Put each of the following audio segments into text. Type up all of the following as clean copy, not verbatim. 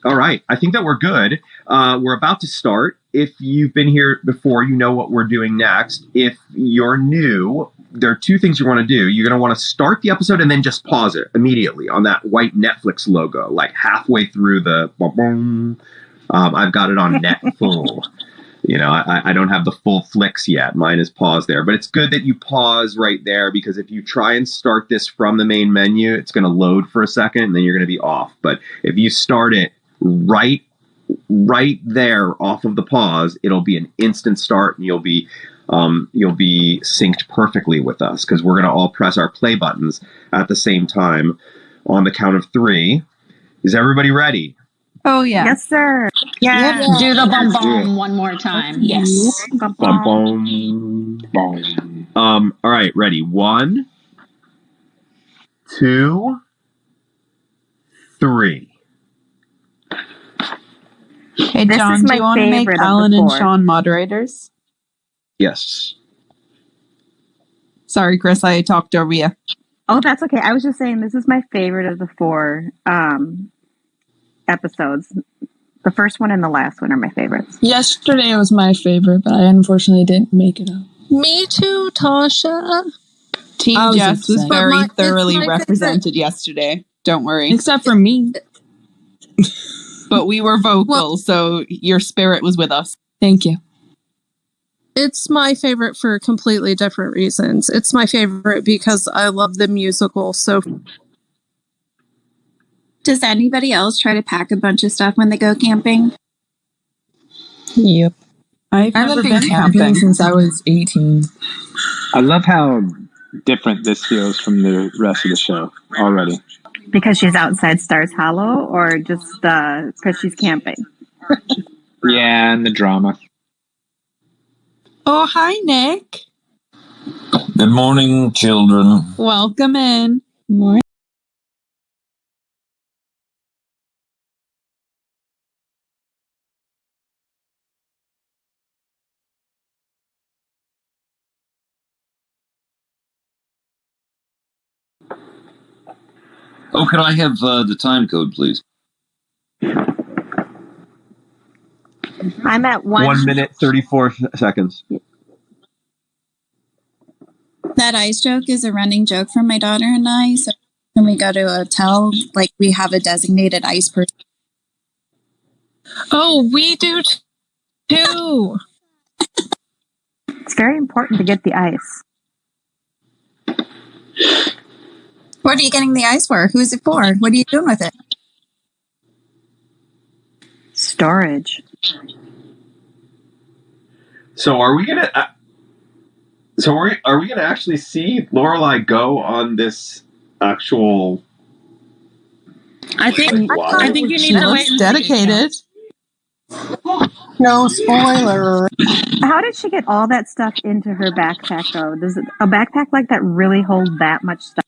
All right. I think that we're good. We're about to start. If you've been here before, you know what we're doing next. If you're new, there are two things you want to do. You're going to want to start the episode and then just pause it immediately on that white Netflix logo, like halfway through the boom. I've got it on net full. I don't have the full flicks yet. Mine is paused there. But it's good that you pause right there, because if you try and start this from the main menu, it's going to load for a second and then you're going to be off. But if you start it right there off of the pause, it'll be an instant start, and you'll be synced perfectly with us, because we're going to all press our play buttons at the same time on the count of 3. Is everybody ready? Oh yeah. Yes, sir. Yeah. Do the bum bum one more time. Yes. Bum bum bum. All right, ready. 1, 2, 3. Hey, John, do you want to make Alan and Sean moderators? Yes. Sorry, Chris, I talked over you. Oh, that's okay. I was just saying this is my favorite of the 4 episodes. The first one and the last one are my favorites. Yesterday was my favorite, but I unfortunately didn't make it out. Me too, Tasha. Team Jess was very thoroughly represented yesterday. Don't worry. Except for me. But we were vocal, so your spirit was with us. Thank you. It's my favorite for completely different reasons. It's my favorite because I love the musical. So, does anybody else try to pack a bunch of stuff when they go camping? Yep. I've never been camping since I was 18. I love how different this feels from the rest of the show already. Because she's outside Stars Hollow, or just because she's camping? Yeah, and the drama. Oh, hi, Nick. Good morning, children. Welcome in. Morning. Oh, could I have the time code, please? I'm at 1 minute, 34 seconds. That ice joke is a running joke from my daughter and I. So when we go to a hotel, like, we have a designated ice person. Oh, we do too. It's very important to get the ice. What are you getting the ice for? Who's it for? What are you doing with it? Storage. So are we gonna? Are we gonna actually see Lorelai go on this actual? I think you need to wait. Dedicated. No spoiler. How did she get all that stuff into her backpack, though? Does a backpack like that really hold that much stuff?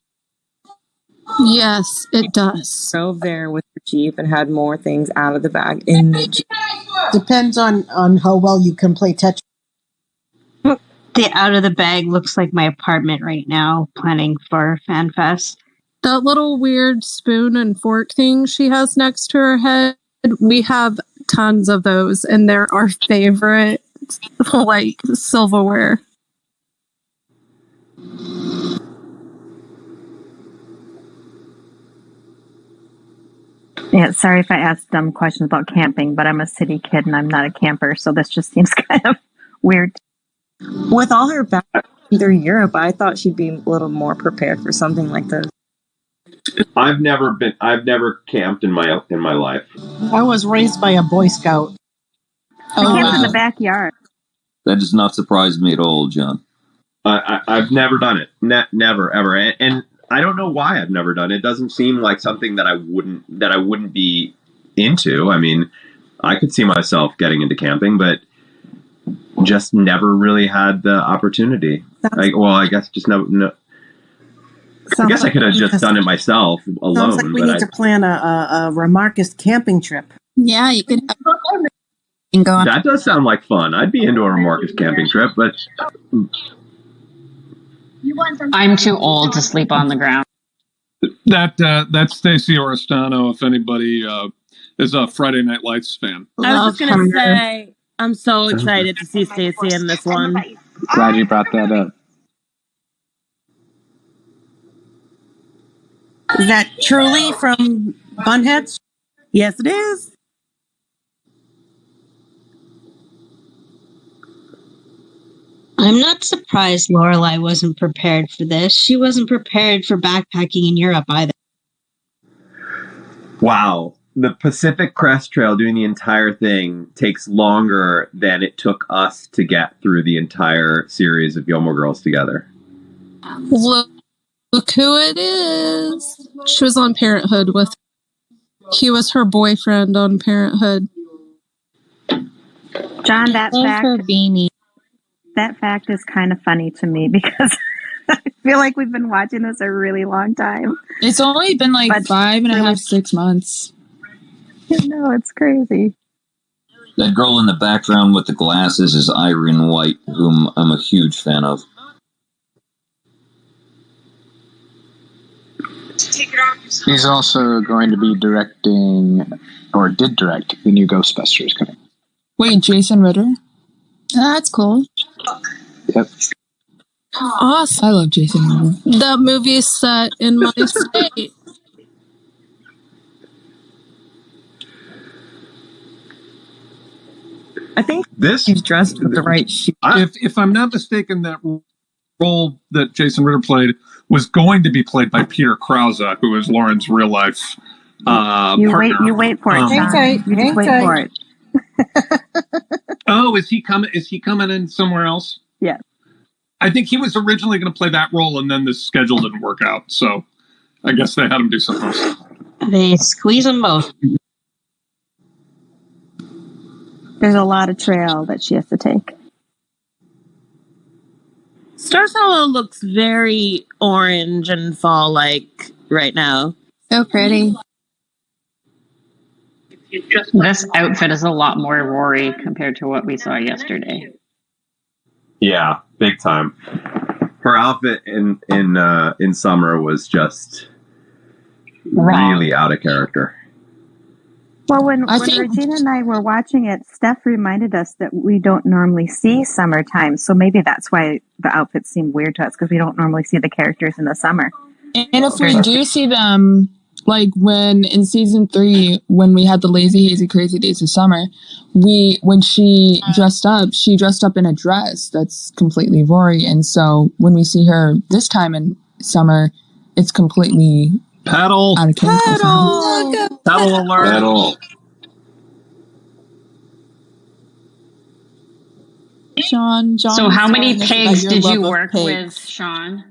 Yes, it does. Drove there with the Jeep and had more things out of the bag in the Jeep. Depends on how well you can play Tetris. The out of the bag looks like my apartment right now, planning for FanFest. That little weird spoon and fork thing she has next to her head, we have tons of those, and they're our favorite, like, silverware. Yeah, sorry if I asked dumb questions about camping, but I'm a city kid and I'm not a camper, so this just seems kind of weird. With all her background through Europe, I thought she'd be a little more prepared for something like this. I've never camped in my life. I was raised by a Boy Scout. I camped in the backyard. That does not surprise me at all, John. I've never done it. Never, ever. And I don't know why I've never done it. It doesn't seem like something that I wouldn't be into. I mean, I could see myself getting into camping, but just never really had the opportunity. I guess just no. I guess I could have just done it myself alone. Sounds like we need to plan a Remarkist camping trip. Yeah, you could. And go on. That does sound like fun. I'd be into a Remarkist camping trip, but I'm too old to sleep on the ground. That's Stacey Oristano. If anybody is a Friday Night Lights fan. I was just gonna say, I'm so excited to see Stacey in this one. Glad you brought that up. Is that truly from Bunheads? Yes, it is. I'm not surprised Lorelai wasn't prepared for this. She wasn't prepared for backpacking in Europe either. Wow. The Pacific Crest Trail, doing the entire thing, takes longer than it took us to get through the entire series of Gilmore Girls together. Look who it is. She was on Parenthood with. He was her boyfriend on Parenthood. John, that fact. Her beanie. That fact is kind of funny to me because I feel like we've been watching this a really long time. It's only been like 5.5, 6 months. No, it's crazy. That girl in the background with the glasses is Irene White, whom I'm a huge fan of. He's also going to be directing, or did direct, the new Ghostbusters coming. Wait, Jason Ritter? That's cool. Yep. Awesome. I love Jason Ritter. That movie's set in my state. I think this he's dressed with the right shoe. If I'm not mistaken, that role that Jason Ritter played was going to be played by Peter Krause, who is Lauren's real life partner. You wait for it, Sean. You just wait for it. Oh, is he coming? Is he coming in somewhere else? Yeah. I think he was originally going to play that role, and then the schedule didn't work out. So I guess they had him do something else. They squeeze them both. There's a lot of trail that she has to take. Stars Hollow looks very orange and fall-like right now. So pretty. This outfit is a lot more Rory compared to what we saw yesterday. Yeah, big time. Her outfit in summer was just really out of character. Well, when Regina and I were watching it, Steph reminded us that we don't normally see summertime. So maybe that's why the outfits seem weird to us, because we don't normally see the characters in the summer. And if we do see them, like when in season 3, when we had the Lazy Hazy Crazy Days of Summer, when she dressed up in a dress that's completely Rory. And so when we see her this time in summer, it's completely Paddle out of character. Paddle alert. Paddle. John. So how many pigs did you love work pigs. with, Sean?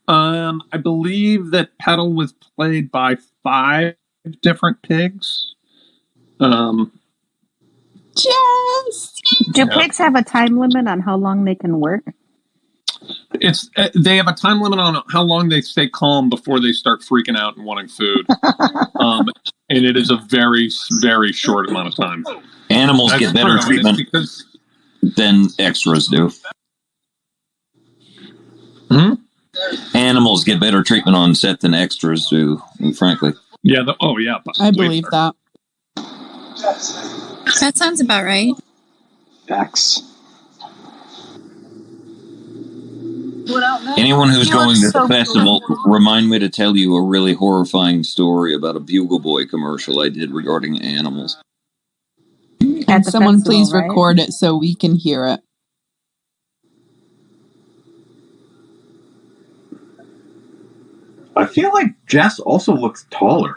I believe that Paddle was played by 5 different pigs. Yes. Do pigs have a time limit on how long they can work? It's they have a time limit on how long they stay calm before they start freaking out and wanting food. And it is a very, very short amount of time. Animals get better treatment than extras do. Animals get better treatment on set than extras do, frankly. Yeah. I believe that. That sounds about right. Facts. Anyone who's going to the festival, remind me to tell you a really horrifying story about a Bugle Boy commercial I did regarding animals. And someone festival, please right? record it so we can hear it. I feel like Jess also looks taller.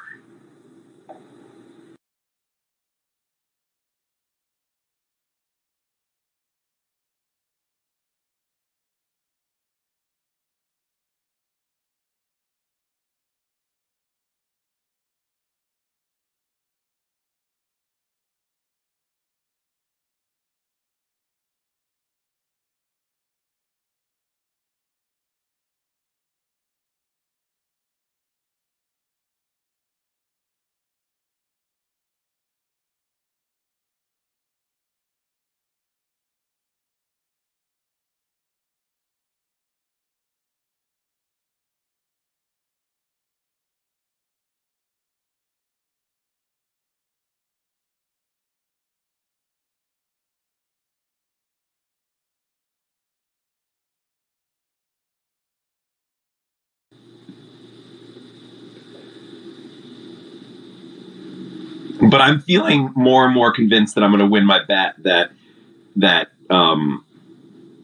But I'm feeling more and more convinced that I'm going to win my bet that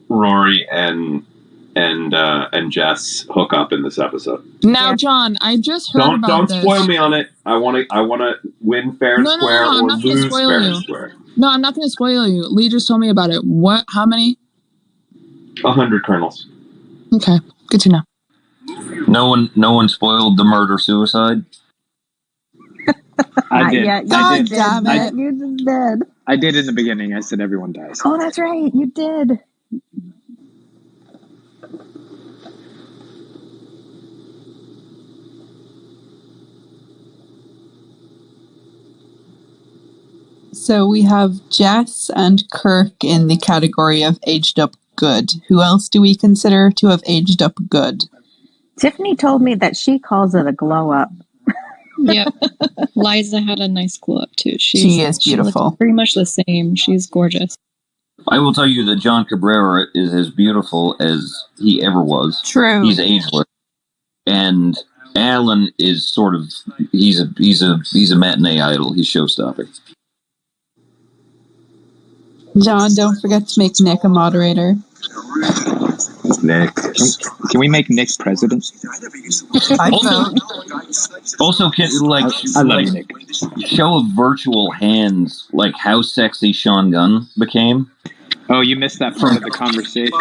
Rory and Jess hook up in this episode. Now, John, I just heard about this. Don't spoil me on it. I want to win fair and square or lose fair and square. No, I'm not going to spoil you. Lee just told me about it. What? How many? 100 kernels. Okay, good to know. No one spoiled the murder-suicide? I did. Yeah, God damn it. You just did. I did in the beginning. I said everyone dies. Oh, that's right. You did. So we have Jess and Kirk in the category of aged up good. Who else do we consider to have aged up good? Tiffany told me that she calls it a glow up. Yep. Liza had a nice glow up too. She is beautiful. She pretty much the same. She's gorgeous. I will tell you that John Cabrera is as beautiful as he ever was. True. He's ageless. And Alan is sort of he's a matinee idol. He's show-stopping. John, don't forget to make Nick a moderator. Nick. Can we make Nick president? Also, I love you, Nick. Show of virtual hands, like how sexy Sean Gunn became. Oh, you missed that part of the conversation.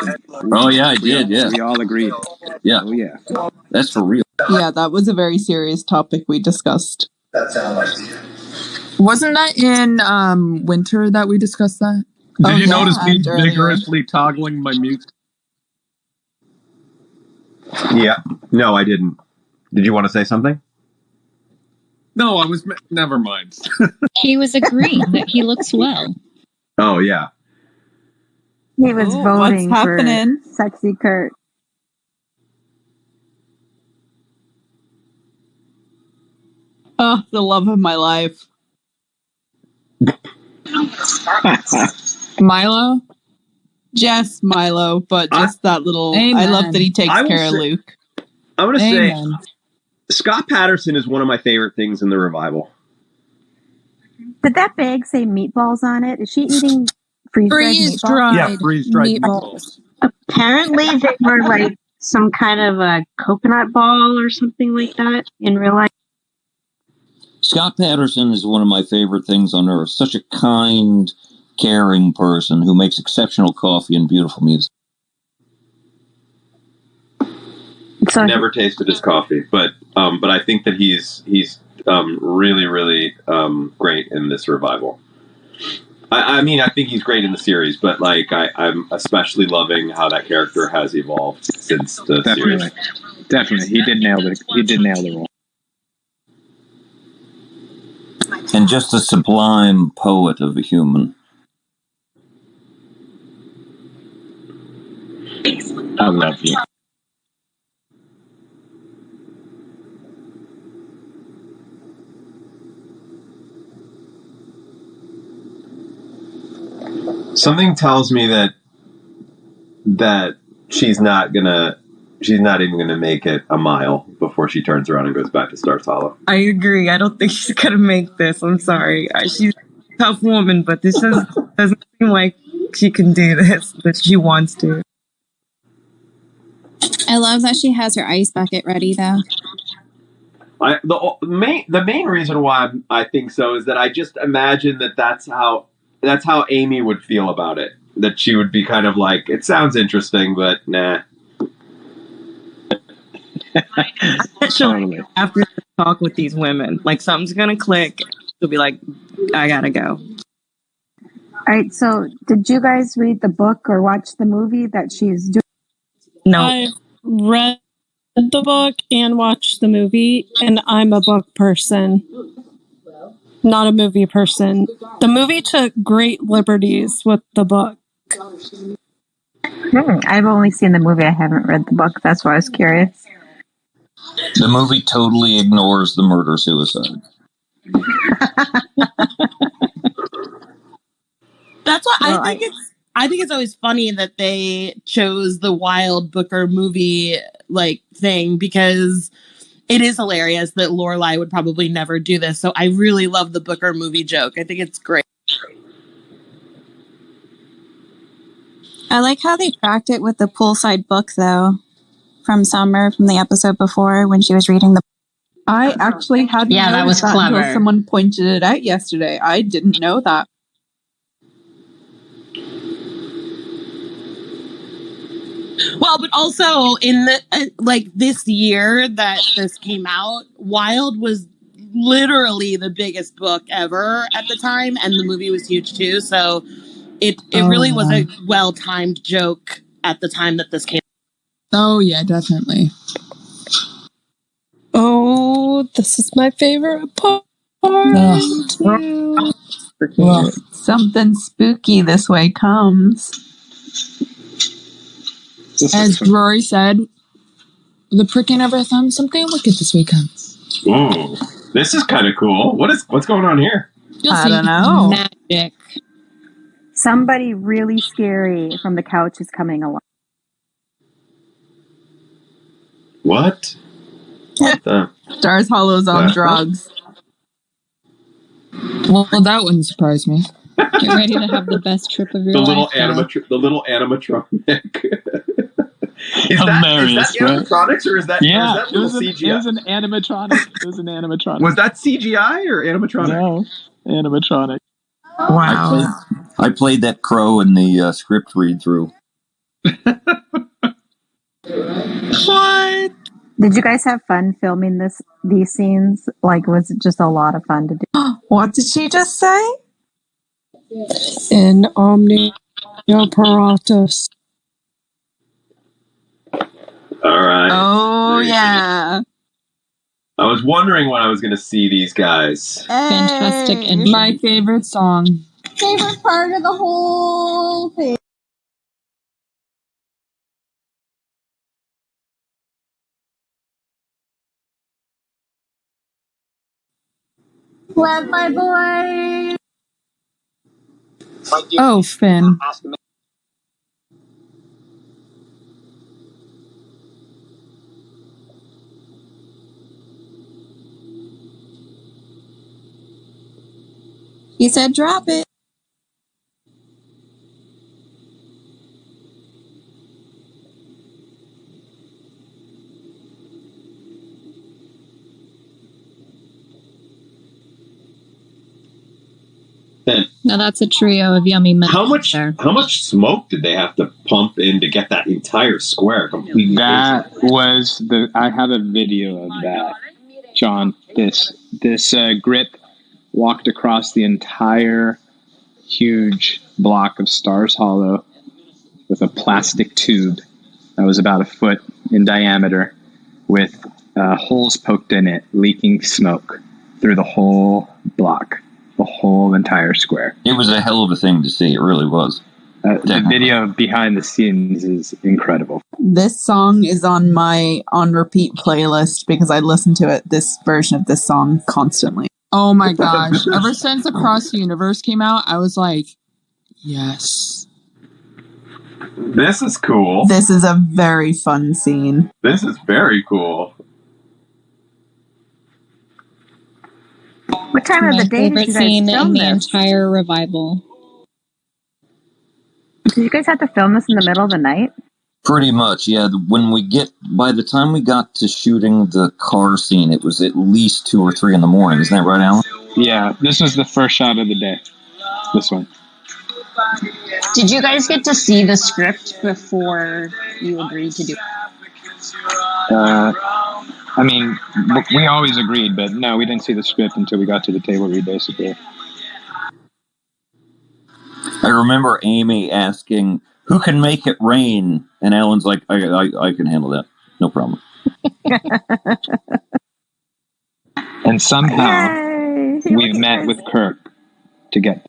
Oh, yeah, I did, yeah. We all agreed. Yeah. Oh, yeah. That's for real. Yeah, that was a very serious topic we discussed. That sounds like Wasn't that in winter that we discussed that? Did you notice me vigorously toggling my mute? Yeah. No, I didn't. Did you want to say something? No, I was... Never mind. He was agreeing that he looks well. Oh, yeah. He was voting what's for happening? Sexy Kirk. Oh, the love of my life. Milo? Jess Milo, but just that little... Amen. I love that he takes care of Luke. I'm going to say Amen. Scott Patterson is one of my favorite things in the revival. Did that bag say meatballs on it? Is she eating freeze-dried meatballs? Freeze-dried Yeah, freeze-dried meatballs. Apparently, they were like some kind of a coconut ball or something like that in real life. Scott Patterson is one of my favorite things on earth. Such a kind, caring person who makes exceptional coffee and beautiful music. So Never tasted his coffee, but I think that he's really, really great in this revival. I mean, I think he's great in the series, but like I'm especially loving how that character has evolved since the series. Definitely, he did nail the role. And just a sublime poet of a human. I love you. Something tells me that she's not even gonna make it a mile before she turns around and goes back to Stars Hollow. I agree. I don't think she's gonna make this. I'm sorry. She's a tough woman, but this doesn't seem like she can do this. That she wants to. I love that she has her ice bucket ready, though. The main reason why I think so is that I just imagine that's how Amy would feel about it. That she would be kind of like, it sounds interesting, but nah. Totally. After the talk with these women, like something's gonna click. She'll be like, I gotta go. all right, so did you guys read the book or watch the movie that she's doing? No. I read the book and watched the movie, and I'm a book person, not a movie person. The movie took great liberties with the book. I've only seen the movie. I haven't read the book. That's why I was curious. The movie totally ignores the murder-suicide. That's why I think it's always funny that they chose the Wild Booker movie like thing, because it is hilarious that Lorelai would probably never do this. So I really love the Booker movie joke. I think it's great. I like how they tracked it with the poolside book, though, from Summer, from the episode before when she was reading the. I actually hadn't Yeah, that noticed was clever. until someone pointed it out yesterday. I didn't know that. Well, but also in the this year that this came out, Wild was literally the biggest book ever at the time, and the movie was huge too. So it really was a well-timed joke at the time that this came out. Oh yeah, definitely. Oh, this is my favorite part. Too. Something spooky this way comes. As Rory said, the pricking of her thumb, something wicked this way comes. Ooh, this is kind of cool. What's going on here? I don't know. Magic. Somebody really scary from the couch is coming along. What? What the? Stars Hollow's on drugs. Well, that wouldn't surprise me. Get ready to have the best trip of your life. The little animatronic. Is Hilarious, that animatronics or is that little CGI? It was an animatronic. Was that CGI or animatronic? No, animatronic. Wow. I played that crow in the script read through. What? Did you guys have fun filming these scenes? Like, was it just a lot of fun to do? What did she just say? In omnia paratus. All right. Oh, yeah. I was wondering when I was going to see these guys. Fantastic And my favorite song. Favorite part of the whole thing. Love my boy. Oh, Finn. He said, "Drop it." Now that's a trio of yummy men. How much smoke did they have to pump in to get that entire square completely? That was I have a video of that, John. This grip walked across the entire huge block of Stars Hollow with a plastic tube that was about a foot in diameter, with holes poked in it, leaking smoke through the whole block. The whole entire square. It was a hell of a thing to see. It really was. The video behind the scenes is incredible. This song is on my on repeat playlist because I listen to this version of this song constantly. Oh my gosh. Ever since Across the Universe came out, I was like, yes. This is cool. This is a very fun scene. This is very cool. What time of the day did you guys scene film in the this? entire revival. Did you guys have to film this in the middle of the night? Pretty much, yeah. By the time we got to shooting the car scene, it was at least 2 or 3 in the morning. Isn't that right, Alan? Yeah, this was the first shot of the day. This one. Did you guys get to see the script before you agreed to do it? I mean, we always agreed, but no, we didn't see the script until we got to the table read, basically. I remember Amy asking, "Who can make it rain?" And Alan's like, I can handle that. No problem. And somehow we've met with Kirk to get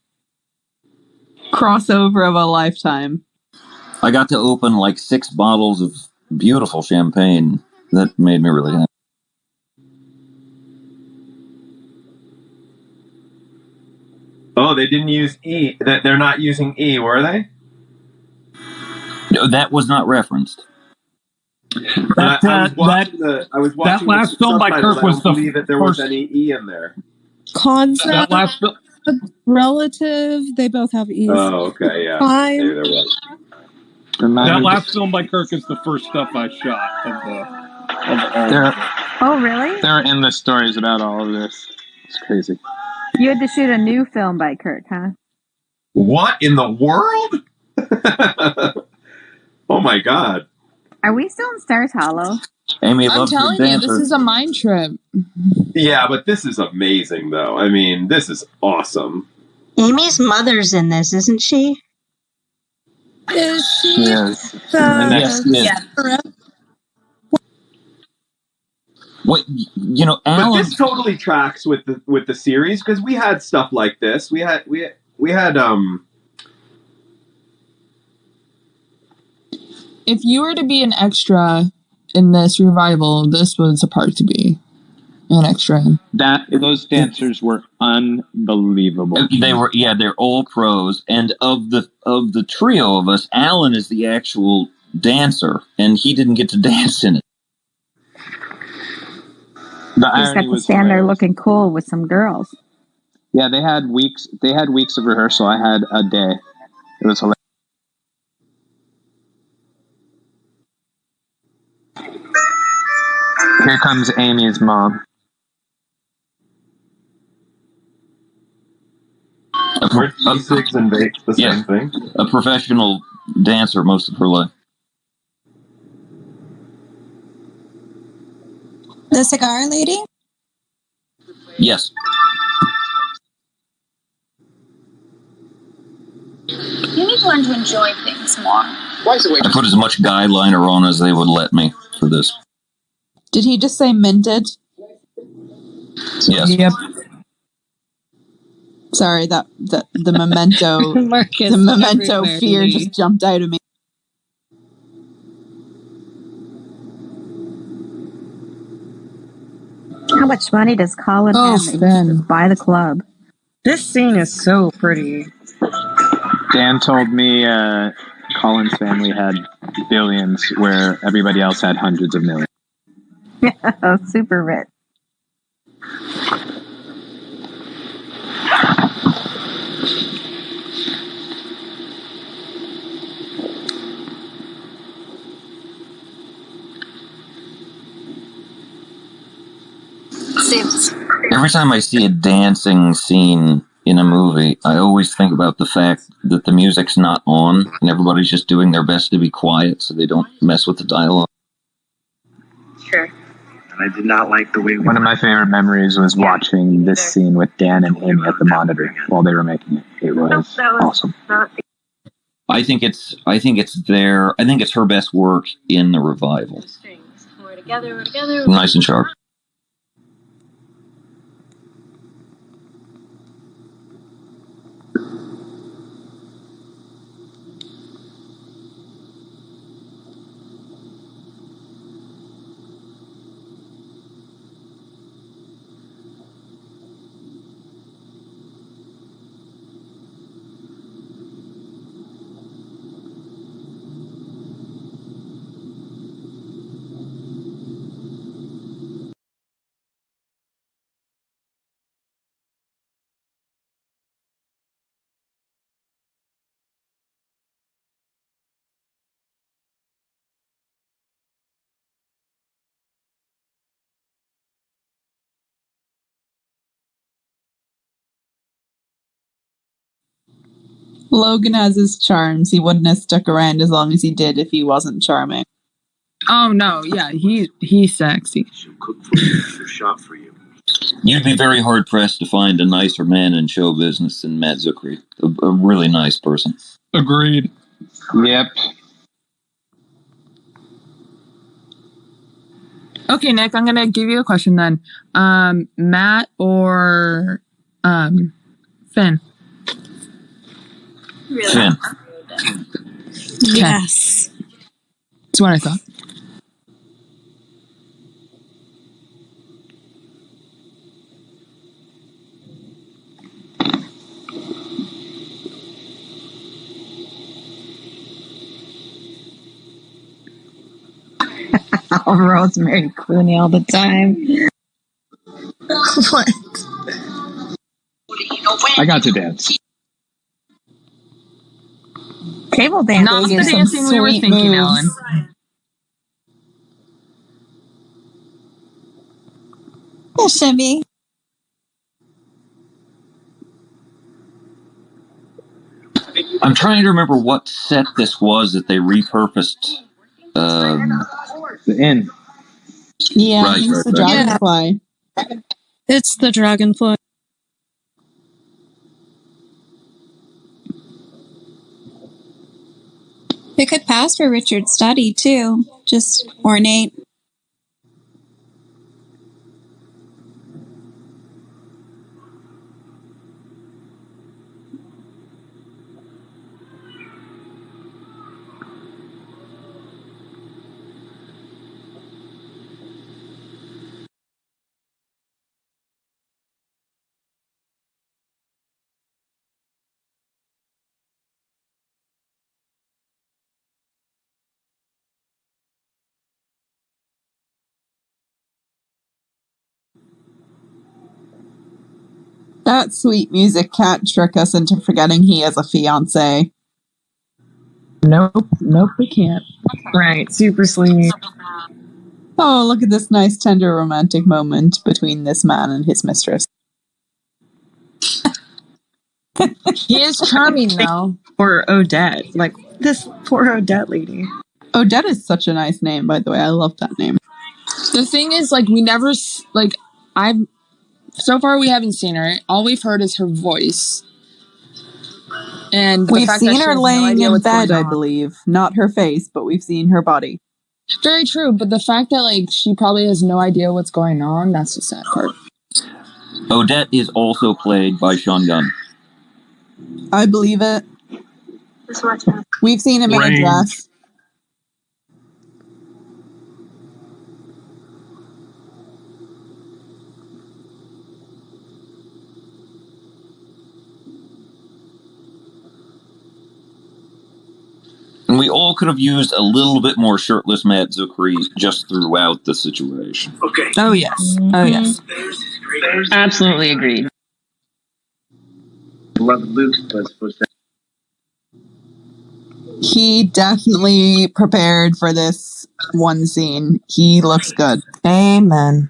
Crossover of a lifetime. I got to open like 6 bottles of beautiful champagne. That made me really happy. Oh, they didn't use E. They're not using E, were they? No, that was not referenced. I was watching that last film by Kirk was I don't believe that there was any E in there. Concept, relative, they both have E's. Oh, okay, yeah. Time. Maybe there was. That last film by Kirk is the first stuff I shot of all. Oh, really? They're endless stories about all of this. It's crazy. You had to shoot a new film by Kirk, huh? What in the world? Oh my God. Are we still in Stars Hollow? Amy I'm telling you, this is a mind trip. Yeah, but this is amazing, though. I mean, this is awesome. Amy's mother's in this, isn't she? Is she? Yes. Yes. What Alan? But this totally tracks with the series because we had stuff like this. We had If you were to be an extra in this revival, this was a part to be an extra in. Those dancers were unbelievable. They were, they're all pros. And of the trio of us, Alan is the actual dancer, and he didn't get to dance in it. He's got to stand there looking cool with some girls. Yeah, they had weeks. They had weeks of rehearsal. I had a day. It was hilarious. Here comes Amy's mom. Weren't E6 and Baked the same thing? A professional dancer most of her life. The cigar lady? Yes. You need to learn to enjoy things more. I put as much guyliner on as they would let me for this. Did he just say minted? Yes. Yep. Sorry, the memento Marcus the memento everywhere, fear Lee. just jumped out of me. How much money does Colin have that he can just buy the club? This scene is so pretty. Dan told me Colin's family had billions where everybody else had hundreds of millions. Super rich. Every time I see a dancing scene in a movie, I always think about the fact that the music's not on and everybody's just doing their best to be quiet so they don't mess with the dialogue. Sure. And I did not like the way. One of my favorite memories was watching this scene with Dan and Amy at the monitor while they were making it. It was awesome. I think it's her best work in the revival. We're together. Nice and sharp. Logan has his charms. He wouldn't have stuck around as long as he did if he wasn't charming. Oh no, yeah, he's sexy. She'll cook for you. She'll shop for you. You'd be very hard pressed to find a nicer man in show business than Matt Zuckery. A really nice person. Agreed. Yep. Okay, Nick, I'm gonna give you a question then. Matt or Finn? Really? Finn. Yes. That's what I thought. Rosemary Clooney all the time. What? I got to dance. Table dancing. Not the dancing we were thinking, Ellen. Shimmy. I'm trying to remember what set this was that they repurposed. The inn. Yeah, Right, it's right, the right. dragonfly. It's the dragonfly. It could pass for Richard's study, too. Just ornate. That sweet music can't trick us into forgetting he has a fiance. Nope, we can't. Right, super sweet. Oh, look at this nice, tender, romantic moment between this man and his mistress. He is charming, though. Or Odette. Like, this poor Odette lady. Odette is such a nice name, by the way. I love that name. The thing is, like, we never, like, so far we haven't seen her. All we've heard is her voice. And the We've fact that seen she her has no laying idea in what's bed, going I on. believe. Not her face, but we've seen her body. Very true, but the fact that, like, she probably has no idea what's going on, that's the sad part. Odette is also played by Sean Gunn. I believe it. We've seen him in a dress. And we all could have used a little bit more shirtless Matt Zuckery just throughout the situation. Okay. Oh, yes. Oh, yes. Absolutely agreed. Love Luke was supposed to. He definitely prepared for this one scene. He looks good. Amen.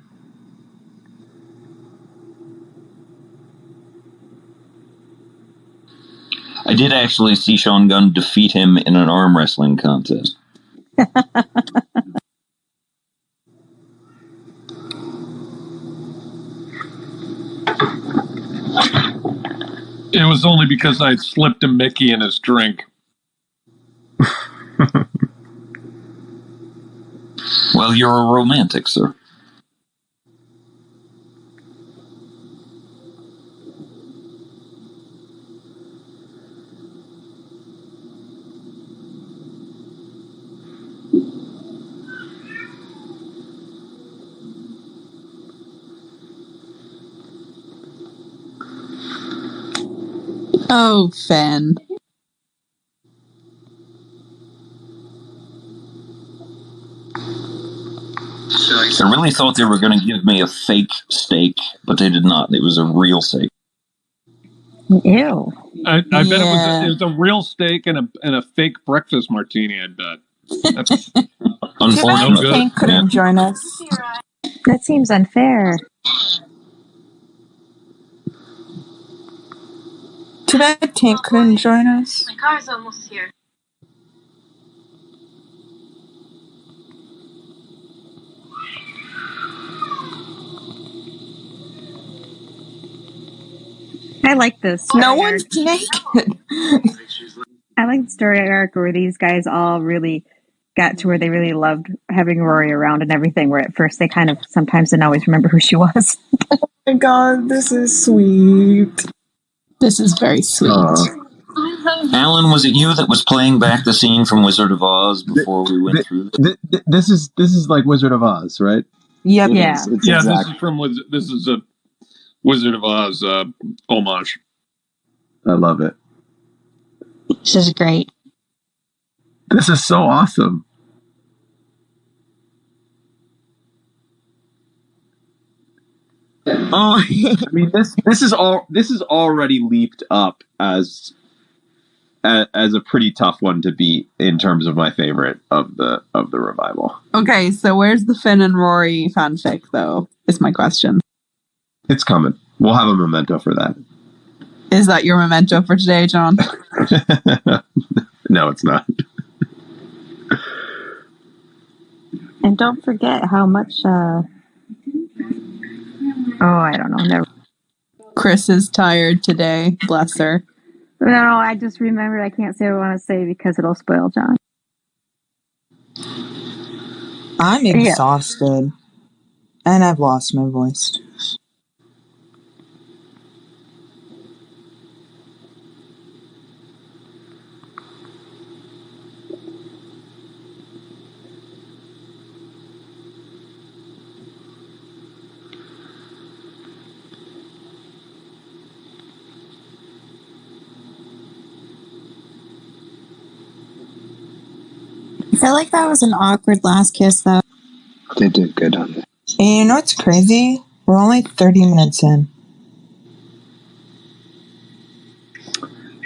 I did actually see Sean Gunn defeat him in an arm wrestling contest. It was only because I slipped a Mickey in his drink. Well, you're a romantic, sir. Oh, Finn. I really thought they were going to give me a fake steak, but they did not. It was a real steak. Ew. I bet it was a real steak and a fake breakfast martini. I bet. That's unfortunate. Thasnk couldn't join us. That seems unfair. Too bad Tink couldn't join us. My car's almost here. I like this. No one's naked. I like the story arc where these guys all really got to where they really loved having Rory around and everything, where at first they kind of sometimes didn't always remember who she was. Oh my god, this is sweet. This is very sweet. Alan, was it you that was playing back the scene from Wizard of Oz before we went through this? This is like Wizard of Oz, right? Yep. Yeah. This is from this is a Wizard of Oz homage. I love it. This is great. This is so awesome. Oh, I mean, this is already leaped up as a pretty tough one to beat in terms of my favorite of the revival. Okay, so where's the Finn and Rory fanfic, though? Is my question. It's coming. We'll have a memento for that. Is that your memento for today, John? No, it's not. And don't forget how much. I don't know. Never. Chris is tired today. Bless her. No, I just remembered I can't say what I want to say because it'll spoil John. I'm exhausted. And I've lost my voice. I feel like that was an awkward last kiss, though. They did good on it. And you know what's crazy? We're only 30 minutes in.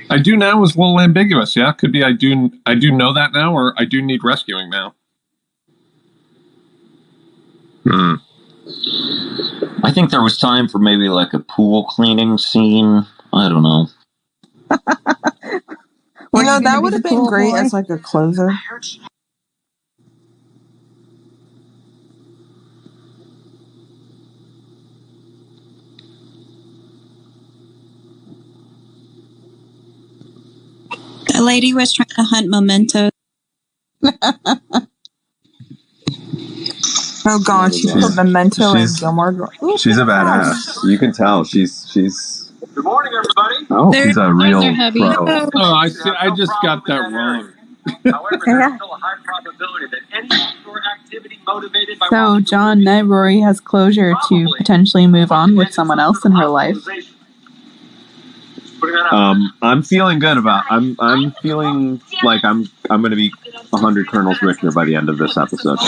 I do now is a little ambiguous. Yeah, could be I do know that now, or I do need rescuing now. I think there was time for maybe like a pool cleaning scene. I don't know. You know, that would have been great as like a closer. The lady was trying to hunt mementos. Oh god, she put memento in Gilmore Girls. She's a badass. You can tell she's. Good morning, everybody. Oh, she's a real pro. Oh, I just got that wrong. However, there's still a high probability that any outdoor activity motivated by So, John, now Rory has closure to potentially move on with someone else in her life. I'm feeling good about. I'm feeling like I'm going to be 100 Colonels richer by the end of this episode.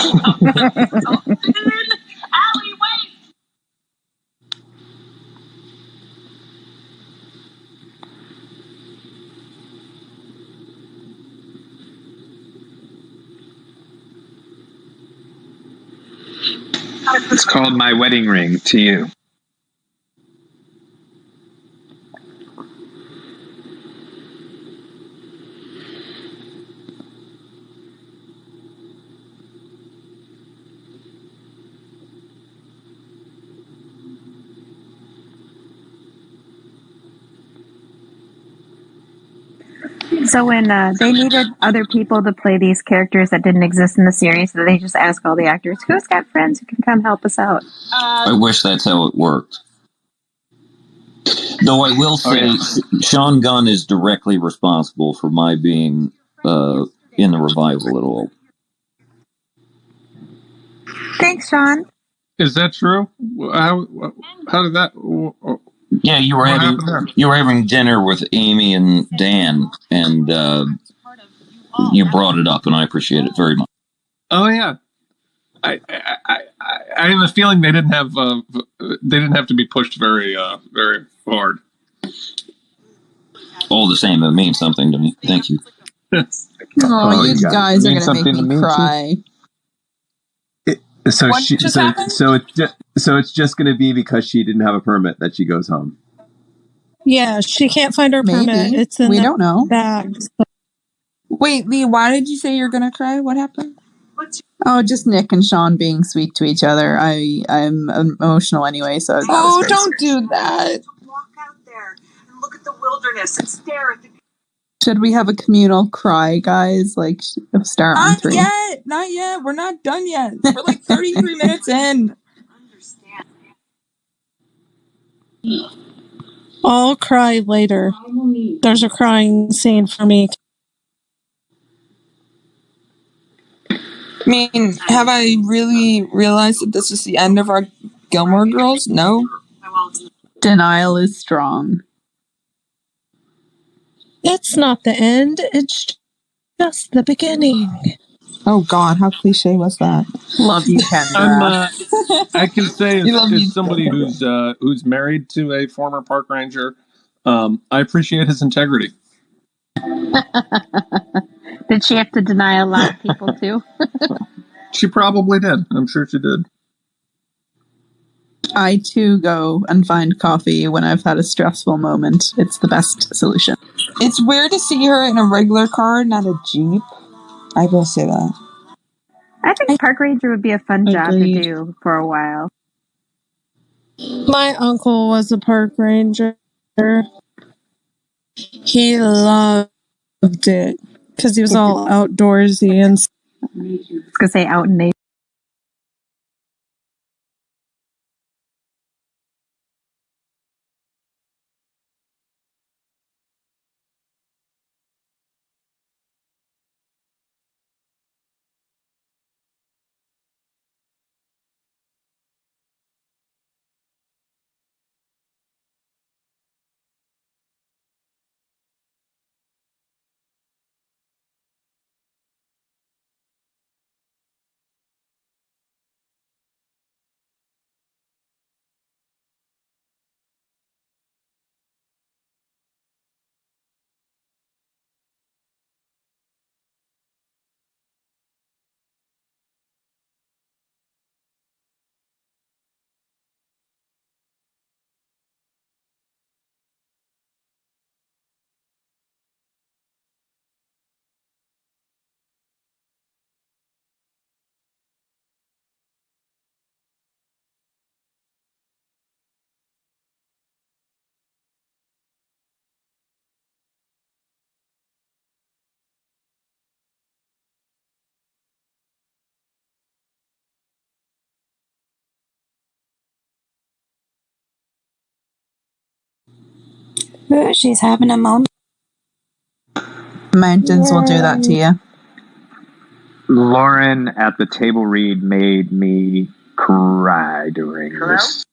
It's called My Wedding Ring to You. So when they needed other people to play these characters that didn't exist in the series, so they just ask all the actors, who's got friends who can come help us out? I wish that's how it worked. Though I will say, Sean Gunn is directly responsible for my being in the revival at all. Thanks, Sean. Is that true? How did that? Yeah, you were having dinner with Amy and Dan, and you brought it up, and I appreciate it very much. Oh yeah, I have a feeling they didn't have to be pushed very hard. All the same, it means something to me. Thank you. Oh, you guys are gonna make me cry. So it's just going to be because she didn't have a permit that she goes home. Yeah, she can't find her permit. It's in we don't know. Bag. Wait, Lee, why did you say you're gonna cry? What happened? Oh, just Nick and Sean being sweet to each other. I'm emotional anyway, so that was very don't sweet. do that. Walk out there and look at the wilderness and stare at the. Should we have a communal cry, guys? Like, start on 3. Not yet. We're not done yet. We're like 33 minutes in. I'll cry later. There's a crying scene for me. I mean, have I really realized that this is the end of our Gilmore Girls? No. Denial is strong. It's not the end. It's just the beginning. Oh God, how cliche was that? Love you, Kendra. I can say We love you as somebody who's married to a former park ranger, I appreciate his integrity. Did she have to deny a lot of people too? She probably did. I'm sure she did. I too go and find coffee when I've had a stressful moment. It's the best solution. It's weird to see her in a regular car, not a Jeep. I will say that. I think park ranger would be a fun job to do for a while. My uncle was a park ranger. He loved it because he was all outdoorsy and. I was gonna say out in nature. Ooh, she's having a moment. Mountains will do that to you. Lauren at the table read made me cry during this.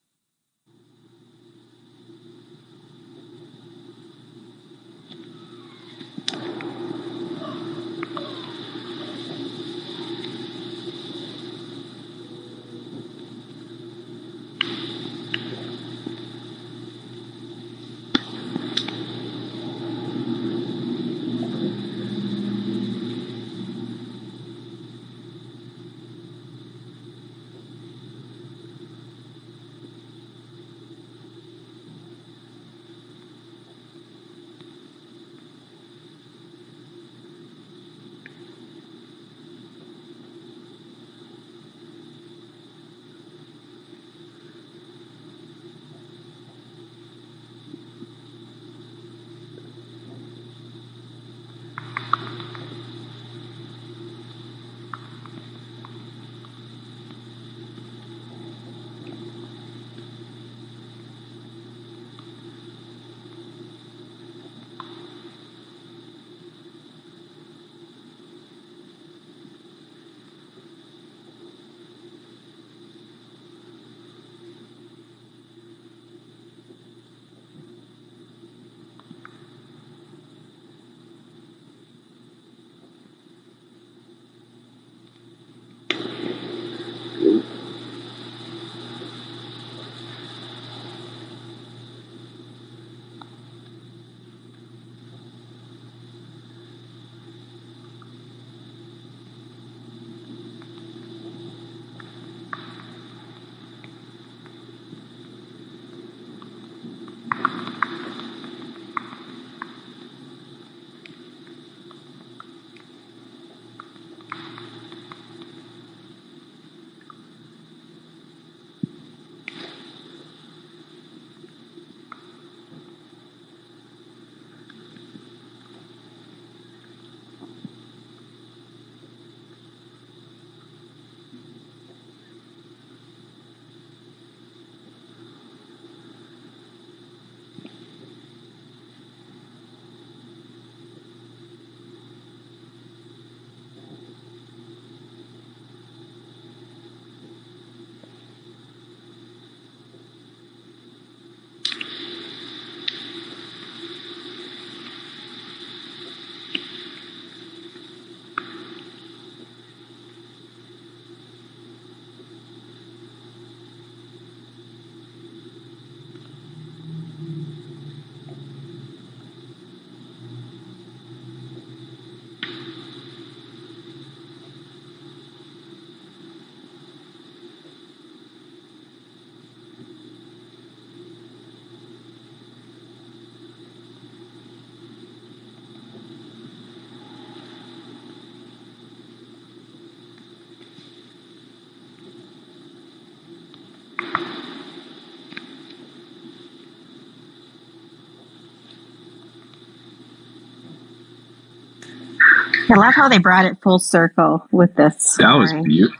I love how they brought it full circle with this. That was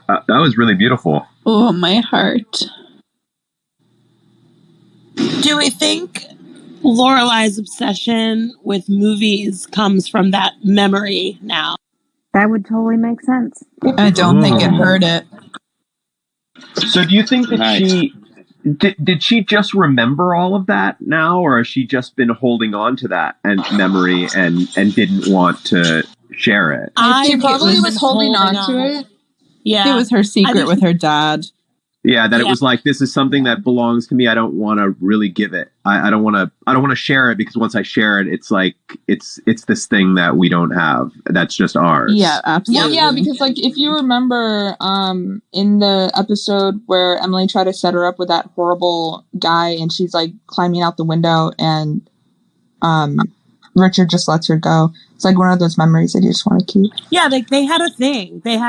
that was really beautiful. Oh, my heart. Do we think Lorelai's obsession with movies comes from that memory now? That would totally make sense. I don't think it hurt it. So do you think that she did she just remember all of that now, or has she just been holding on to that and memory and didn't want to share it? She probably was holding on to it. Yeah. It was her secret with her dad. Yeah, that it was like, this is something that belongs to me. I don't want to really give it. I don't want to share it, because once I share it, it's like it's this thing that we don't have. That's just ours. Yeah, absolutely. Well, yeah, because like if you remember in the episode where Emily tried to set her up with that horrible guy and she's like climbing out the window and Richard just lets her go. It's like one of those memories that you just want to keep. Yeah, they had a thing. They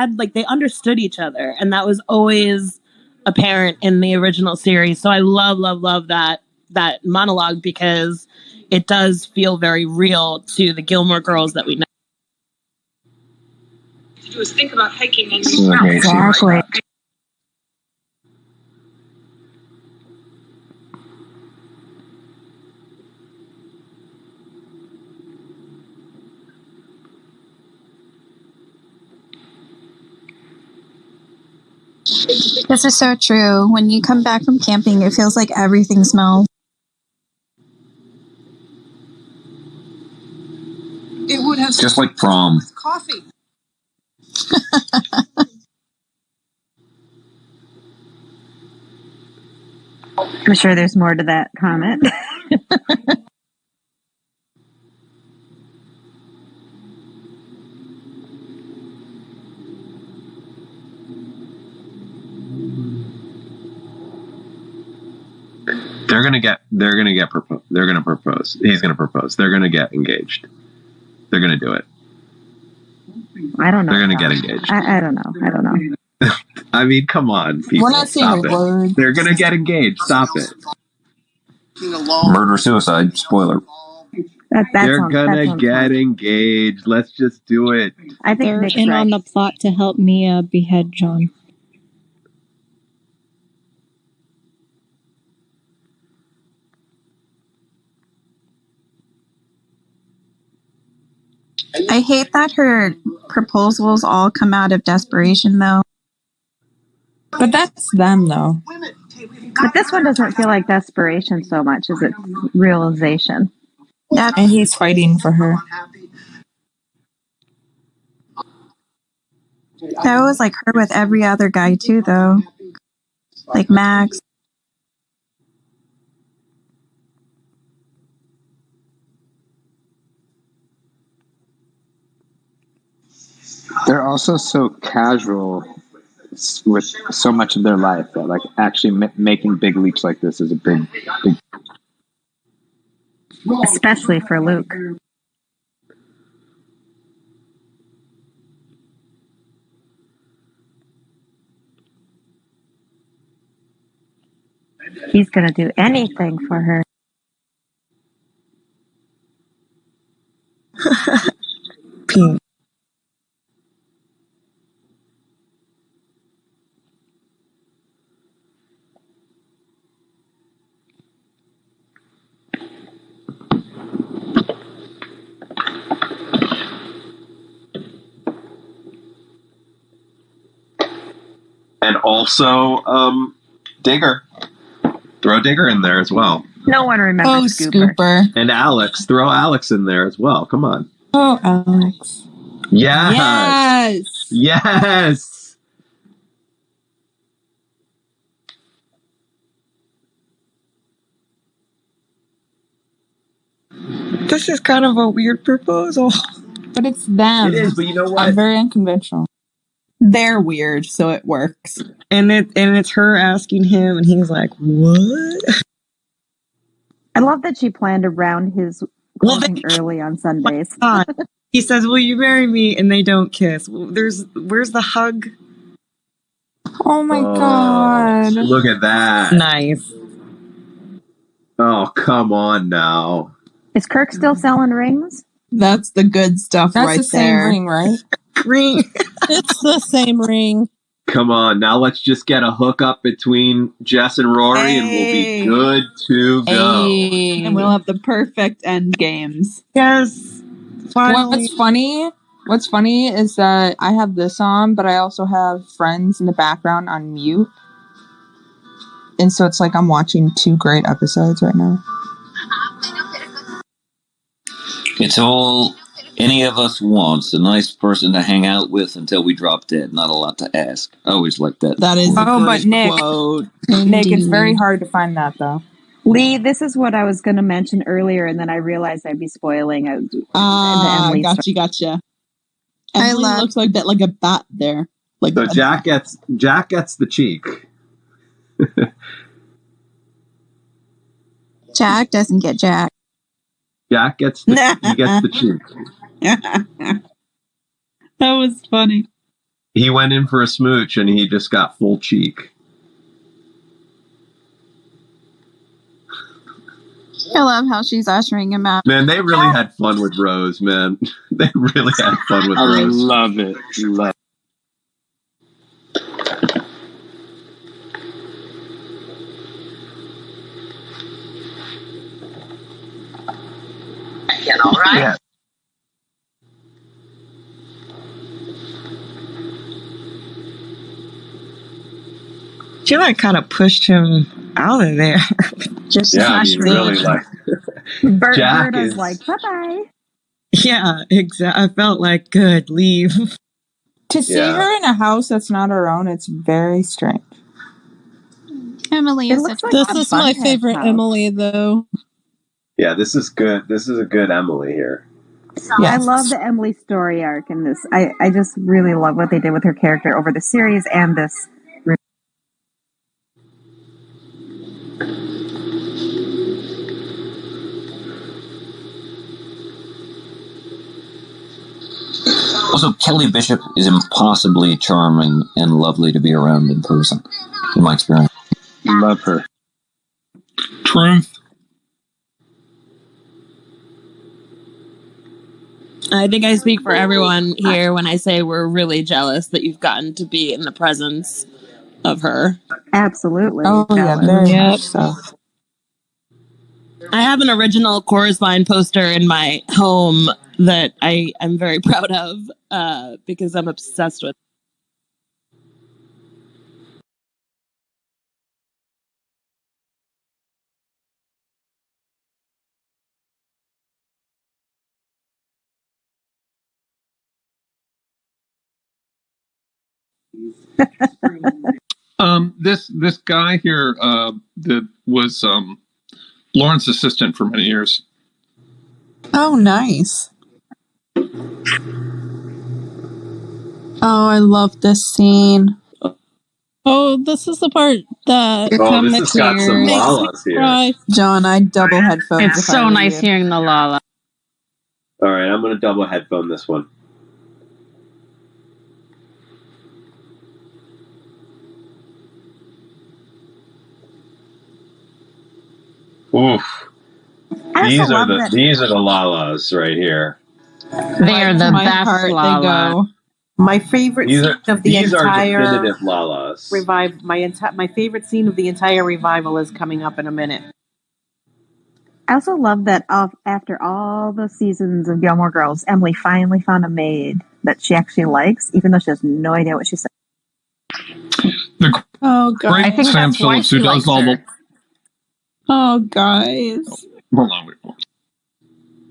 understood each other, and that was always apparent in the original series. So I love that monologue, because it does feel very real to the Gilmore Girls that we know. To do is think about hiking and Exactly. This is so true. When you come back from camping, it feels like everything smells. it would have Just like prom. coffee. I'm sure there's more to that comment. They're gonna propose. He's gonna propose. They're gonna get engaged. They're gonna do it. I don't know. They're gonna get engaged. I don't know. I mean, come on, people. We're not saying Stop a it. word. They're gonna get engaged. Stop it. Murder suicide. Spoiler. They're gonna get engaged. Let's just do it. I think They're Nick's in right. on the plot to help Mia behead John. I hate that her proposals all come out of desperation, though. But that's them, though. But this one doesn't feel like desperation so much as it's realization. Yeah. And he's fighting for her. That was like her with every other guy, too, though. Like Max. They're also so casual with so much of their life that like actually making big leaps like this is a big. Especially for Luke. He's going to do anything for her. Pink. And also, Digger. Throw Digger in there as well. No one remembers Scooper. And Alex. Throw Alex in there as well. Come on. Oh, Alex. Yes. Yes. This is kind of a weird proposal. But it's them. It is, but you know what? I'm very unconventional. They're weird, so it works. And it's her asking him, and he's like, "What?" I love that she planned around his going early on Sundays. He says, "Will you marry me?" And they don't kiss. Where's the hug? Oh my god! Look at that. Nice. Oh, come on now. Is Kirk still selling rings? That's the good stuff. That's right the same there. ring, right? Ring. It's the same ring. Come on, now let's just get a hookup between Jess and Rory, and we'll be good to go. And we'll have the perfect end games. Yes. Finally. What's funny is that I have this on, but I also have Friends in the background on mute. And so it's like I'm watching 2 great episodes right now. It's all any of us wants, a nice person to hang out with until we drop dead. Not a lot to ask. I always like that. That is Oh, but Nick, quote. Nick, it's very hard to find that though. Lee, this is what I was going to mention earlier, and then I realized I'd be spoiling the Emily story. Gotcha. Emily looks like that, like a bat there. Like so Jack gets the cheek. Jack doesn't get Jack. Jack gets the cheek. That was funny. He went in for a smooch and he just got full cheek. I love how she's ushering him out. Man, they really had fun with Rose, man. They really had fun with I Rose. love it. Love it. Again, all right? Yeah. She like kind of pushed him out of there. Just really like Jack Berta's is like, bye-bye. Yeah, exactly. I felt like, good, leave. To see her in a house that's not her own, it's very strange. Emily is such a This is my favorite Emily, though. Yeah, this is good. This is a good Emily here. I love the Emily story arc in this. I just really love what they did with her character over the series and this. Also, Kelly Bishop is impossibly charming and lovely to be around in person, in my experience. Love her. Truth. I think I speak for everyone here when I say we're really jealous that you've gotten to be in the presence of her. Absolutely. Oh, yeah, very much so. I have an original Chorus Line poster in my home that I'm very proud of because I'm obsessed with. This guy here that was Lauren's assistant for many years. Oh, nice. Oh, I love this scene. Oh, this is the part that this has got some lalas here. John, I double headphones. It's so nice hearing the lala. All right, I'm going to double headphone this one. Oof. These are the lalas right here. They are the best lala. My favorite scene of the entire definitive lalas. My favorite scene of the entire revival is coming up in a minute. I also love that after all the seasons of Gilmore Girls, Emily finally found a maid that she actually likes, even though she has no idea what she said. Oh, God. Great I think Sam that's why Phillips, she who does likes all her. the... Oh, guys. Hold on, wait.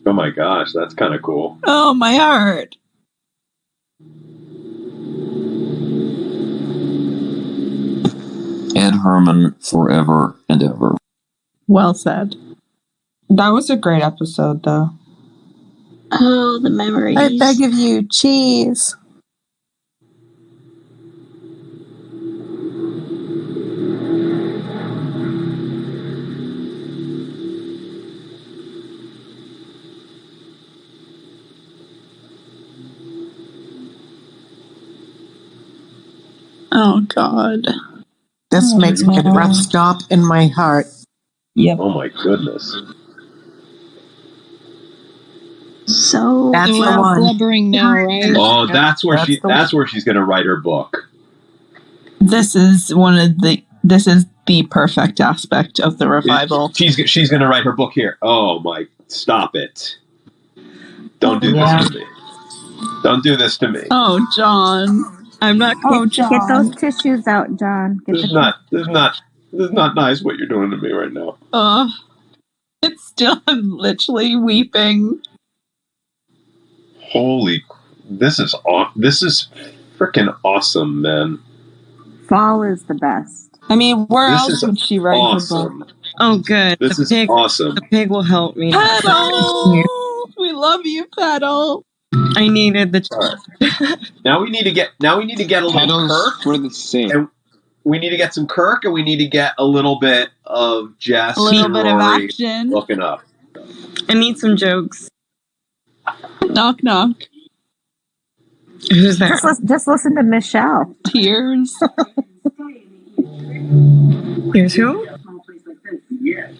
Oh my gosh, that's kind of cool. Oh, my heart. Ed Herman forever and ever. Well said. That was a great episode, though. Oh, the memories. I beg of you, cheese. Oh, God. This makes me a rough stop in my heart. Yep. Oh my goodness. So That's the one. Blubbering now, right? Oh, that's where she's going to write her book. This is the perfect aspect of the revival. She's going to write her book here. Oh my! Stop it! Don't do this to me. Don't do this to me. Oh, John. I'm not. Oh, John. Get those tissues out, John. This is not nice what you're doing to me right now. It's still, I'm literally weeping. Holy, this is freaking awesome, man. Fall is the best. I mean, where This else is would she write awesome. her book? Oh, good. This is awesome. The pig will help me. Petal! We love you, Petal. I needed the. Now we need to get a little Petals Kirk for the sake. And we need to get some Kirk, and we need to get a little bit of Jess. A little and bit of Rory action. looking up. I need some jokes. Knock, knock. Who's there? Just listen to Michelle. Tears. Here's who? Yes.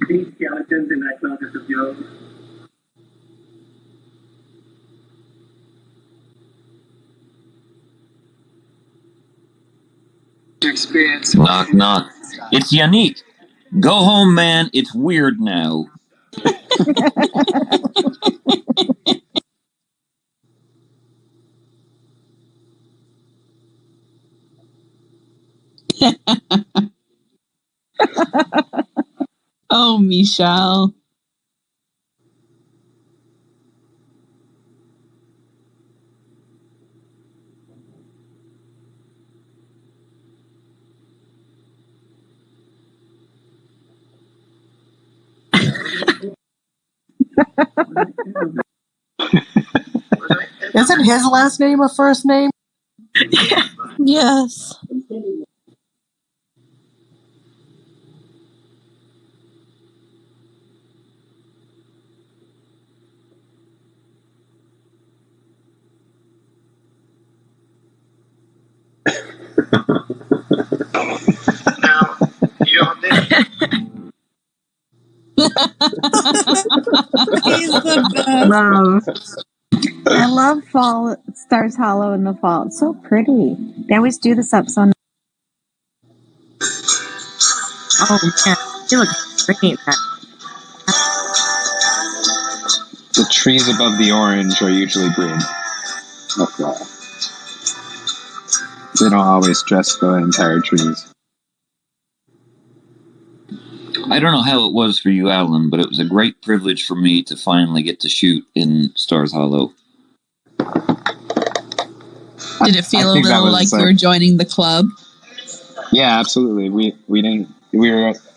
Green skeletons in that closet of yours. Experience. Knock, knock. It's Yannick. Go home, man. It's weird now. Oh, Michelle. Isn't his last name a first name? Yes. He's the best. I love fall. Stars Hollow in the fall. It's so pretty. They always do this up so nice. Oh man, he looks great. The trees above the orange are usually green. Okay. They don't always dress the entire trees. I don't know how it was for you, Alan, but it was a great privilege for me to finally get to shoot in Stars Hollow. Did it feel a little like you were joining the club? Yeah, absolutely. We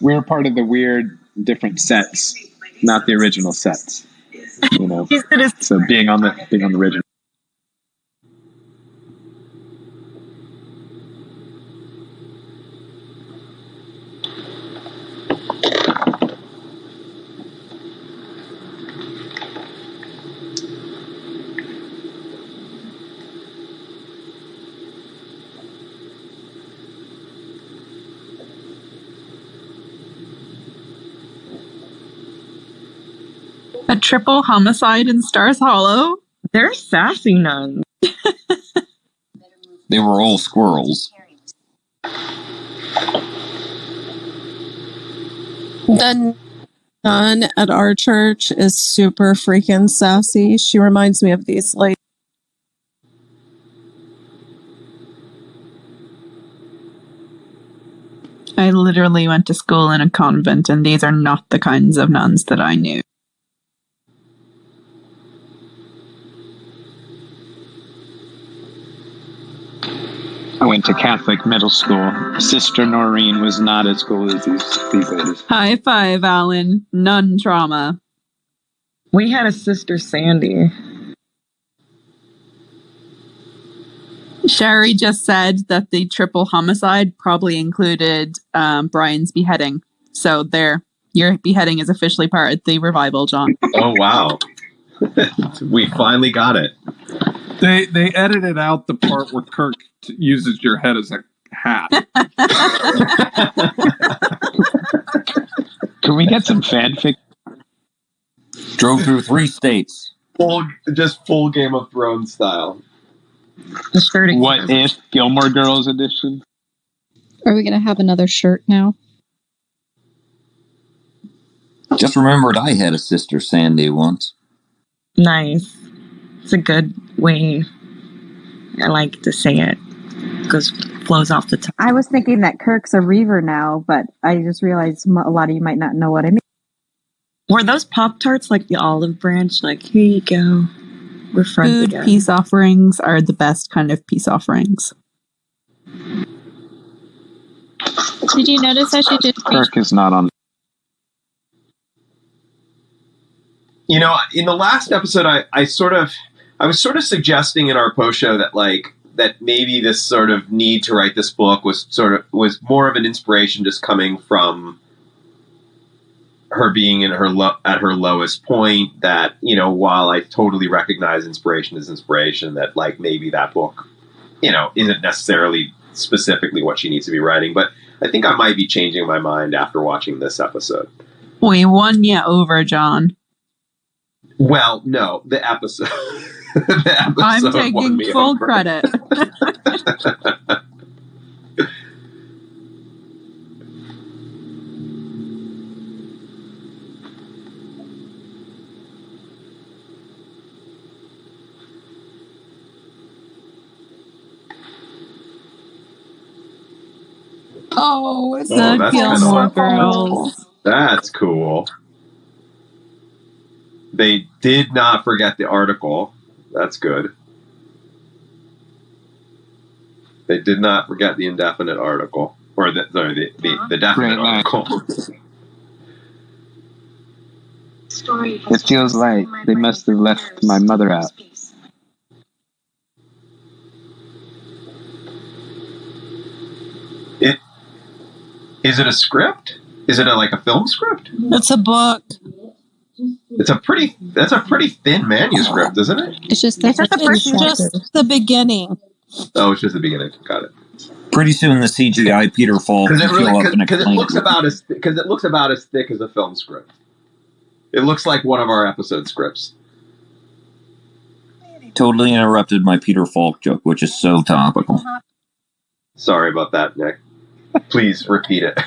were part of the weird different sets, not the original sets. You know, so being on the original. A triple homicide in Stars Hollow? They're sassy nuns. They were all squirrels. The nun at our church is super freaking sassy. She reminds me of these ladies. I literally went to school in a convent, and these are not the kinds of nuns that I knew. I went to Catholic middle school. Sister Noreen was not as cool as these ladies. High five, Alan. Nun trauma. We had a Sister Sandy. Sherry just said that the triple homicide probably included Brian's beheading. So there, your beheading is officially part of the revival, John. Oh, wow. We finally got it. They edited out the part where Kirk uses your head as a hat. Can we get some fanfic? Drove through 3 states. full Game of Thrones style. The shirt. What if Gilmore Girls edition? Are we going to have another shirt now? Just remembered I had a sister Sandy once. Nice. It's a good way. I like to say it. Flows off the tongue. I was thinking that Kirk's a Reaver now, but I just realized a lot of you might not know what I mean. Were those Pop-Tarts like the olive branch? Like, here you go. We're friends Food again. peace offerings are the best kind of peace offerings. Did you notice how she did? Kirk is not on. You know, in the last episode, I was sort of suggesting in our post show that maybe this sort of need to write this book was more of an inspiration just coming from her being in at her lowest point. That, you know, while I totally recognize inspiration is inspiration, that like maybe that book, you know, isn't necessarily specifically what she needs to be writing. But I think I might be changing my mind after watching this episode. We won you over, John. Well, no, the episode. The episode I'm taking full over. credit. Oh, it's The that's Gilmore kinda Girls. That's cool. They did not forget the article. That's good. They did not forget the indefinite article. Or the definite article. It feels like they must have left my mother out. Is it a script? Is it like a film script? It's a book. That's a pretty thin manuscript, isn't it? It's just It's just the beginning. Oh, it's just the beginning. Got it. Pretty soon the CGI Peter Falk will show up and Because it explain looks about as thick as a film script. It looks like one of our episode scripts. Totally interrupted my Peter Falk joke, which is so topical. Sorry about that, Nick. Please repeat it.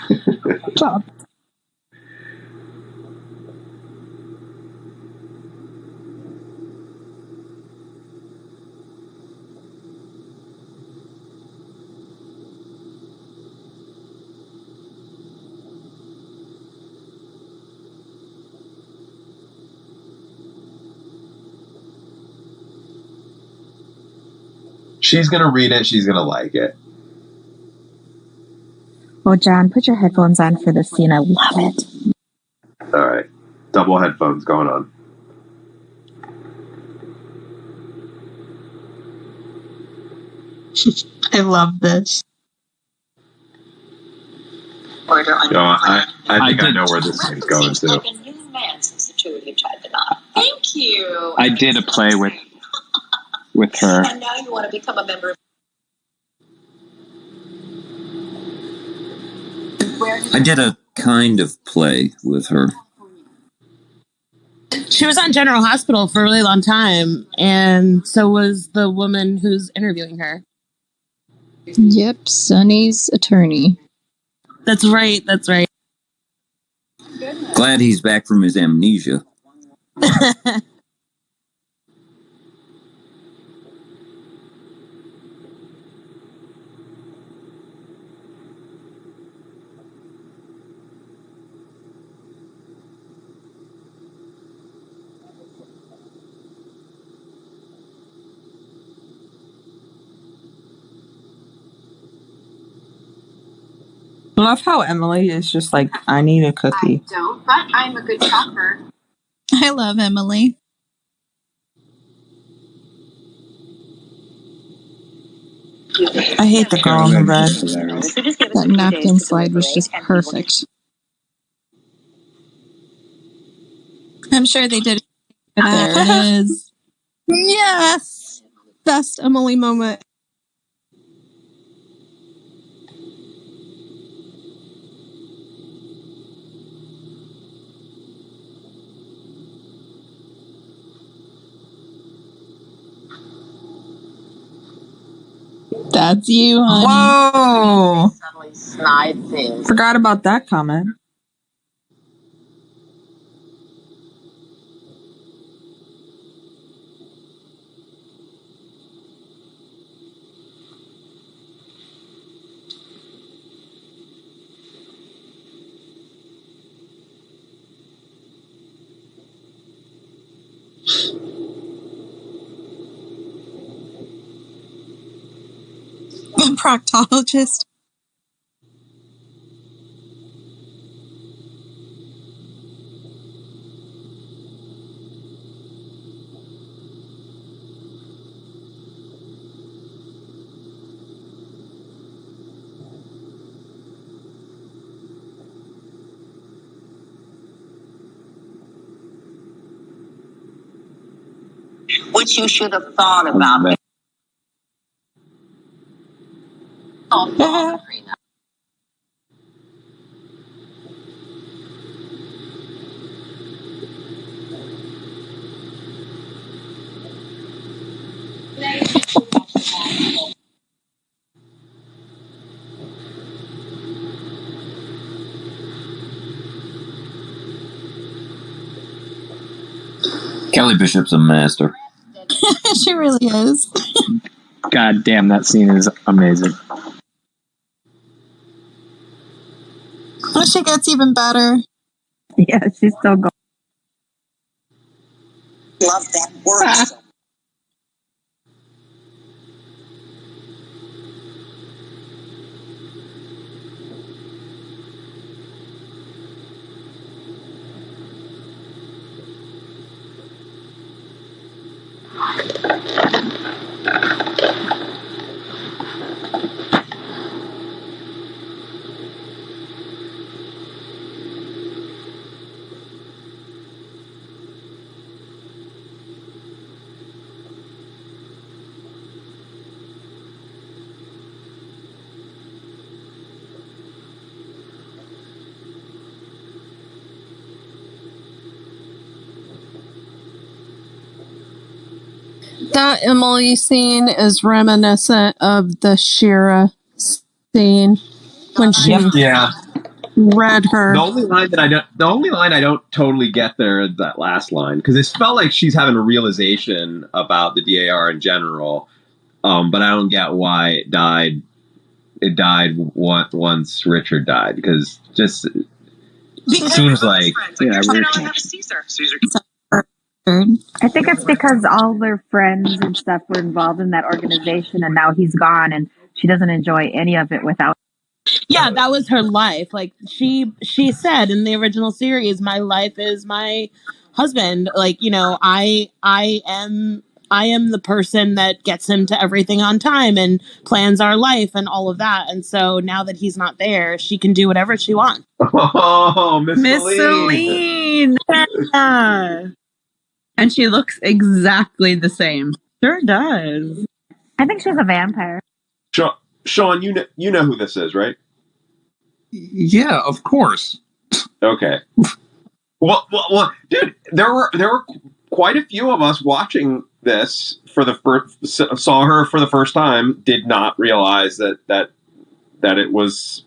She's going to read it. She's going to like it. Oh, John, put your headphones on for this scene. I love it. All right. Double headphones going on. I love this. I think I know where this is going to. Like a new man since the two of you tried the knot. Thank you. I did a play with her. And now you want to become a member of. I did a kind of play with her. She was on General Hospital for a really long time, and so was the woman who's interviewing her. Yep, Sonny's attorney. That's right. That's right. Glad he's back from his amnesia. I love how Emily is just like, I need a cookie. I don't, but I'm a good shopper. I love Emily. I hate the girl in the red. That napkin slide was just perfect. I'm sure they did. There it is. Yes! Best Emily moment. That's you, honey. Whoa! Forgot about that comment. Proctologist. Which you should have thought about. Kelly Bishop's a master. She really is. God damn, that scene is amazing. She gets even better. Yeah, she's still going. Love that word. That Emily scene is reminiscent of the Shira scene when she read her. The only line I don't totally get there is that last line, because it felt like she's having a realization about the DAR in general, but I don't get why it died. It died once Richard died, because just seems like Caesar. I think it's because all their friends and stuff were involved in that organization, and now he's gone, and she doesn't enjoy any of it without. Yeah, that was her life. Like she said in the original series, my life is my husband. Like, you know, I am the person that gets him to everything on time and plans our life and all of that. And so now that he's not there, she can do whatever she wants. Oh, Miss Celine. Yeah. And she looks exactly the same. Sure does. I think she's a vampire. Sean, you know who this is, right? Yeah, of course. Okay. Well, dude, there were quite a few of us watching this for the first, saw her for the first time, did not realize that it was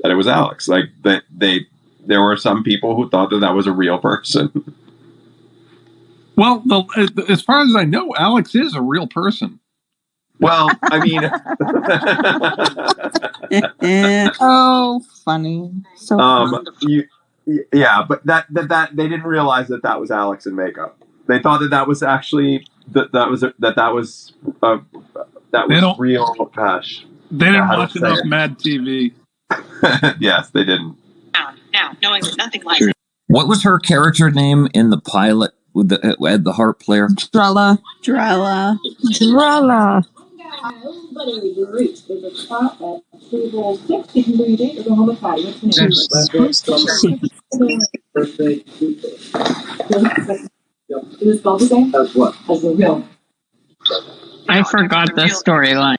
Alex. Like there were some people who thought that was a real person. Well, as far as I know, Alex is a real person. Well, I mean, oh, funny. So funny. Yeah, but that they didn't realize that was Alex in makeup. They thought that was actually that was real. Gosh, they didn't watch enough Mad TV. Yes, they didn't. Now, knowing that nothing lies. What was her character name in the pilot with the harp player? Drella. Everybody agrees there's a spot at table 6. You can bring a date or go home with Patty. What's the name? Is it spelled the same? As what? As the real. I forgot the storyline.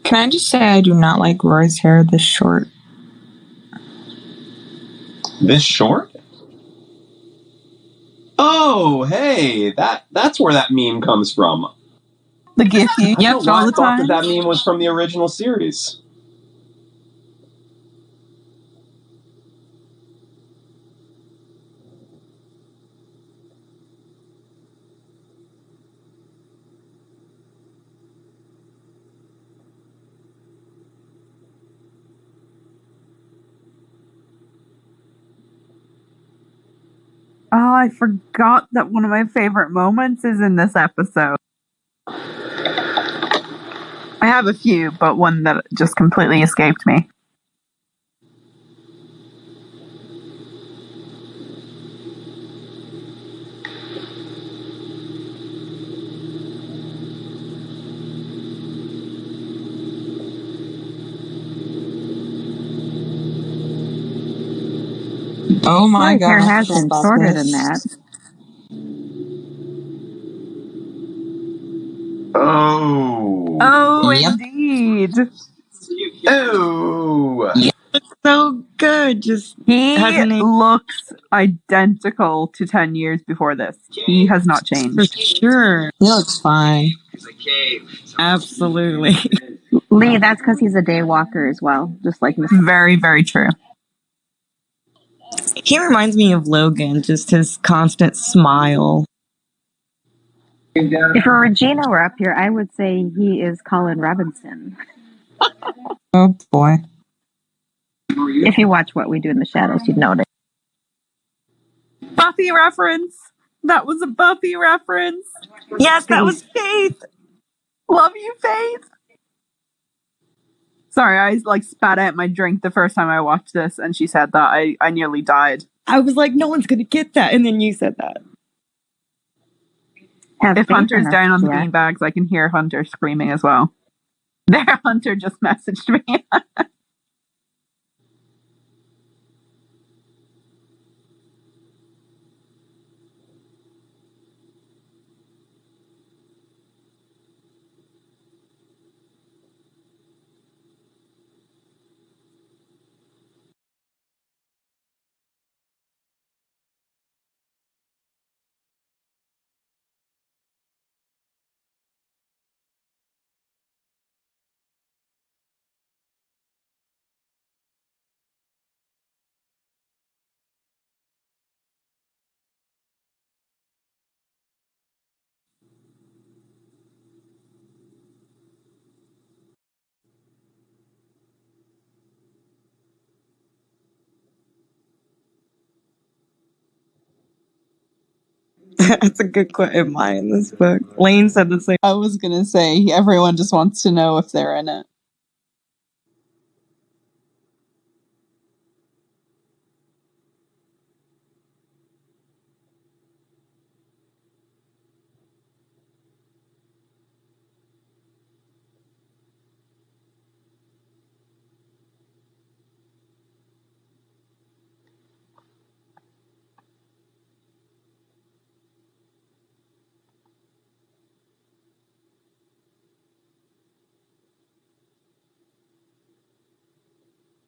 Can I just say I do not like Rory's hair this short? This short? Oh, hey, that's where that meme comes from. The gif you Yep, all I the thought time. that meme was from the original series. Oh, I forgot that one of my favorite moments is in this episode. I have a few, but one that just completely escaped me. Oh my god. Her hair I has forgot been about shorter this. than that. Oh. Oh, Yep. indeed. Oh. So good. Just He hasn't aged looks identical to 10 years before this. He has not for changed. sure. He looks fine. Absolutely. Lee, that's because he's a day walker as well, just like Miss. Very, very true. He reminds me of Logan, just his constant smile. If Regina were up here, I would say he is Colin Robinson. Oh boy. If you watch What We Do in the Shadows, you'd know it. Buffy reference. That was a Buffy reference. Yes, that was Faith. Love you, Faith. Sorry, I like spat out my drink the first time I watched this, and she said that. I nearly died. I was like, no one's gonna get that, and then you said that. If Hunter's down on the beanbags, I can hear Hunter screaming as well. There, Hunter just messaged me. That's a good question. Mine in this book. Lane said the same. I was gonna say everyone just wants to know if they're in it.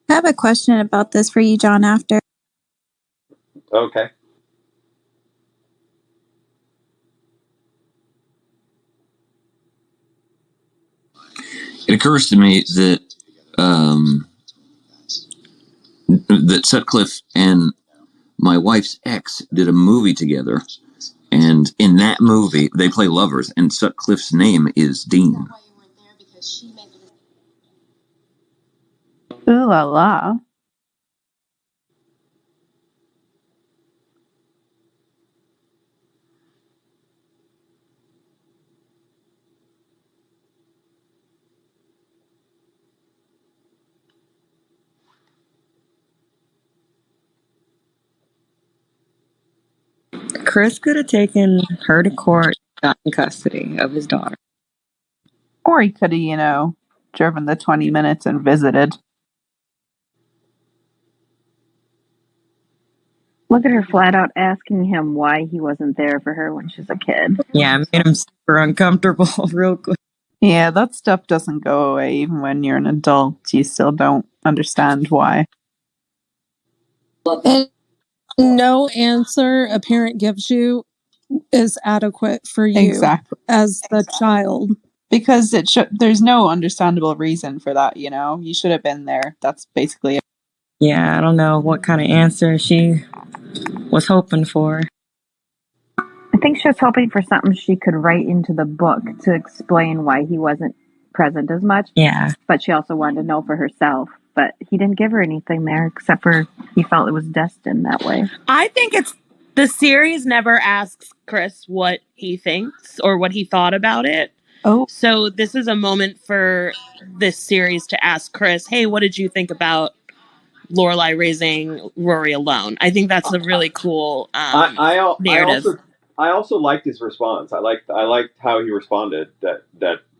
I have a question about this for you, John, after. Okay. It occurs to me that that Sutcliffe and my wife's ex did a movie together, and in that movie they play lovers, and Sutcliffe's name is Dean. Ooh la la. Chris could have taken her to court, gotten custody of his daughter. Or he could have, driven the 20 minutes and visited. Look at her flat out asking him why he wasn't there for her when she was a kid. Yeah, it made him super uncomfortable real quick. Yeah, that stuff doesn't go away even when you're an adult. You still don't understand why. And no answer a parent gives you is adequate for you Exactly. as the child. Because there's no understandable reason for that, you know? You should have been there. That's basically it. Yeah, I don't know what kind of answer she was hoping for. I think she was hoping for something she could write into the book to explain why he wasn't present as much. Yeah. But she also wanted to know for herself. But he didn't give her anything there except for he felt it was destined that way. I think it's the series never asks Chris what he thinks or what he thought about it. Oh. So this is a moment for this series to ask Chris, hey, what did you think about Lorelai raising Rory alone? I think that's a really cool narrative. I also liked his response. I liked how he responded. That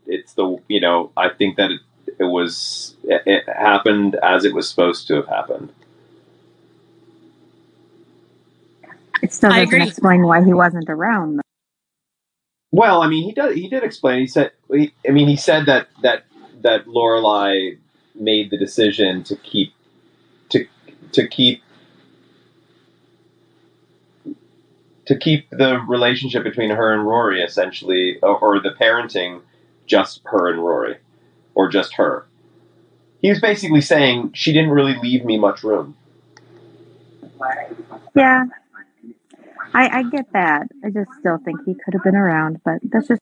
it's the I think that it happened as it was supposed to have happened. It still I doesn't agree. explain why he wasn't around, though. Well, I mean, he did explain. He said that Lorelai made the decision to keep the relationship between her and Rory, essentially, or the parenting, just her and Rory, or just her. He was basically saying she didn't really leave me much room. Yeah, I get that. I just still think he could have been around, but that's just.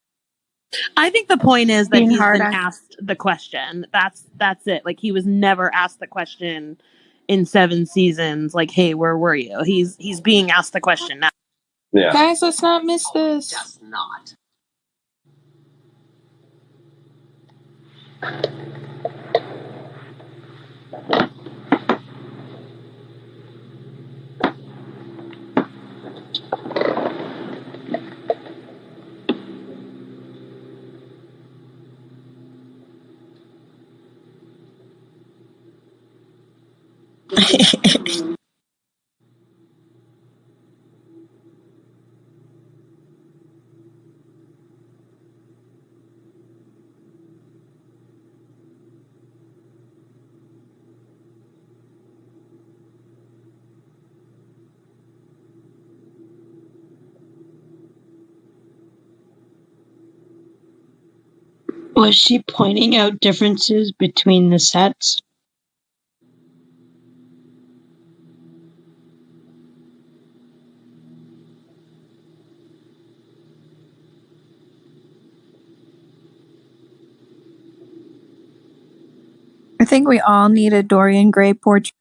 I think the point is that Being he's hard been on- asked the question. That's it. Like, he was never asked the question in 7 seasons. Like, hey, where were you? He's being asked the question now. Yeah. Guys, let's not miss this. Does not. Was she pointing out differences between the sets? I think we all need a Dorian Gray portrait.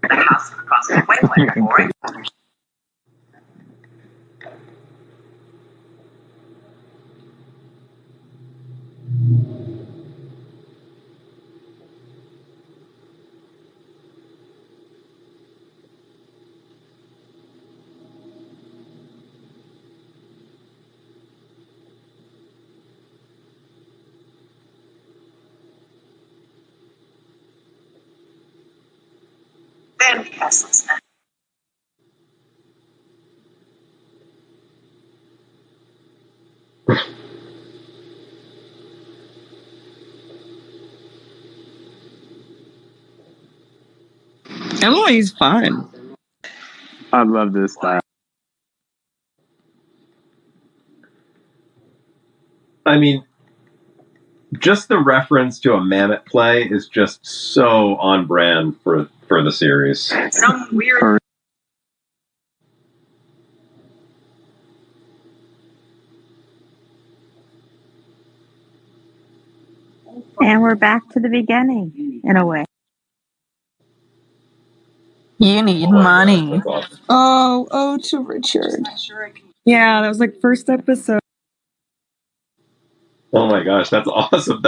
The house across the way went for it. Then Castle's not. Emily's fun. I love this style. I mean, just the reference to a Mammoth play is just so on brand for the series. Some weird. And we're back to the beginning, in a way. You need money. Oh, to Richard. Yeah, that was like first episode. Oh my gosh, that's awesome!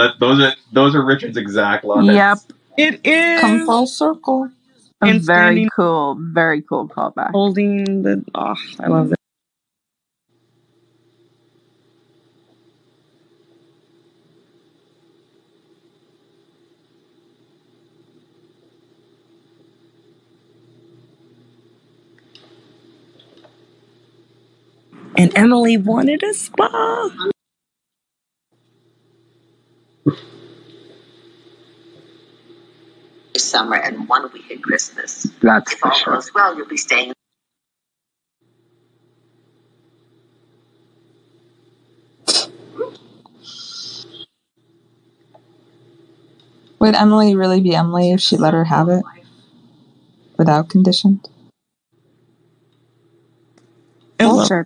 Those are Richard's exact lines. Yep. It is. Come full circle. A And very standing- cool callback. Holding the. Oh, I love it. And Emily wanted a spa. Summer and 1 week at Christmas. That's If all goes well, you'll be staying. Would Emily really be Emily if she let her have it? Without conditions? Culture.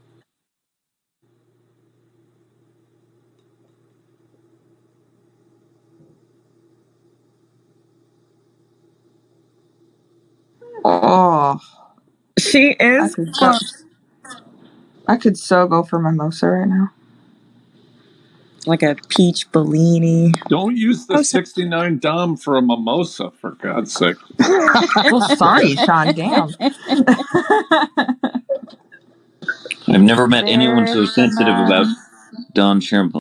Oh. She is. I could so go for mimosa right now. Like a peach Bellini. Don't use the 69 Dom for a mimosa, for God's sake. Well, sorry, Sean. Damn. I've never met anyone so sensitive about Don Chernobyl.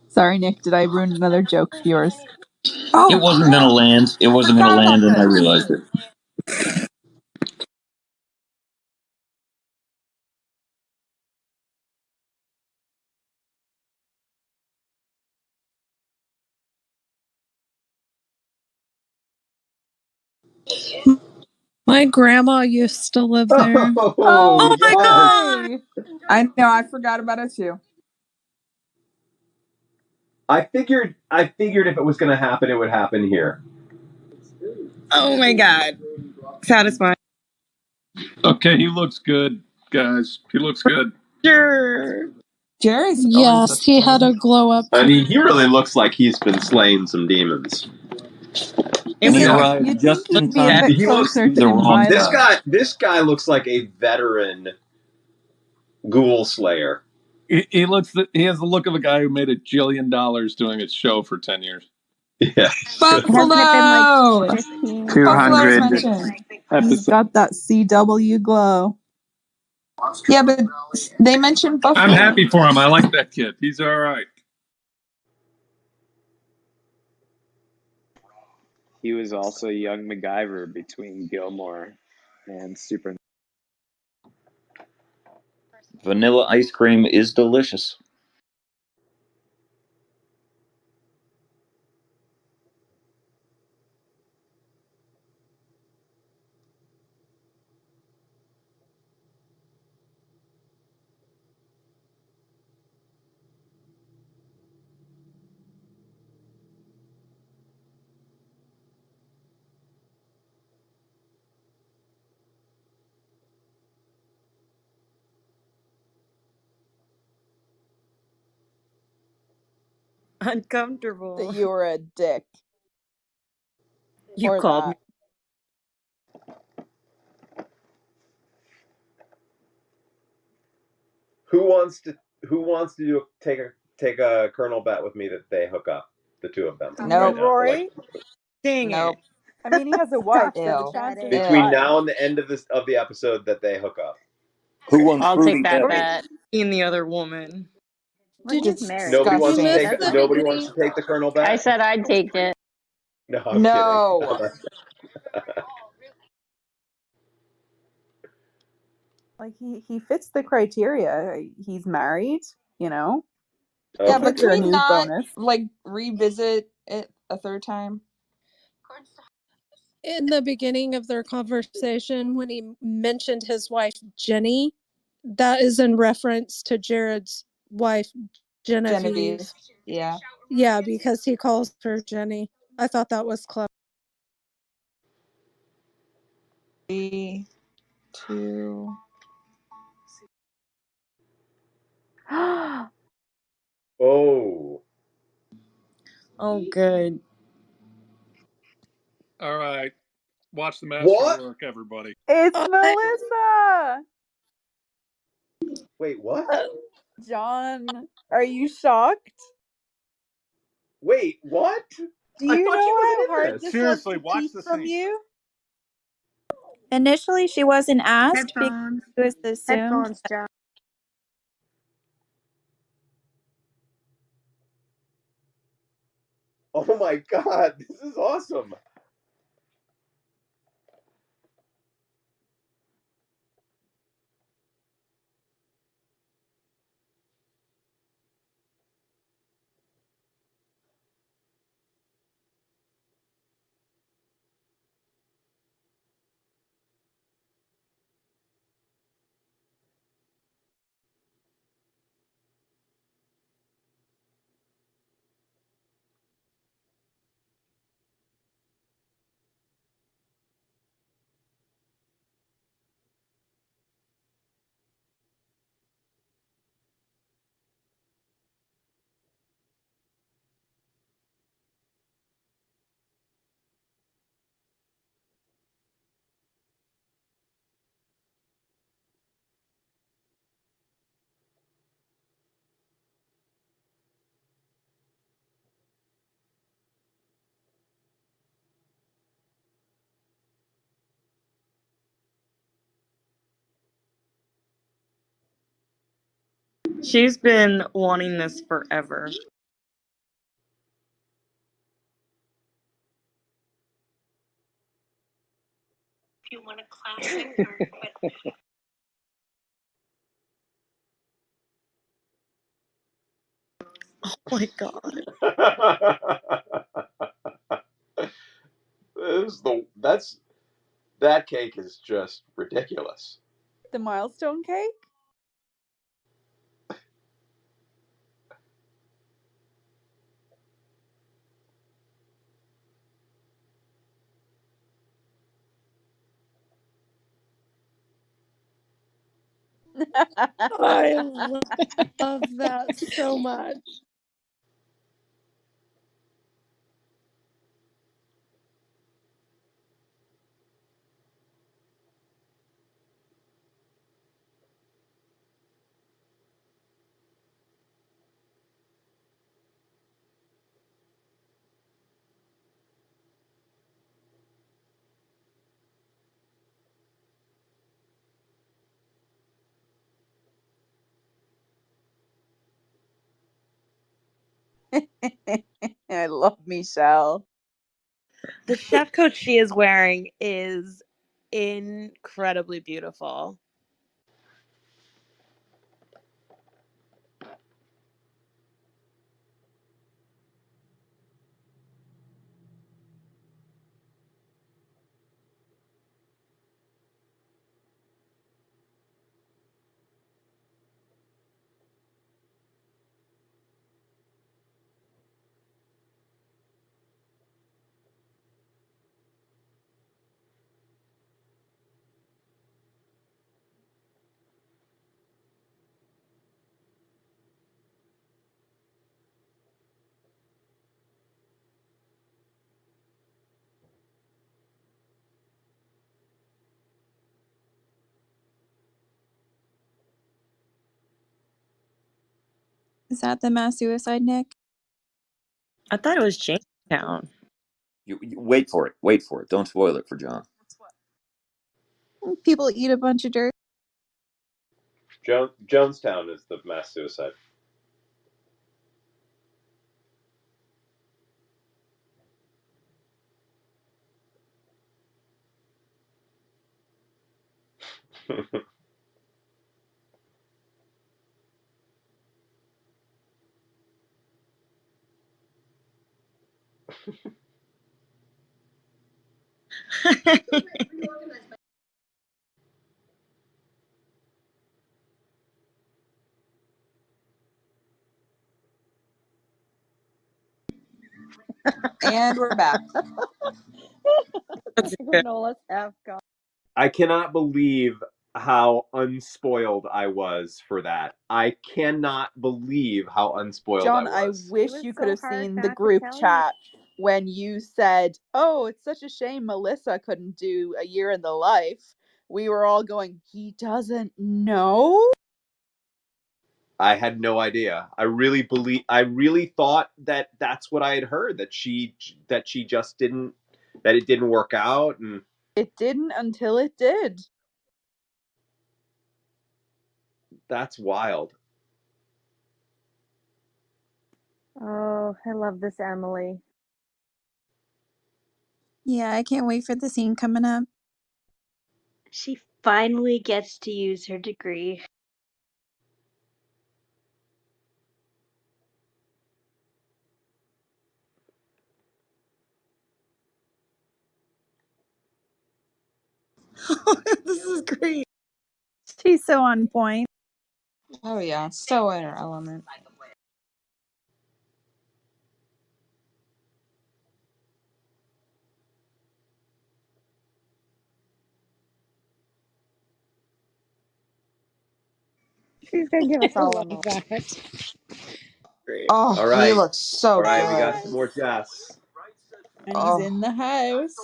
Sorry, Nick. Did I ruin another joke of yours? It wasn't going to land. It wasn't going to land, and I realized it. My grandma used to live there. Oh my God! I know. I forgot about it too. I figured if it was going to happen, it would happen here. Oh my God. Satisfying. Okay, he looks good, guys. He looks good. Sure. Jerry's. Yes, he had a glow up. I mean, he really looks like he's been slaying some demons. You'd think he'd be a bit closer to Violet. This guy looks like a veteran ghoul slayer. He has the look of a guy who made $1 jillion doing his show for 10 years. Yeah. Buffalo! 200 He's got that CW glow. Yeah, but they mentioned Buffalo. I'm happy for him. I like that kid. He's all right. He was also young MacGyver between Gilmore and Super. Vanilla ice cream is delicious. Uncomfortable. That you were a dick. You called me. Who wants to take a Colonel bet with me that they hook up, the two of them? No, right now? Roy. Dang nope. it. I mean, he has a wife, so Ew. the chances are Between high. now and the end of the episode that they hook up. Who wants I'll fruity take that pebbles? bet. In the other woman. Well, he's married. Nobody wants to Disgusting. take Nobody wants to take the Colonel bet. I said I'd take it. No, I'm No. kidding. Like he fits the criteria. He's married, you know. Okay. Yeah, but can Figure a we new not bonus. like revisit it a third time? In the beginning of their conversation, when he mentioned his wife Jenny, that is in reference to Jared's wife Genevieve. Yeah. Yeah, because he calls her Jenny. I thought that was clever. 3, 2. Oh. Oh, good. All right. Watch the master work, everybody. It's Melissa. Wait, what? John, are you shocked? Wait, what? Do you know how hard this was Seriously, to watch keep the from scene. you? Initially, she wasn't asked because Headphones. it was assumed. Headphones, John. Oh my God, this is awesome. She's been wanting this forever. If you want a classic or what? Oh my god. That cake is just ridiculous. The milestone cake? I love that so much. I love Michelle. The chef coat she is wearing is incredibly beautiful. Is that the mass suicide, Nick? I thought it was Jamestown. You wait for it. Wait for it. Don't spoil it for John. People eat a bunch of dirt. Jonestown is the mass suicide. And we're back. Granola's half gone. I cannot believe how unspoiled I was for that. I cannot believe how unspoiled John, I I was. wish you could have seen the group chat when you said, "Oh, it's such a shame Melissa couldn't do A Year in the Life." We were all going, "He doesn't know?" I had no idea. I really thought that that's what I had heard, that she just didn't, that it didn't work out, and It didn't until it did. that's wild. Oh, I love this Emily. Yeah, I can't wait for the scene coming up. She finally gets to use her degree. This is great. She's so on point. Oh yeah, so in her element. She's gonna give us all a love that. Oh, All he right. looks so All right, good. we got some more Jess. And he's in the house.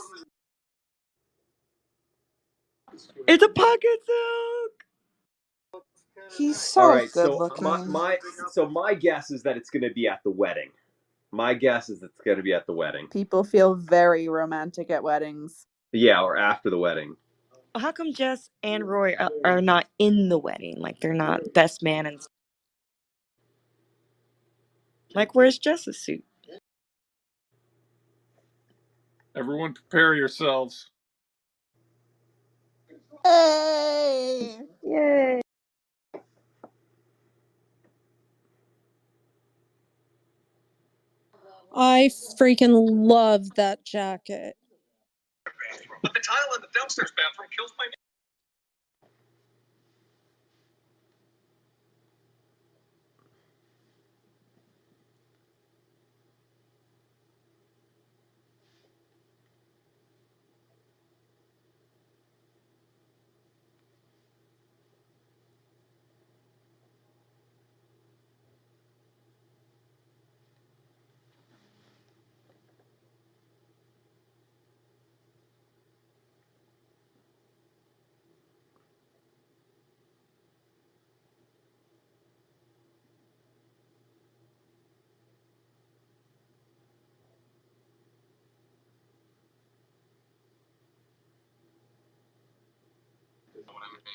It's a pocket silk. He's so All right, good so looking. my guess is that it's going to be at the wedding. My guess is it's going to be at the wedding. People feel very romantic at weddings. Yeah, or after the wedding. How come Jess and Roy are not in the wedding? Like they're not best man and. Like, where's Jess's suit? Everyone prepare yourselves. Hey! Yay! I freaking love that jacket. But the tile in the downstairs bathroom kills my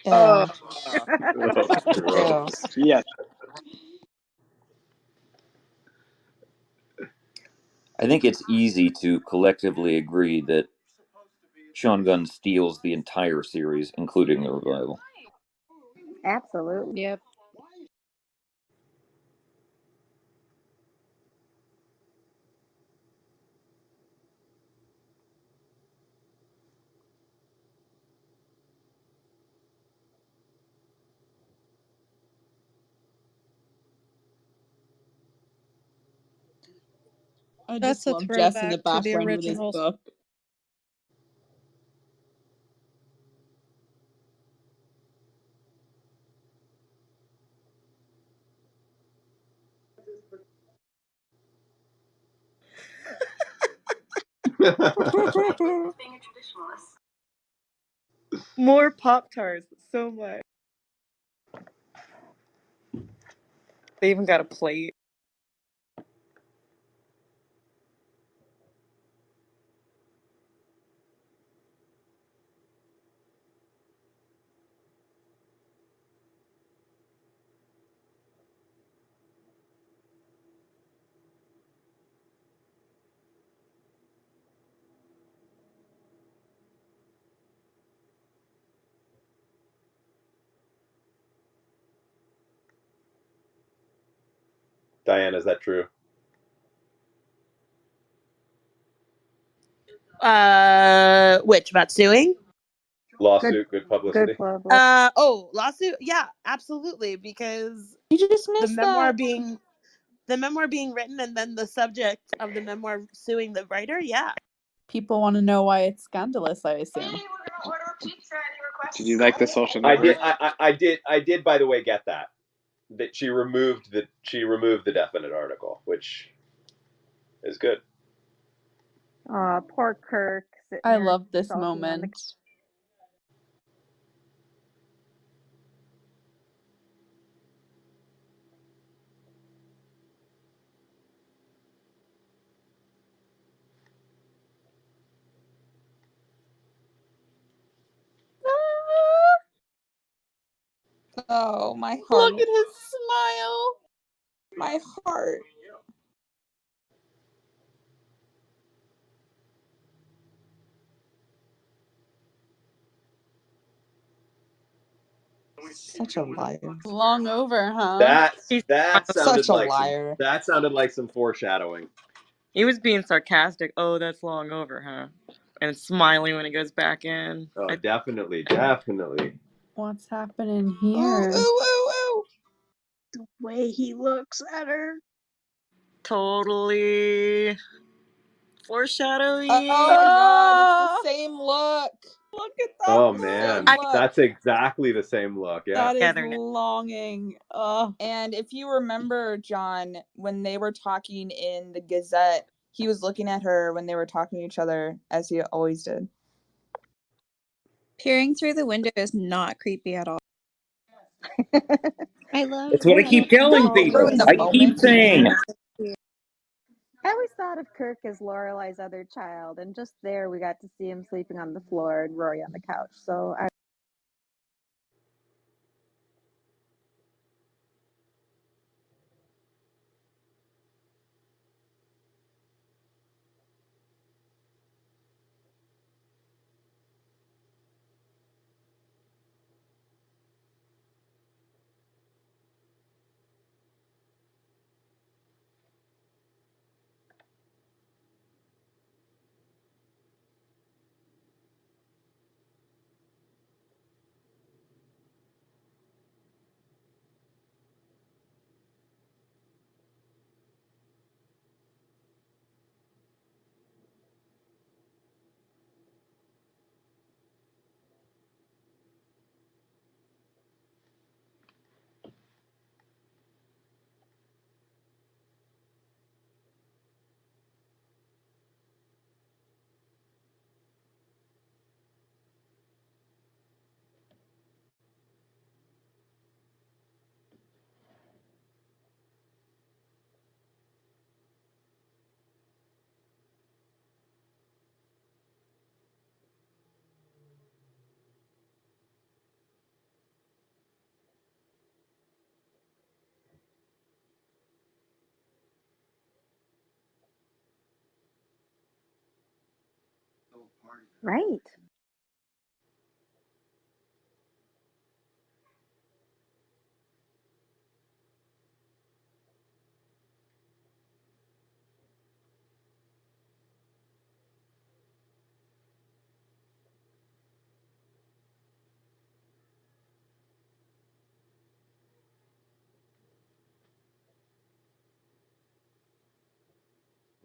Ew. Gross. Yes. I think it's easy to collectively agree that Sean Gunn steals the entire series, including the revival. Absolutely. Yep. I That's just a love Jess in the throwback to the background with his originals. book. More Pop-Tarts. So much. They even got a plate. Diane, is that true? Which about suing? Lawsuit, good publicity. Lawsuit. Yeah, absolutely. Because You just the missed memoir that. being written, and then the subject of the memoir suing the writer. Yeah. People want to know why it's scandalous, I assume. Did you like the social I network? did. I did. By the way, get that she removed the definite article, which is good. Poor Kirk sitting I there love this sulking on the moment. Oh, my heart. Look at his smile. My heart. Such a liar. Long over, huh? That sounded Such a like liar. some foreshadowing. He was being sarcastic. Oh, that's long over, huh? And smiling when he goes back in. Oh, definitely. What's happening here? Ooh. The way he looks at her. Totally foreshadowing. Oh my god, it's the same look. Look at that. Oh man, that's exactly the same look. Yeah. That is longing. And if you remember, John, when they were talking in the Gazette, he was looking at her when they were talking to each other, as he always did. Peering through the window is not creepy at all. I love That's what I keep telling people. I keep saying. I always thought of Kirk as Lorelai's other child, and just there we got to see him sleeping on the floor and Rory on the couch. So I. Right.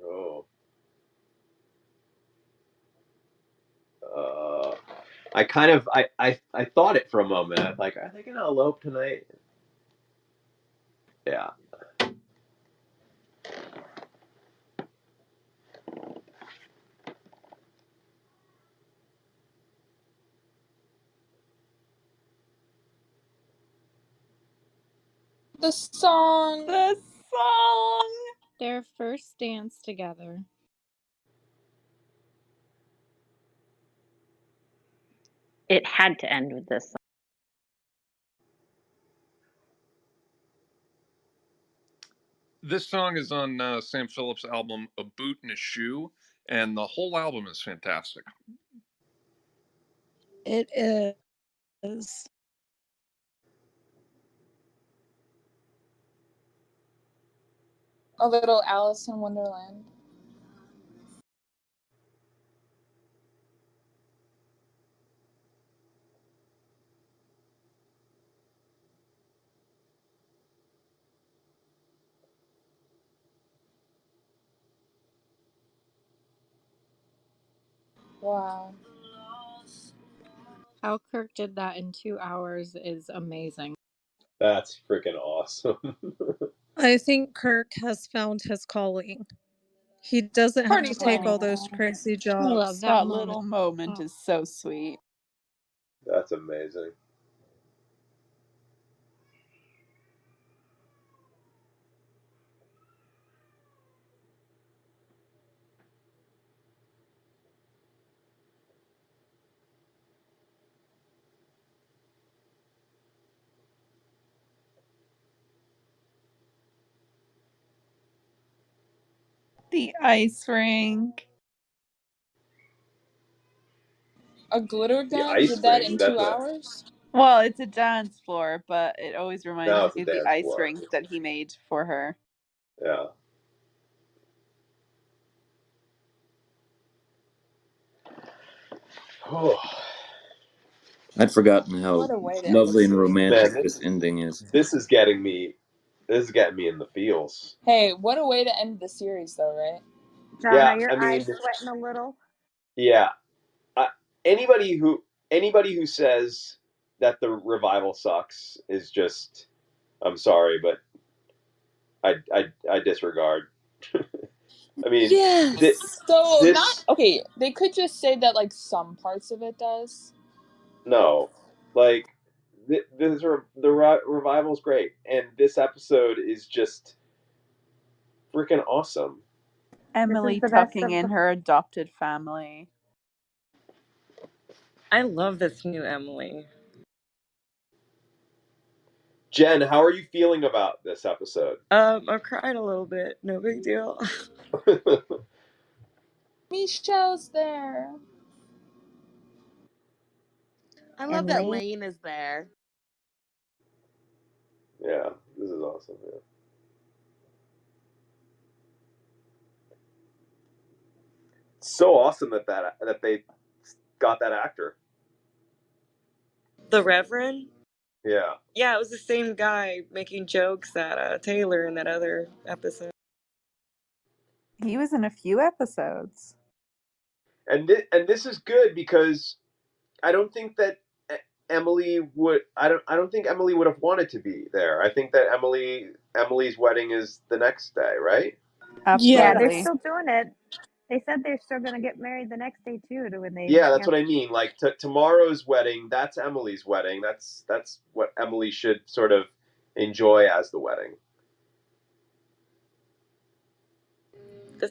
Oh. I kind of I thought it for a moment. I'm like, are they gonna elope tonight? Yeah. The song. The song. Their first dance together. It had to end with this song. This song is on Sam Phillips' album "A Boot and a Shoe," and the whole album is fantastic. It is. A little Alice in Wonderland. Wow. How Kirk did that in 2 hours is amazing. That's freaking awesome. I think Kirk has found his calling. He doesn't have to take all those crazy jobs. I love That little moment is so sweet. That's amazing. The ice rink. A glitter The gun ice did that rink. in That's 2 a hours? Well, it's a dance floor, but it always reminds no. It's a me of the dance ice floor. rink that he made for her. Yeah. Oh. I'd forgotten how What a way to end the lovely and series. romantic Man, this ending is. this is getting me. This is getting me in the feels. Hey, what a way to end the series, though, right? John, Yeah, are your I mean, eyes sweating a little? yeah. Anybody who says that the revival sucks is just, I'm sorry, but I disregard. I mean, Yes. So not this okay. They could just say that like some parts of it does. no, like the revival's great, and this episode is just freaking awesome. Emily the best tucking of in the. her adopted family. I love this new Emily. Jen, how are you feeling about this episode? I cried a little bit. No big deal. Michelle's there. I love that Lane is there. Yeah, this is awesome. Yeah. So awesome that they got that actor. The Reverend? Yeah. Yeah, it was the same guy making jokes at Taylor in that other episode. He was in a few episodes. And this is good because I don't think that Emily would. I don't think Emily would have wanted to be there. I think that Emily's wedding is the next day, right? Yeah, they're Absolutely. still doing it. They said they're still going to get married the next day too. When they Yeah, that's what I mean. Like tomorrow's wedding, that's Emily's wedding. That's what Emily should sort of enjoy as the wedding.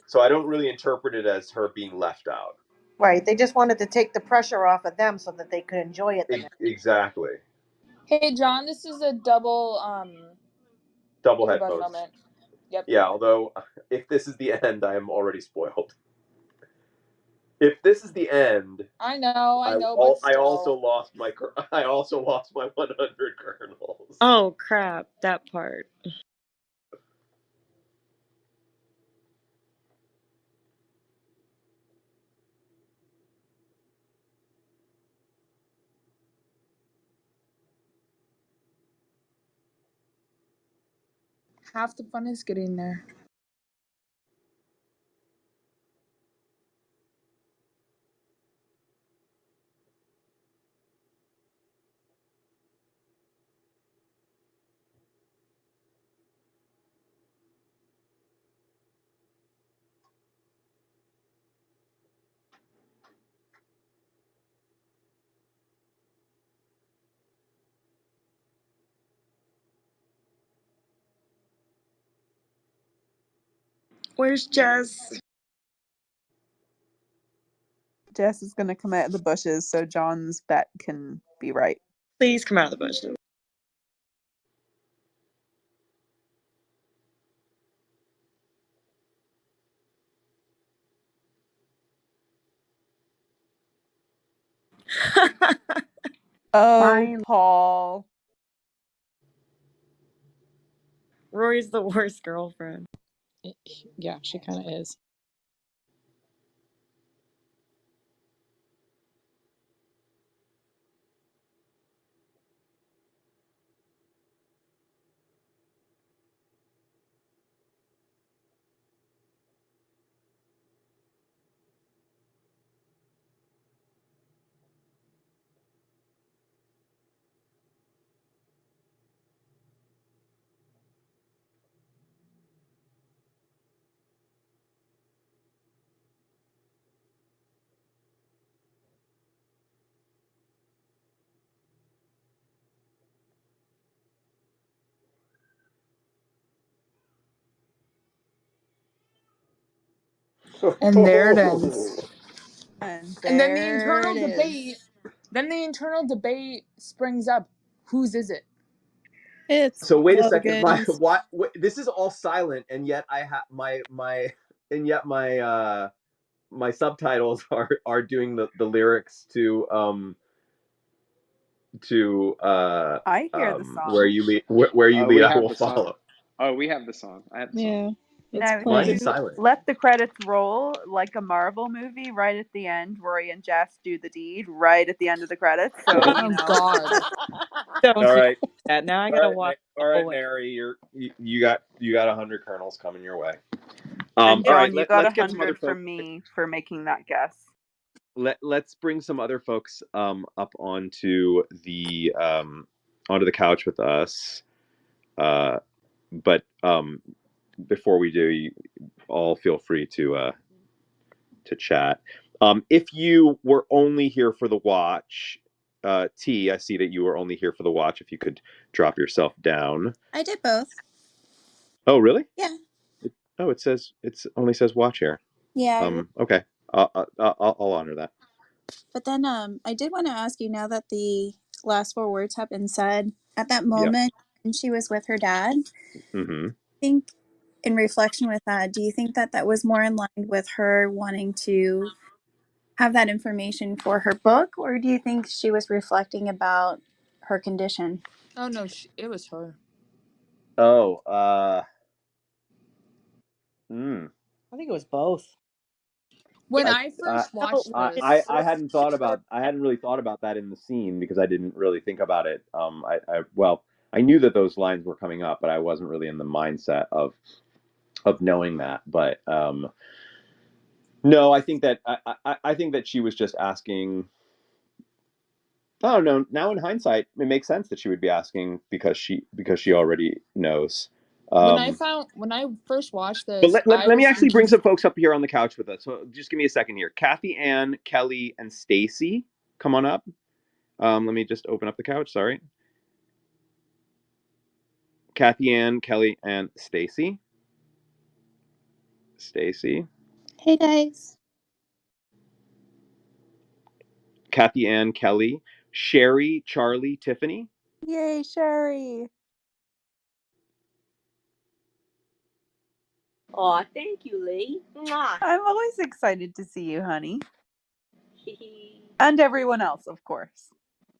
So I don't really interpret it as her being left out. Right. They just wanted to take the pressure off of them so that they could enjoy it the next day. Exactly. Hey John, this is a double Double earbud headphones. moment. Yep. Yeah, although if this is the end, I am already spoiled. If this is the end, I know, I but I also still. lost my 100 kernels. Oh crap! That part. Half the fun is getting there. Where's Jess? Jess is going to come out of the bushes so John's bet can be right. Please come out of the bushes. Oh, Fine. Paul. Rory's the worst girlfriend. Yeah, she kind of is. And there it ends. And then the there internal it debate. is. Then the internal debate springs up. Whose is it? It's So wait a second. Logan's. This is all silent, and yet I have my subtitles are doing the lyrics to I hear the song. where you lead, We I have will the song. follow. Oh, we have the song. I have the song. Yeah, it's Now, Mine playing. is silent. let the credits roll like a Marvel movie. Right at the end, Rory and Jess do the deed. Right at the end of the credits. So Oh God! Don't All do right. that. Now I All gotta right, watch the all right, whole way. Mary, you got 100 kernels coming your way. And All John, right, you got let's get some other 100 folks. from me for making that guess. Let's bring some other folks up onto the couch with us. But before we do, you all feel free to chat. If you were only here for the watch, T, I see that you were only here for the watch. If you could drop yourself down. I did both. Oh, really? Yeah. It only says watch here. Yeah. Okay. I'll honor that. But then I did want to ask you, now that the last four words have been said, at that Yeah. moment when she was with her dad, Mm-hmm. I think in reflection with that, do you think that that was more in line with her wanting to have that information for her book, or do you think she was reflecting about her condition? Oh no, it was her. Oh, I think it was both. When I first watched this, I hadn't really thought about that in the scene because I didn't really think about it. I knew that those lines were coming up, but I wasn't really in the mindset of knowing that. But no, I think that I think that she was just asking. Oh no! Now in hindsight, it makes sense that she would be asking because she already knows. when I first watched But this, let I me was actually bring thinking, some folks up here on the couch with us. So just give me a second here. Kathy Ann, Kelly, and Stacy, come on up. Let me just open up the couch. Sorry. Kathy Ann, Kelly, and Stacy. Stacy. Hey guys. Kathy Ann, Kelly, Sherry, Charlie, Tiffany. Yay, Sherry. Oh, thank you, Lee. Mwah. I'm always excited to see you, honey. And everyone else, of course.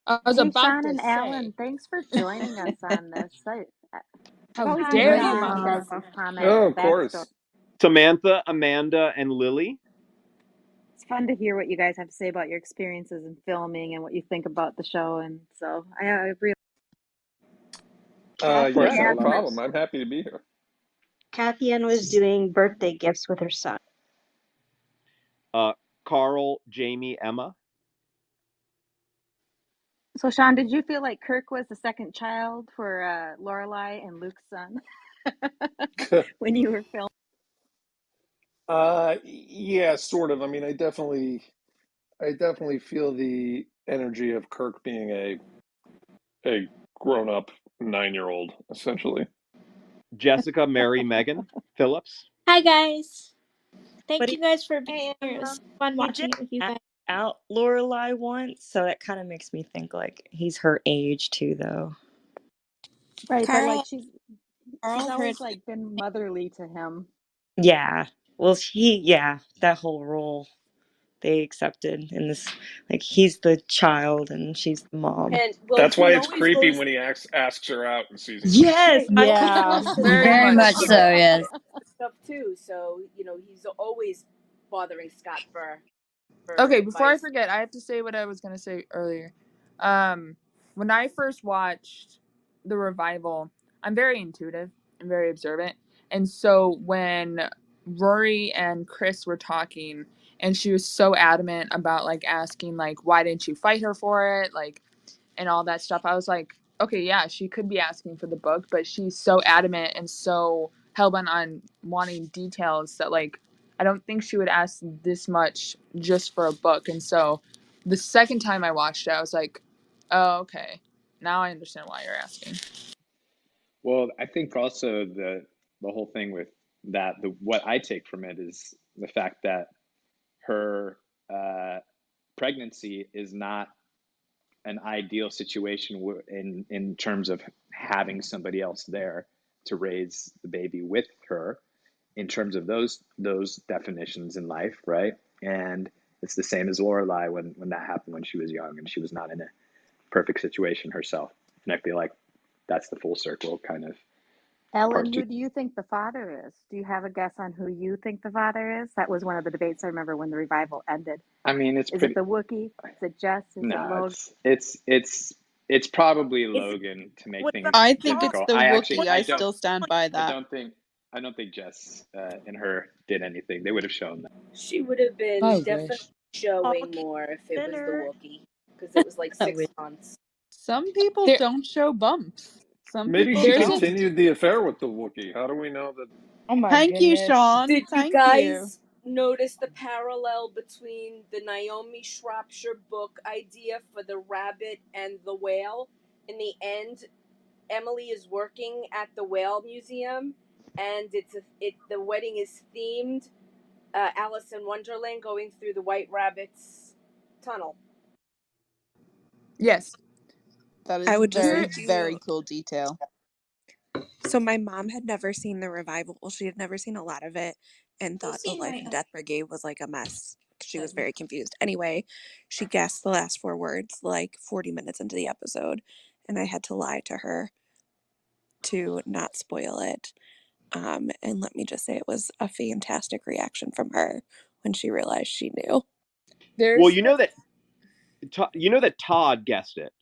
I was Hey, about Sean to and say. Alan, thanks for joining us on this. How I've always dare enjoyed you, hearing you Mom? guys' comments Oh, and of course. backstory. Samantha, Amanda, and Lily. It's fun to hear what you guys have to say about your experiences in filming and what you think about the show. And so I really. Kathy No Ann problem. was, I'm happy to be here. Kathy Ann was doing birthday gifts with her son. Carl, Jamie, Emma. So Sean, did you feel like Kirk was the second child for Lorelai and Luke's son when you were filming? Yeah, sort of. I mean, I definitely feel the energy of Kirk being a grown-up 9-year-old, essentially. Jessica, Mary, Megan, Phillips. Hi guys. Thank But you guys for being hey, here. It Emma, was fun he watching did it with you guys. out Lorelai once, so that kind of makes me think like he's her age too, though. Right, but like Carl she's heard always like been motherly to him. Yeah. Well, that whole role they accepted in this, like he's the child and she's the mom. And well, That's why he it's always creepy goes. when he asks her out in season 2. Right, Yes, well, he Yeah, goes to very Scott much for so. help and stuff too. So he's always bothering Scott for Okay, before I advice. forget, I have to say what I was gonna say earlier. When I first watched the revival, I'm very intuitive and very observant, and so when Rory and Chris were talking, and she was so adamant about like asking like why didn't you fight her for it, like, and all that stuff, I was like, okay, yeah, she could be asking for the book, but she's so adamant and so hellbent on wanting details that like I don't think she would ask this much just for a book. And so the second time I watched it, I was like, oh, okay, now I understand why you're asking. Well, I think also the whole thing with that, what I take from it is the fact that her pregnancy is not an ideal situation in terms of having somebody else there to raise the baby with her, in terms of those definitions in life, right? And it's the same as Lorelai when that happened when she was young and she was not in a perfect situation herself. And I feel like that's the full circle kind of Ellen, part two. who do you think the father is? Do you have a guess on who you think the father is? That was one of the debates I remember when the revival ended. I mean, it's Is it pretty. the Wookiee? Is it Jess? Is it No, Logan? it's probably Is it Logan to make what things about I think it's difficult. the what Wookiee. I about still stand by that. I don't think Jess and her did anything. They would have shown that. she would have been I definitely wish. showing Okay, more if it was the dinner. Wookiee because it was like I 6 wish. months. Some people There, don't show bumps. Some Maybe people she there's a don't. continued the affair with the Wookiee. How do we know that? Oh my Thank you, goodness. Sean. Did you Thank you. guys notice the parallel between the Naomi Shropshire book idea for the rabbit and the whale? In the end, Emily is working at the whale museum, and the wedding is themed Alice in Wonderland, going through the White Rabbit's tunnel. yes. That I is would just very, like very to. cool detail. So my mom had never seen the revival. Well, she had never seen a lot of it and thought the Life and Death Brigade was like a mess. She was very confused. Anyway, she guessed the last 4 words like 40 minutes into the episode, and I had to lie to her to not spoil it. And let me just say it was a fantastic reaction from her when she realized she knew. Well, There's that Todd guessed it.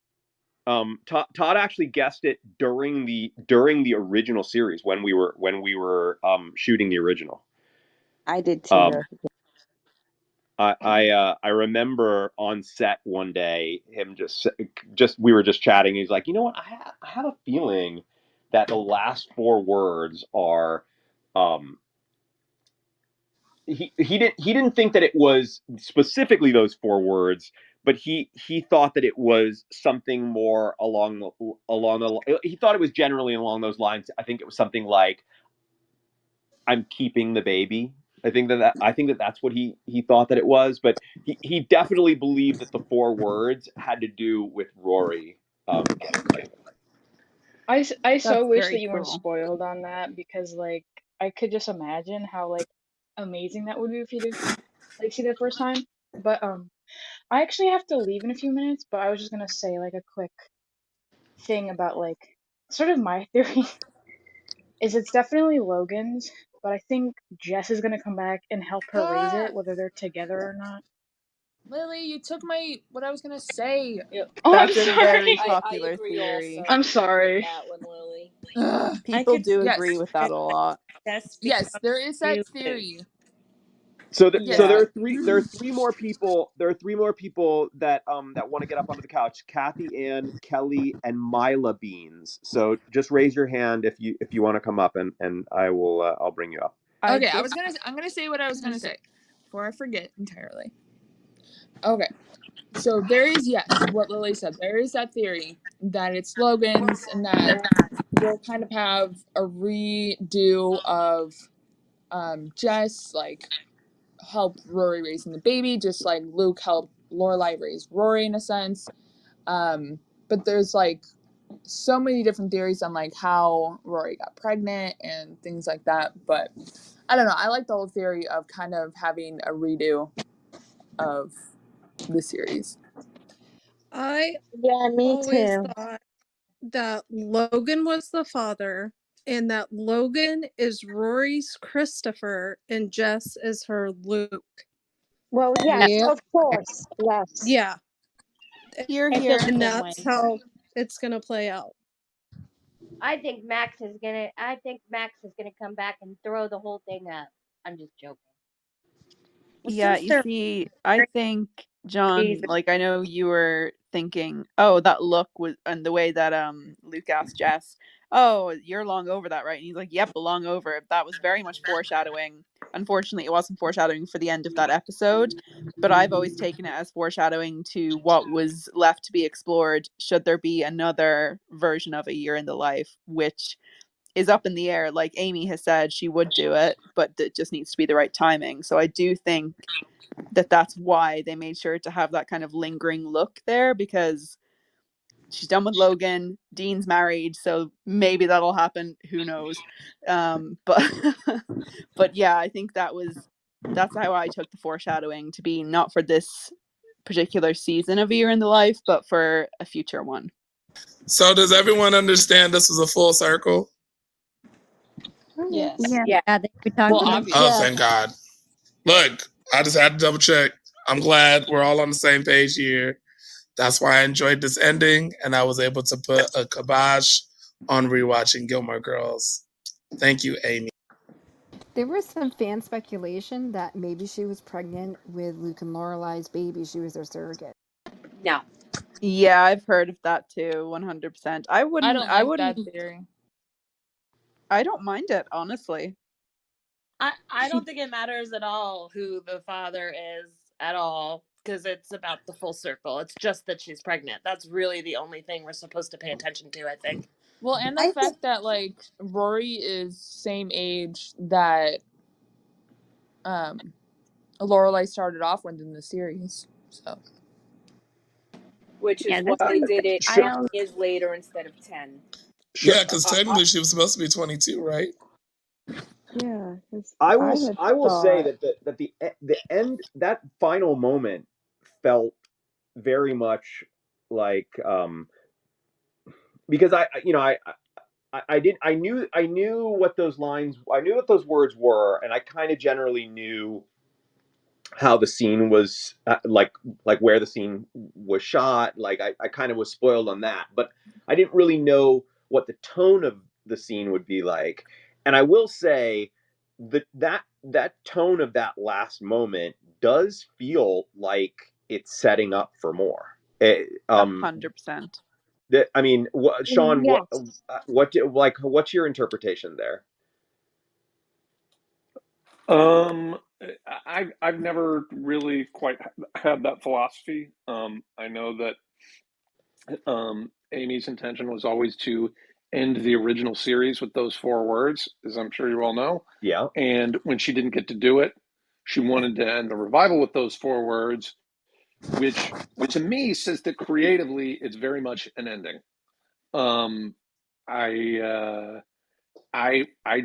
Todd actually guessed it during the original series when we were shooting the original. I did too. I remember on set one day him just we were just chatting. He's like, you know what? I have a feeling that the last 4 words are. He didn't think that it was specifically those 4 words, but he thought that it was something more along the. He thought it was generally along those lines. I think it was something like, "I'm keeping the baby." I think that that's what he thought that it was, but he definitely believed that the 4 words had to do with Rory getting pregnant. I That's so wish that very you weren't cool. spoiled on that because like I could just imagine how like amazing that would be if you did like see the first time. But I actually have to leave in a few minutes, but I was just gonna say like a quick thing about like sort of my theory is it's definitely Logan's, but I think Jess is gonna come back and help her raise it, whether they're together or not. Lily, you took what I was gonna say. Oh, I'm That's a very sorry. I popular agree theory. I'm also with sorry. that one, Lily. I People could do see agree Yes, with that a lot. Jess yes, become there is that too theory. So, so Yes, there Yeah. are three. There are three more people. There are three more people that that want to get up onto the couch. Kathy Ann, Kelly, and Mila Beans. So just raise your hand if you want to come up, and I will I'll bring you up. okay, I'm gonna say what I was gonna say before I forget entirely. Okay, so there is, yes, what Lily said. There is that theory that it's Logan's and that we'll kind of have a redo of Jess, like, help Rory raising the baby, just like Luke helped Lorelai raise Rory in a sense. But there's like so many different theories on like how Rory got pregnant and things like that. But I don't know. I like the whole theory of kind of having a redo of the series. I Yeah, me always too. thought that Logan was the father and that Logan is Rory's Christopher and Jess is her Luke. Well, yes, Yep. of course. Yes. Yeah. Here, I feel the here. And same that's way. how it's going to play out. I think Max is gonna come back and throw the whole thing up. I'm just joking. Well, Yeah, since you they're see, I think, married, John, like I know you were thinking, oh, that look was, and the way that Luke asked Jess, oh, you're long over that, right? And he's like, yep, long over. That was very much foreshadowing. Unfortunately, it wasn't foreshadowing for the end of that episode, but I've always taken it as foreshadowing to what was left to be explored should there be another version of A Year in the Life, which is up in the air. Like Amy has said, she would do it, but it just needs to be the right timing. So I do think that that's why they made sure to have that kind of lingering look there, because she's done with Logan, Dean's married, so maybe that'll happen, who knows. But but yeah, I think that's how I took the foreshadowing to be, not for this particular season of A Year in the Life, but for a future one. So does everyone understand this was a full circle? Yes. yeah. Yeah. I think we talked Well, about Oh, obviously. thank yes. God. Look, I just had to double check. I'm glad we're all on the same page here. That's why I enjoyed this ending, and I was able to put a kibosh on rewatching Gilmore Girls. Thank you, Amy. There was some fan speculation that maybe she was pregnant with Luke and Lorelai's baby. She was their surrogate. No. Yeah, I've heard of that too, 100%. I don't like that theory. I don't mind it, honestly. I don't think it matters at all who the father is at all, because it's about the full circle. It's just that she's pregnant. That's really the only thing we're supposed to pay attention to, I think. Well, and the fact that like Rory is same age that Lorelai started off with in the series. So Which Yeah, is this why they is, did it I 9 don't, years later instead of 10. Yeah, because technically she was supposed to be 22, right? Yeah, because I I will had I will say thought, that the end, that final moment felt very much like because I knew what those lines, I knew what those words were, and I kind of generally knew how the scene was, like where the scene was shot. Like I kind of was spoiled on that, but I didn't really know what the tone of the scene would be like. And I will say that tone of that last moment does feel like it's setting up for more. 100%. I mean, Sean, Yes. what's your interpretation there? I've never really quite had that philosophy. I know that Amy's intention was always to end the original series with those four words, as I'm sure you all know. Yeah. And when she didn't get to do it, she wanted to end the revival with those four words, which to me says that creatively it's very much an ending. I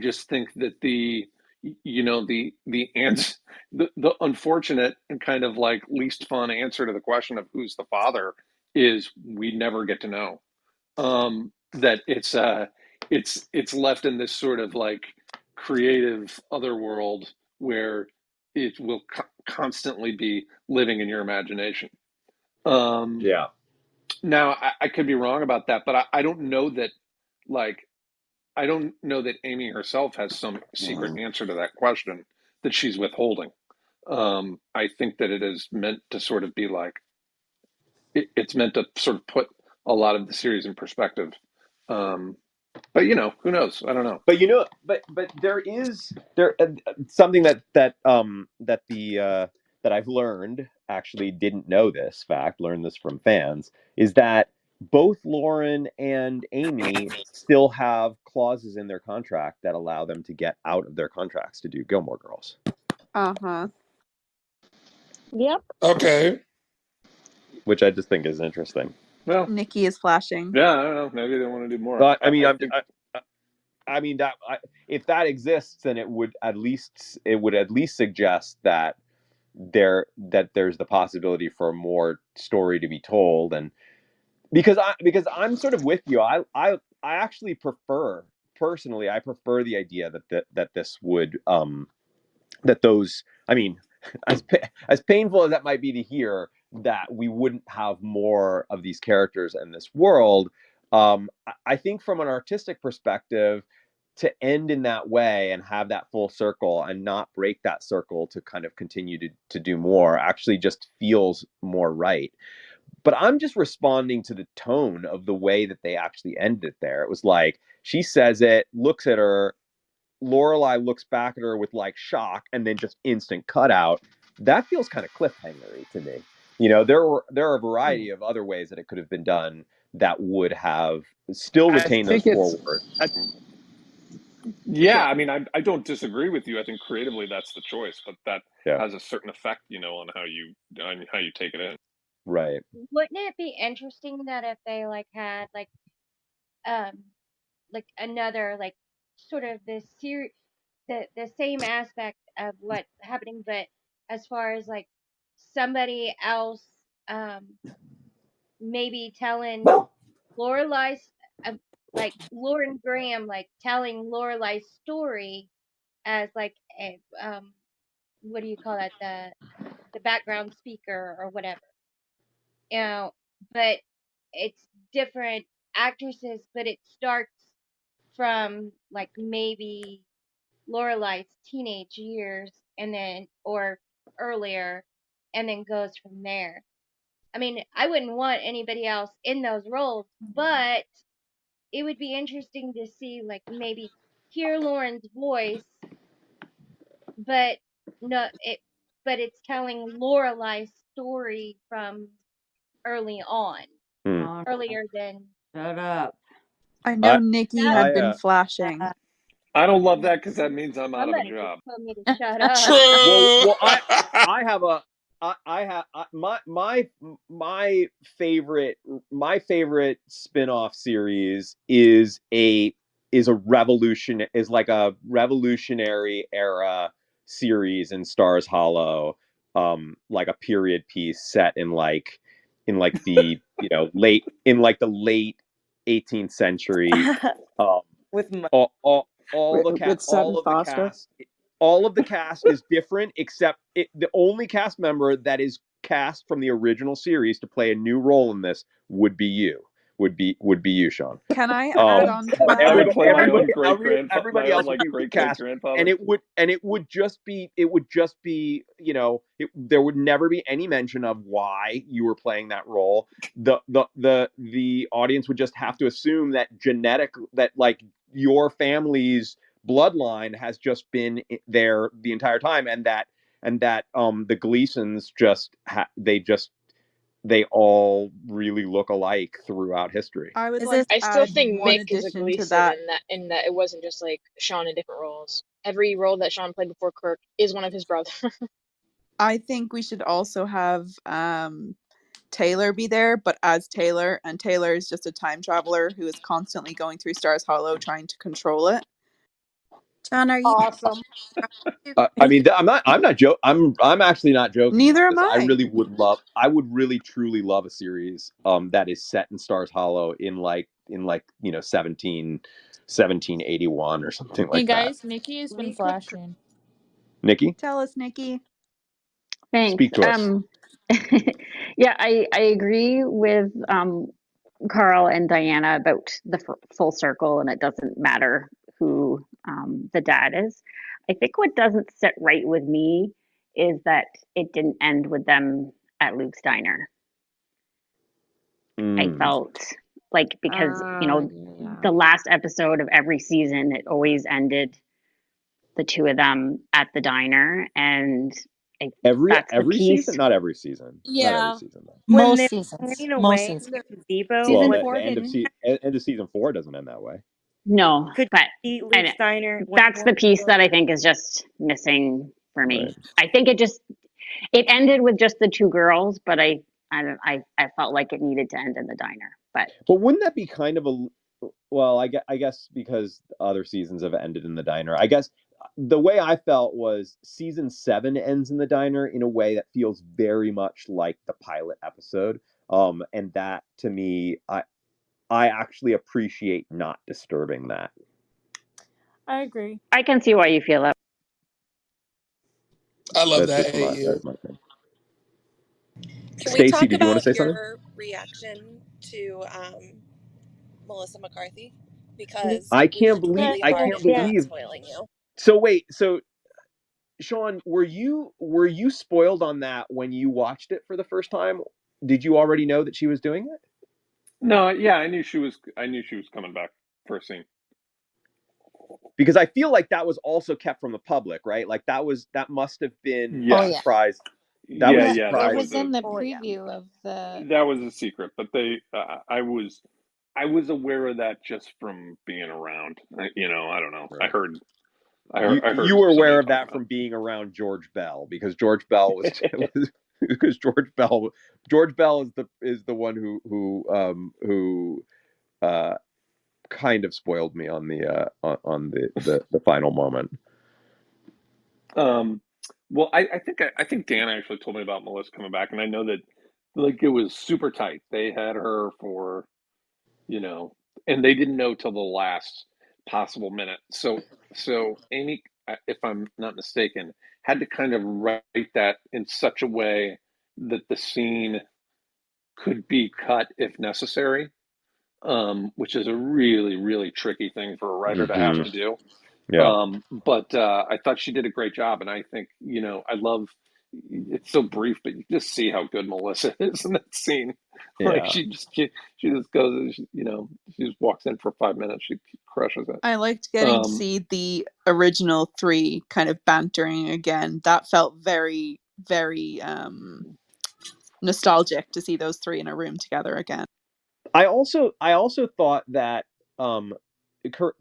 just think that you know, the answer, the unfortunate and kind of like least fun answer to the question of who's the father is we never get to know. That it's left in this sort of like creative other world where it will constantly be living in your imagination. Yeah. Now I could be wrong about that, but I don't know that, like, I don't know that Amy herself has some secret answer to that question that she's withholding. I think that it is meant to sort of be like, it's meant to sort of put a lot of the series in perspective. But you know, who knows? I don't know. But you know, but there is something that I've learned, actually didn't know this fact, learned this from fans, is that both Lauren and Amy still have clauses in their contract that allow them to get out of their contracts to do Gilmore Girls. Uh-huh. Yep. Okay. Which I just think is interesting. Well, Nikki is flashing. yeah, I don't know. Maybe they want to do more. But I mean, I think I mean that if that exists, then it would at least suggest that there's the possibility for more story to be told. And because I'm sort of with you, I actually prefer, personally, I prefer the idea that this would that those, I mean, as painful as that might be to hear, that we wouldn't have more of these characters in this world. I think from an artistic perspective, to end in that way and have that full circle and not break that circle to kind of continue to do more actually just feels more right. But I'm just responding to the tone of the way that they actually ended it there. It was like, she says it, looks at her, Lorelai looks back at her with like shock, and then just instant cutout. That feels kind of cliffhangery to me. You know, there are a variety of other ways that it could have been done that would have still I retained those think it's forward. yeah, Sure. I mean, I don't disagree with you. I think creatively that's the choice, but that Yeah. has a certain effect, you know, on how you take it in. Right. Wouldn't it be interesting that if they like had um like another like sort of the same aspect of what's happening, but as far as like somebody else um maybe telling Lorelai's like Lauren Graham like telling Lorelai's story as like a what do you call that, the background speaker or whatever, you know, but it's different actresses, but it starts from like maybe Lorelai's teenage years and then or earlier and then goes from there. I mean, I wouldn't want anybody else in those roles, but it would be interesting to see like maybe hear Lauren's voice, but no it but it's telling Lorelai's story from early on, Hmm. earlier than Shut up. I know I Nikki I had been flashing. I don't love that because that means I'm out of a somebody just job. told me to shut up. True. well I have a I have my favorite spin-off series is a revolutionary era series in Stars Hollow, like a period piece set in like the the late 18th century. um With my all, all of the cast all of the cast is different, except the only cast member that is cast from the original series to play a new role in this would be you. Would be you, Sean. Can I add Um, on to but that? I would play my own everybody else would be great great recast, and grandfather. it would just be there would never be any mention of why you were playing that role. The audience would just have to assume that like your family's bloodline has just been there the entire time, and that the Gleasons they all really look alike throughout history. I would Is like this to I still add think one Mick is a addition to Gleason that. in that it wasn't just like Sean in different roles. Every role that Sean played before Kirk is one of his brothers. I think we should also have Taylor be there, but as Taylor, and Taylor is just a time traveler who is constantly going through Stars Hollow trying to control it. John, are you? Awesome. I mean, I'm not joking. I'm actually not joking Neither about am this. I I. really would love. I would really truly love a series that is set in Stars Hollow in 1781 or something Hey like that. guys, Nikki has been We could. flashing. Nikki, Tell us, Nikki. Thanks. speak to us. Yeah, I agree with Carl and Diana about the full circle, and it doesn't matter who the dad is. I think what doesn't sit right with me is that it didn't end with them at Luke's diner. I Mm. felt like because Yeah. the last episode of every season, it always ended the two of them at the diner, and that's the Every season, piece. not every season, not every Yeah. season though. When Most they're seasons. running Most away in seasons. the gazebo, Well, Season when the 4 end didn't. of season 4 doesn't end that way. No, Could but you see and Luke's diner once that's more? the piece that I think is just missing for Right. me. I think it ended with just the two girls, but I felt like it needed to end in the diner. But Wouldn't that be kind of a well? I guess because other seasons have ended in the diner. I guess the way I felt was season 7 ends in the diner in a way that feels very much like the pilot episode. And that to me, I actually appreciate not disturbing that. I agree. I can see why you feel that. I love That's that just AU. that's my thing. Can we Stacy, talk did you want to about say something? your reaction to Melissa McCarthy? Because I we can't worked believe really I hard can't at not believe. spoiling you. So wait, so Sean, were you spoiled on that when you watched it for the first time? Did you already know that she was doing it? No, yeah, I knew she was. I knew she was coming back first scene. Because I feel like that was also kept from the public, right? Like that must have been a Oh yeah. Yes. surprise. That was Yeah, a Yeah, yeah, it that surprise. was was a in the Oh yeah. preview of the. that was a secret, but they. I was aware of that just from being around. I don't know. Right. I You heard were somebody aware of talking that about from being around George Bell because George Bell was, it. was because George Bell is the one who uh kind of spoiled me on the final moment. um, well, I think Dan actually told me about Melissa coming back, and I know that like it was super tight. They had her for you know, and they didn't know till the last possible minute. So Amy, if I'm not mistaken, had to kind of write that in such a way that the scene could be cut if necessary, which is a really, really tricky thing for a writer to have Mm-hmm. to do. Yeah. But I thought she did a great job, and I think I love. It's so brief, but you just see how good Melissa is in that scene. Like Yeah. she just goes, she just walks in for 5 minutes, she crushes it. I liked getting to see the original three kind of bantering again. That felt very, very nostalgic to see those three in a room together again. I also thought that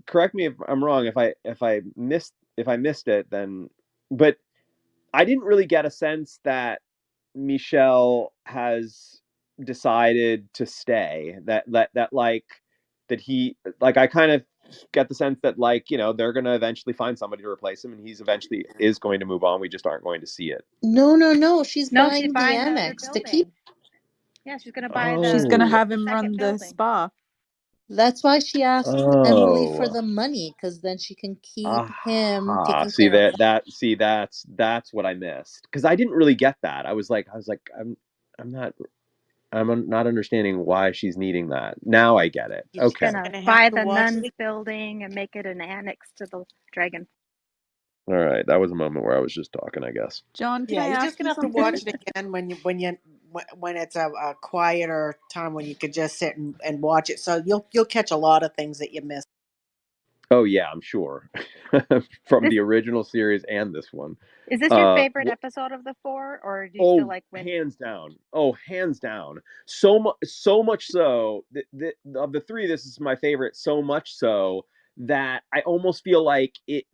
correct me if I'm wrong if I missed it then, but I didn't really get a sense that Michelle has decided to stay. That like that he like I kind of get the sense that they're going to eventually find somebody to replace him, and he's eventually is going to move on. We just aren't going to see it. No. She's No, she's buying the buying the other annex to keep. building. Yeah, she's gonna buy She's the gonna Oh. have him second run the building. spa. That's why she asked Emily for Oh. the money, because then she can keep him Aha. taking See care of her. that's what I missed because I didn't really get that. I was like I'm not I'm not understanding why she's needing that. Now I get it. She's Okay. gonna Gonna have buy to the watch nuns it. building and make it an annex to the dragon. All right. That was a moment where I was just talking, I guess. John, can Yeah, I you're ask just you gonna have to something? watch it again when it's a quieter time when you could just sit and watch it. So you'll catch a lot of things that you missed. Oh yeah, I'm sure. From This the original series and this one. is this your Uh favorite episode of the four, or do you still oh, like when? hands down. Oh, hands down. So much so of the three, this is my favorite. So much so that I almost feel like it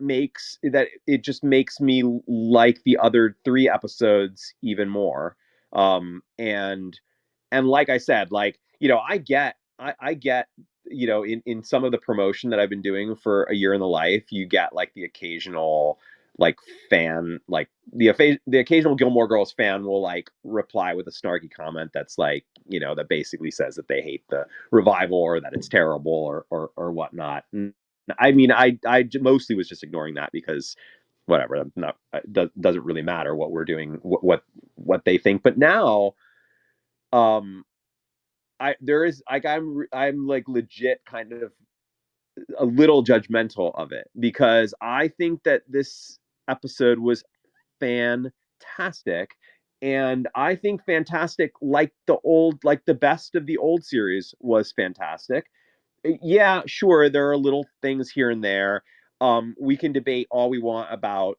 just makes me like the other three episodes even more. And like I said, I get in some of the promotion that I've been doing for A Year in the Life, you get like the occasional like fan, like the occasional Gilmore Girls fan will like reply with a snarky comment that's like, that basically says that they hate the revival or that it's terrible or whatnot. And I mean, I mostly was just ignoring that because whatever, doesn't really matter what we're doing, what they think. But now, I'm like legit kind of a little judgmental of it because I think that this episode was fantastic. And I think fantastic, like the best of the old series was fantastic. Yeah, sure, there are little things here and there. We can debate all we want about,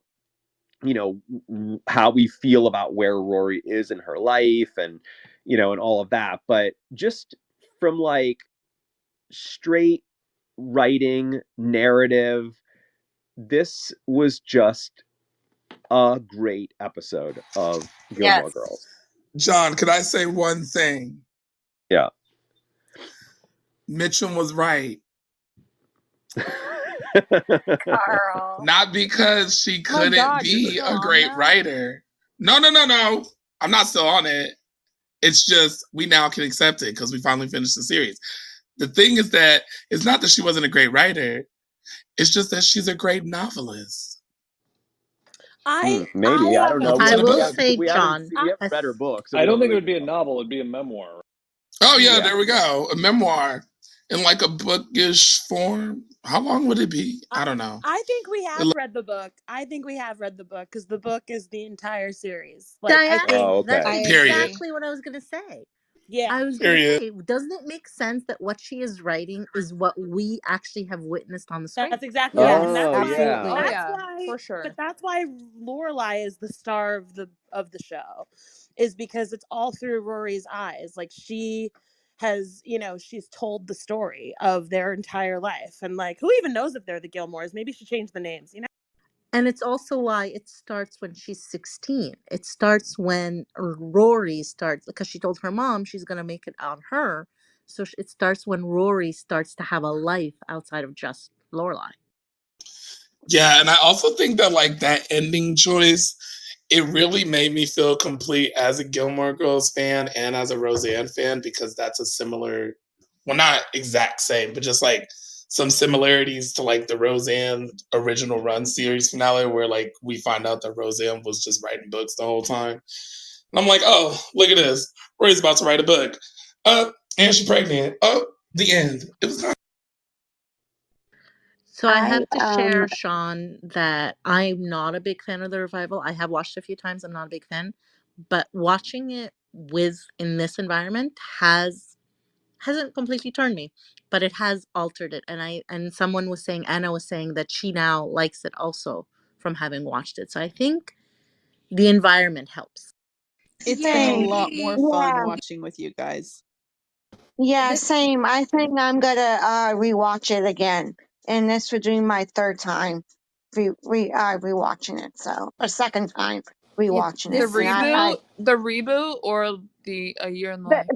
how we feel about where Rory is in her life and, and all of that. But just from like straight writing narrative, this was just a great episode of Gilmore Yes. Girls. John, could I say one thing? Yeah. Mitchum was right. Carl. Not because she couldn't be a great writer. No. I'm not still on it. It's just we now can accept it because we finally finished the series. The thing is that it's not that she wasn't a great writer. It's just that she's a great novelist. Maybe I don't know. I will say, John, we haven't read her book, so I don't think really it would be a novel; it'd be a memoir. Oh yeah, there we go. A memoir in like a bookish form. How long would it be? I don't know. I think we have read the book. I think we have read the book because the book is the entire series. Like, Diana, I think that's Period. exactly what I was going to say. Yeah. I was going to say, doesn't it make sense that what she is writing is what we actually have witnessed on the screen? That's exactly Yes. it. And that's yeah. why, Oh, yeah, for sure. But that's why Lorelai is the star of the show, is because it's all through Rory's eyes. Like she has, she's told the story of their entire life, and like who even knows if they're the Gilmores? Maybe she changed the names, And it's also why it starts when she's 16. It starts when Rory starts, because she told her mom she's going to make it on her. So it starts when Rory starts to have a life outside of just Lorelai. Yeah, and I also think that like that ending choice, it really made me feel complete as a Gilmore Girls fan and as a Roseanne fan because that's a similar, well, not exact same, but just like some similarities to like the Roseanne original run series finale where like we find out that Roseanne was just writing books the whole time. And I'm like, oh, look at this. Rory's about to write a book. And she's pregnant. Oh, the end. It was not. So I have to share, Sean, that I'm not a big fan of the revival. I have watched it a few times. I'm not a big fan. But watching it in this environment hasn't completely turned me, but it has altered it. And someone was saying, Anna was saying that she now likes it also from having watched it. So I think the environment helps. It's been a lot more fun watching with you guys. Yeah, same. I think I'm gonna rewatch it again, and this would be my third time rewatching it. So a second time rewatching The it. reboot, the reboot, or the A Year in Life.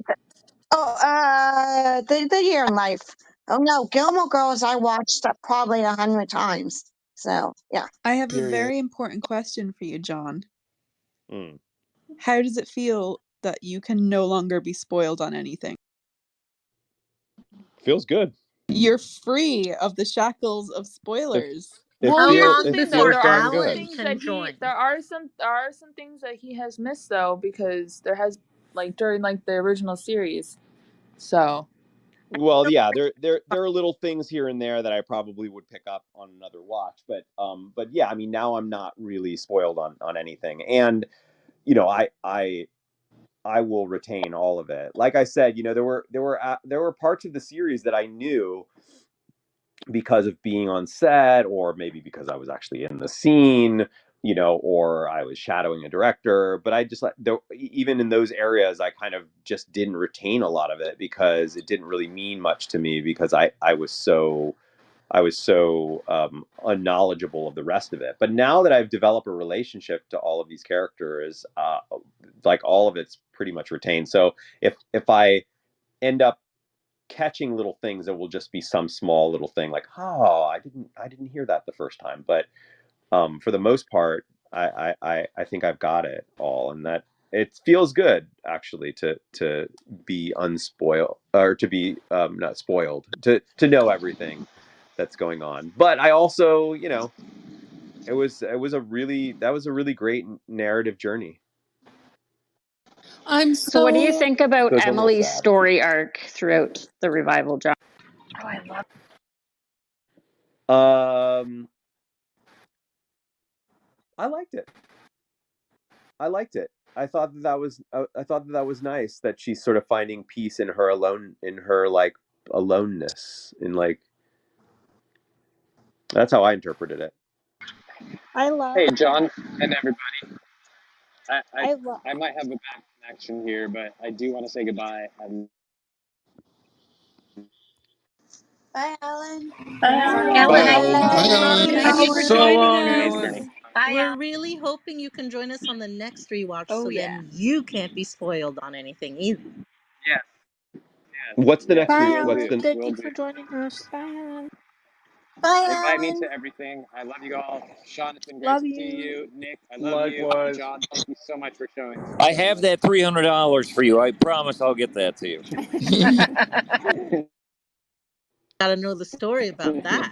The Year in Life. Oh no, Gilmore Girls. I watched probably 100 times. So yeah. I have a very important question for you, John. How does it feel that you can no longer be spoiled on anything? Feels good. You're free of the shackles of spoilers. There are some things that he has missed though, because there has during the original series. So well, yeah, there are little things here and there that I probably would pick up on another watch, but yeah, I mean now I'm not really spoiled on anything, and I will retain all of it. Like I said, there were parts of the series that I knew because of being on set, or maybe because I was actually in the scene, or I was shadowing a director. But I just even in those areas, I kind of just didn't retain a lot of it because it didn't really mean much to me because I was so unknowledgeable of the rest of it. But now that I've developed a relationship to all of these characters, like all of it's pretty much retained. So if I end up catching little things that will just be some small little thing like, oh, I didn't hear that the first time. But for the most part, I think I've got it all, and that it feels good actually to be unspoiled, or to be not spoiled, to know everything that's going on. But I also, it was a really great narrative journey. So what do you think about Feels a little Emily's sad. story arc throughout the revival, John? Oh, I love. I liked it. I thought that was nice that she's sort of finding peace in her like aloneness, in like, that's how I interpreted it. I love. Hey, John and everybody. I love. I might have a bad connection here, but I do want to say goodbye. Bye, Ellen. Bye, Ellen, Ellen. Bye, Bye, Ellen. thank you for Ellen. So joining long, Nice us. journey. Ellen. Bye, We're Ellen. really hoping you can join us on the next rewatch, Oh so yeah. then you can't be spoiled on anything either. Yes, What's the yes, next Bye, will what's do. Ellen. the Thank Will you do. for joining us. Bye, Ellen. Bye, Invite me Ellen. to everything. I love you all. Sean, it's been great Love to see you. you. Nick, I love you. And Likewise. John, thank you so much for showing I showing have this. that $300 for you. I promise I'll get that to you. Gotta know the story about that.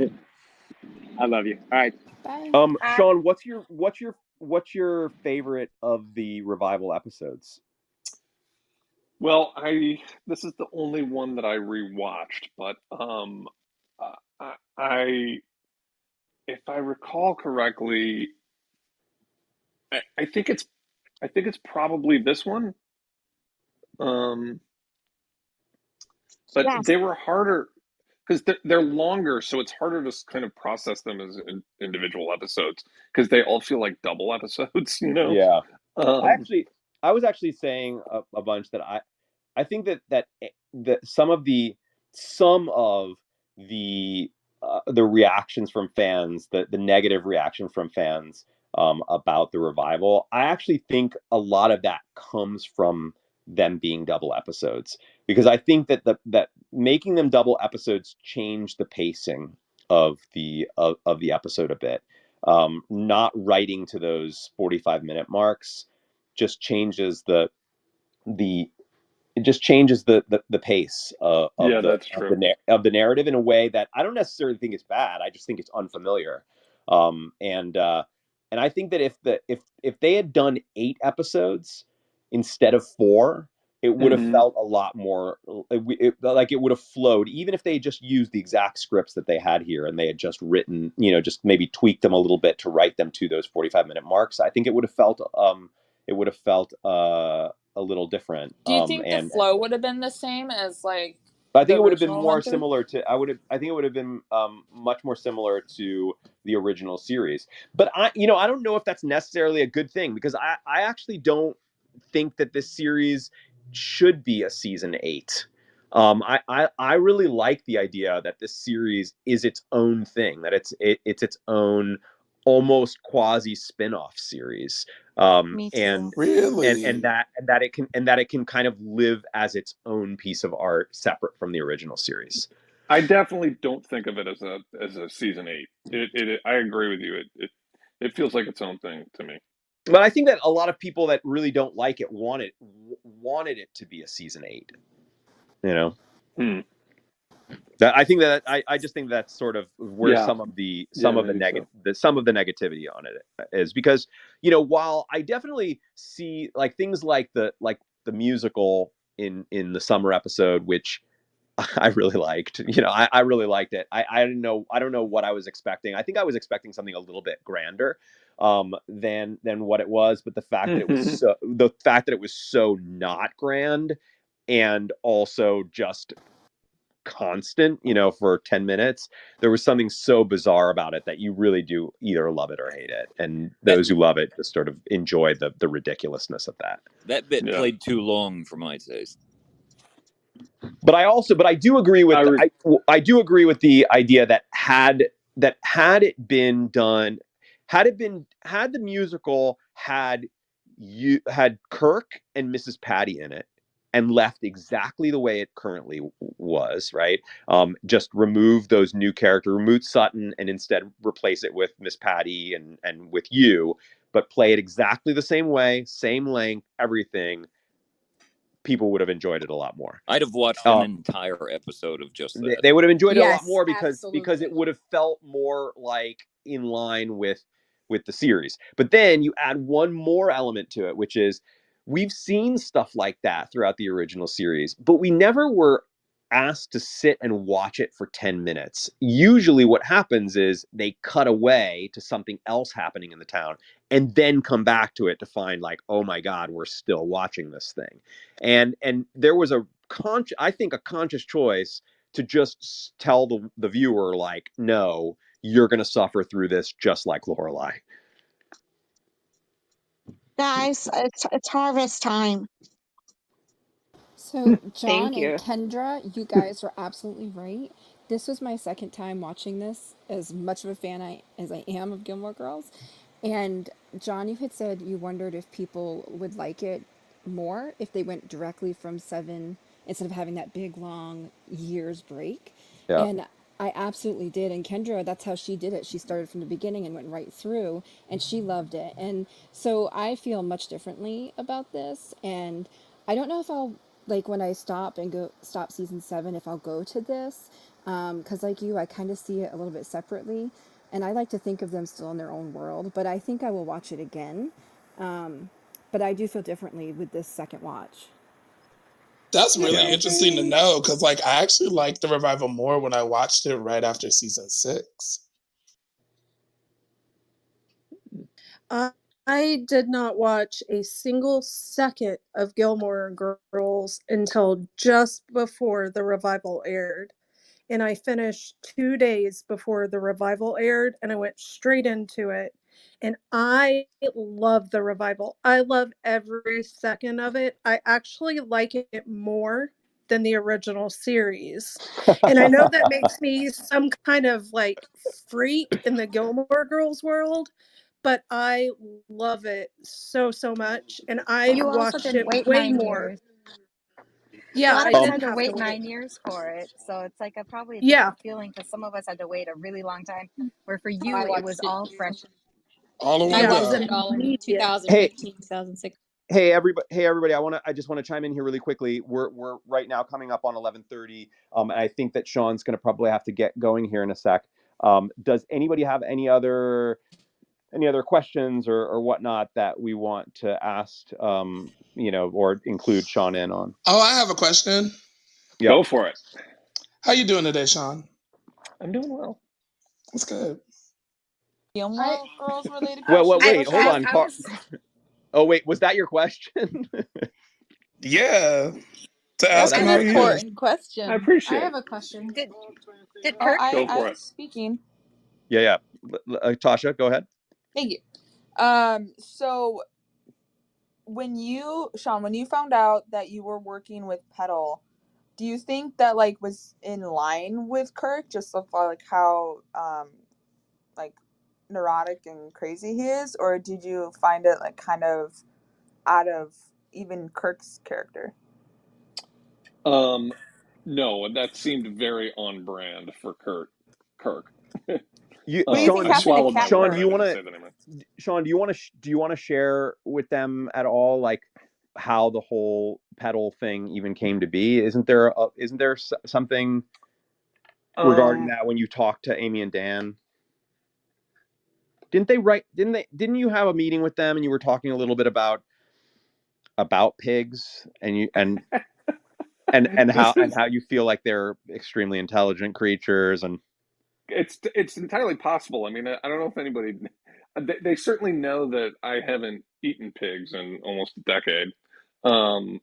I love you. All right. Bye. Sean, what's your favorite of the revival episodes? Well, this is the only one that I rewatched, but I if I recall correctly, I think it's probably this one. But Yes. they were harder because they're longer, so it's harder to kind of process them as individual episodes because they all feel like double episodes, you know. Yeah. Um, I was actually saying a bunch that I think that some of the reactions from fans, the negative reaction from fans about the revival, I actually think a lot of that comes from them being double episodes, because I think that that making them double episodes changed the pacing of the episode a bit. Not writing to those 45-minute marks just changes the it just changes the pace yeah, that's true. of the narrative in a way that I don't necessarily think it's bad. I just think it's unfamiliar. And I think that if they had done 8 episodes instead of 4, it would have Hmm. felt a lot more like it would have flowed, even if they just used the exact scripts that they had here and they had just written, just maybe tweaked them a little bit to write them to those 45-minute marks. I think it would have felt a little different. Do you think the And flow would have been the same as like I think the it would have been original more went through? similar to I think it would have been much more similar to the original series. But I don't know if that's necessarily a good thing, because I actually don't think that this series should be a season 8. I really like the idea that this series is its own thing, that it's its own almost quasi spin-off series. Me too. And Really? that it can kind of live as its own piece of art, separate from the original series. I definitely don't think of it as a season 8. I agree with you. It feels like its own thing to me. But I think that a lot of people that really don't like it wanted it to be a season 8. Hmm. That I think that I just think that's sort of where Yeah, some of the maybe so. negativity on it is, because while I definitely see like things like the musical in the summer episode, which I really liked. I really liked it. I don't know what I was expecting. I think I was expecting something a little bit grander than what it was, but the fact that it was so not grand, and also just constant, for 10 minutes, there was something so bizarre about it that you really do either love it or hate it. And those who love it just sort of enjoy the ridiculousness of that. That bit Yeah, played too long for my taste. But I do agree with I do agree with the idea that had it been done, had the musical had Kirk and Mrs. Patty in it, and left exactly the way it currently was, right? Just remove those new characters, remove Sutton, and instead replace it with Miss Patty and with you, but play it exactly the same way, same length, everything, people would have enjoyed it a lot more. I'd have watched an entire episode of just that. They would have enjoyed it a lot Yes, more because absolutely. it would have felt more like in line with the series. But then you add one more element to it, which is we've seen stuff like that throughout the original series, but we never were asked to sit and watch it for 10 minutes. Usually what happens is they cut away to something else happening in the town and then come back to it to find like, oh my God, we're still watching this thing. And there was a conscious choice to just tell the viewer like, no, you're going to suffer through this just like Lorelai. Guys, it's harvest time. So, Thank John and you. Kendra, you guys are absolutely right. This was my second time watching this, as much of a fan as I am of Gilmore Girls. And John, you had said you wondered if people would like it more if they went directly from 7 instead of having that big long years break. Yeah. And I absolutely did. And Kendra, that's how she did it. She started from the beginning and went right through, and she loved it. And so I feel much differently about this. And I don't know if I'll, like, when I stop season 7, if I'll go to this. Because, like you, I kind of see it a little bit separately. And I like to think of them still in their own world. But I think I will watch it again. But I do feel differently with this second watch. That's really interesting to know because, like, I actually liked the revival more when I watched it right after season 6. I did not watch a single second of Gilmore Girls until just before the revival aired. And I finished 2 days before the revival aired, and I went straight into it. And I love the revival. I love every second of it. I actually like it more than the original series. And I know that makes me some kind of like freak in the Gilmore Girls world, but I love it so much. And I've You also watched didn't it wait way 9 more. years. A Yeah, lot I of us had didn't to have to wait wait. 9 years for it, so it's like probably a Yeah. different feeling because some of us had to wait a really long time. Where for you, I it was watched it. all fresh. All the way I Yeah, it watched was it all in immediate. 2015, 2016. Hey everybody! I just want to chime in here really quickly. We're right now coming up on 11:30. And I think that Sean's going to probably have to get going here in a sec. Does anybody have any other questions or whatnot that we want to ask? Or include Sean in on? Oh, I have a question. Yep. Go for it. How you doing today, Sean? I'm doing well. That's good. Gilmore Girls related Well, question? wait, hold on. I was Oh, wait, was that your question? Yeah, to Oh, That's ask an him that's how good. he is. important I question. appreciate I it. have a question. did Oh, Kirk. Go I for was it. speaking. Yeah. Tasha, go ahead. Thank you. So Sean, when you found out that you were working with Petal, do you think that like was in line with Kirk, just of like how like neurotic and crazy he is, or did you find it like kind of out of even Kirk's character? No, that seemed very on brand for Kirk. What do you think Sean, I happened to swallowed my Sean, words. do Catbird? I you didn't want say that anymore. to share with them at all, like how the whole pedal thing even came to be? Isn't there something regarding that when you talked to Amy and Dan? Didn't you have a meeting with them and you were talking a little bit about pigs and you and This is how you feel like they're extremely intelligent creatures and it's entirely possible. I mean, I don't know if anybody they certainly know that I haven't eaten pigs in almost a decade. And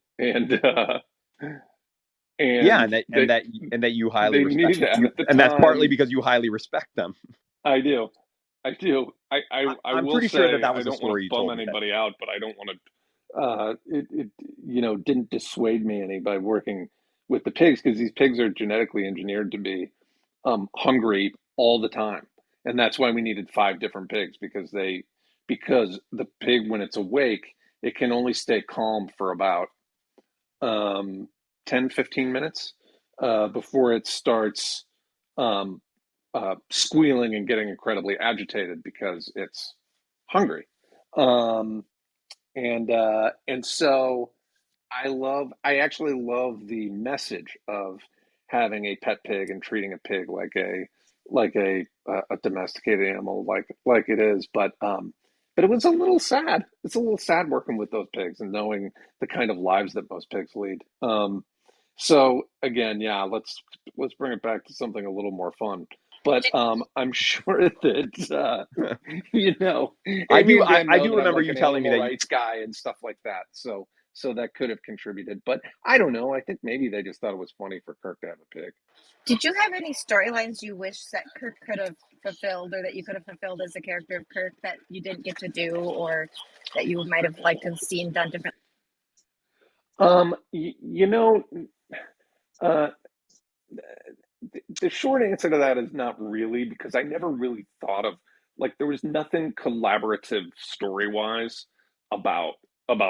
yeah, and and that you highly they respect knew that at the and that's partly time. because you highly respect them. I do. I do. I I'm will pretty sure say that I was a don't want to story you bum told me. anybody out, but I don't want to it didn't dissuade me any by working with the pigs because these pigs are genetically engineered to be hungry all the time, and that's why we needed 5 different pigs because the pig when it's awake it can only stay calm for about 10, 15 minutes before it starts um, squealing and getting incredibly agitated because it's hungry. Um, and so I actually love the message of having a pet pig and treating a pig like a domesticated animal like it is. But it was a little sad. It's a little sad working with those pigs and knowing the kind of lives that most pigs lead. So again, yeah, let's bring it back to something a little more fun. But I'm sure that you know, I Amy do and Dan I know do that I'm remember like you an telling me animal that you, rights guy and stuff like that. So that could have contributed. But I don't know. I think maybe they just thought it was funny for Kirk to have a pig. Did you have any storylines you wish that Kirk could have fulfilled, or that you could have fulfilled as a character of Kirk that you didn't get to do, or that you might have liked to have seen done differently? You know, uh, the short answer to that is not really, because I never really thought of, like, there was nothing collaborative story wise about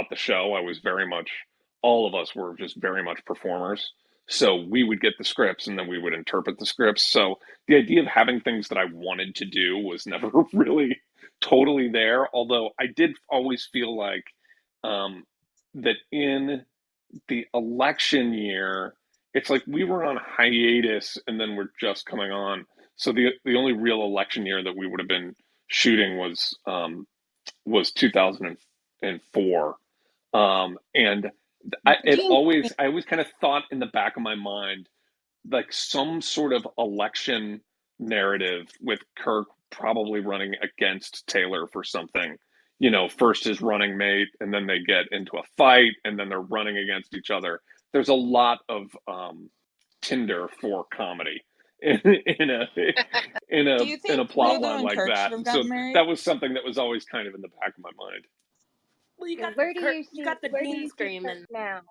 the show. I was very much, all of us were just very much performers. So we would get the scripts and then we would interpret the scripts. So the idea of having things that I wanted to do was never really totally there. Although I did always feel like um, that in the election year, it's like we were on hiatus and then we're just coming on. So the only real election year that we would have been shooting was 2004. And I always kind of thought in the back of my mind, like some sort of election narrative with Kirk probably running against Taylor for something. You know, first his running mate, and then they get into a fight, and then they're running against each other. There's a lot of Tinder for comedy in a Do you in a think plot Lulu line and like Kirk should that. have And so gotten married? that was something that was always kind of in the back of my mind. Well, you got Where do Kirk, you you see got the where do Dean you see scream, Kirk and now?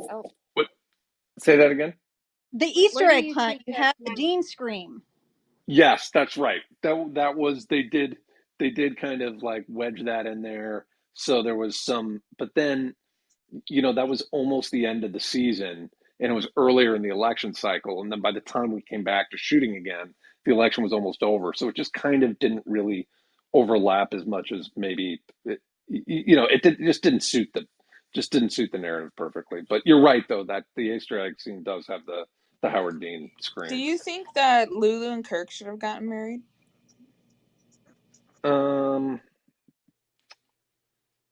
Oh, What? Say that again. The where Easter do egg you hunt. see You Kirk had the now? Dean scream. Yes, that's right. That was they did kind of like wedge that in there. So there was some, but then that was almost the end of the season, and it was earlier in the election cycle. And then by the time we came back to shooting again, the election was almost over. So it just kind of didn't really overlap as much as maybe it just didn't suit the narrative perfectly. But you're right though, that the Easter egg scene does have the Howard Dean Do scream. you think that Lulu and Kirk should have gotten married? Um,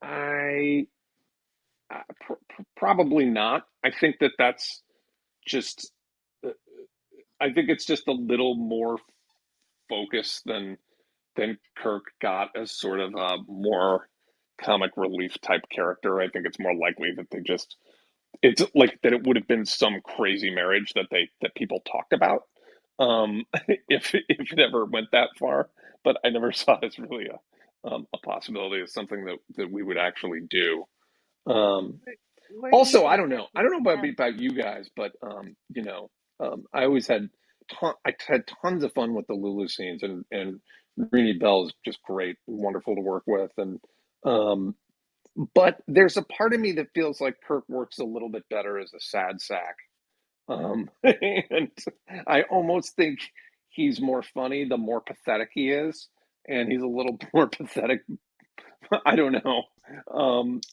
I probably not. I think that's just. I think it's just a little more focused than Kirk got as sort of a more comic relief type character. I think it's more likely that it's like that it would have been some crazy marriage that people talked about, if it ever went that far. But I never saw it as really a possibility as something that we would actually do. Um, Where do you Also, see Kirk I don't know now? about you guys, but I always I had tons of fun with the Lulu scenes, and Rini Bell is just great, and wonderful to work with, and um, but there's a part of me that feels like Kirk works a little bit better as a sad sack, and I almost think he's more funny the more pathetic he is, and he's a little more pathetic. I don't know.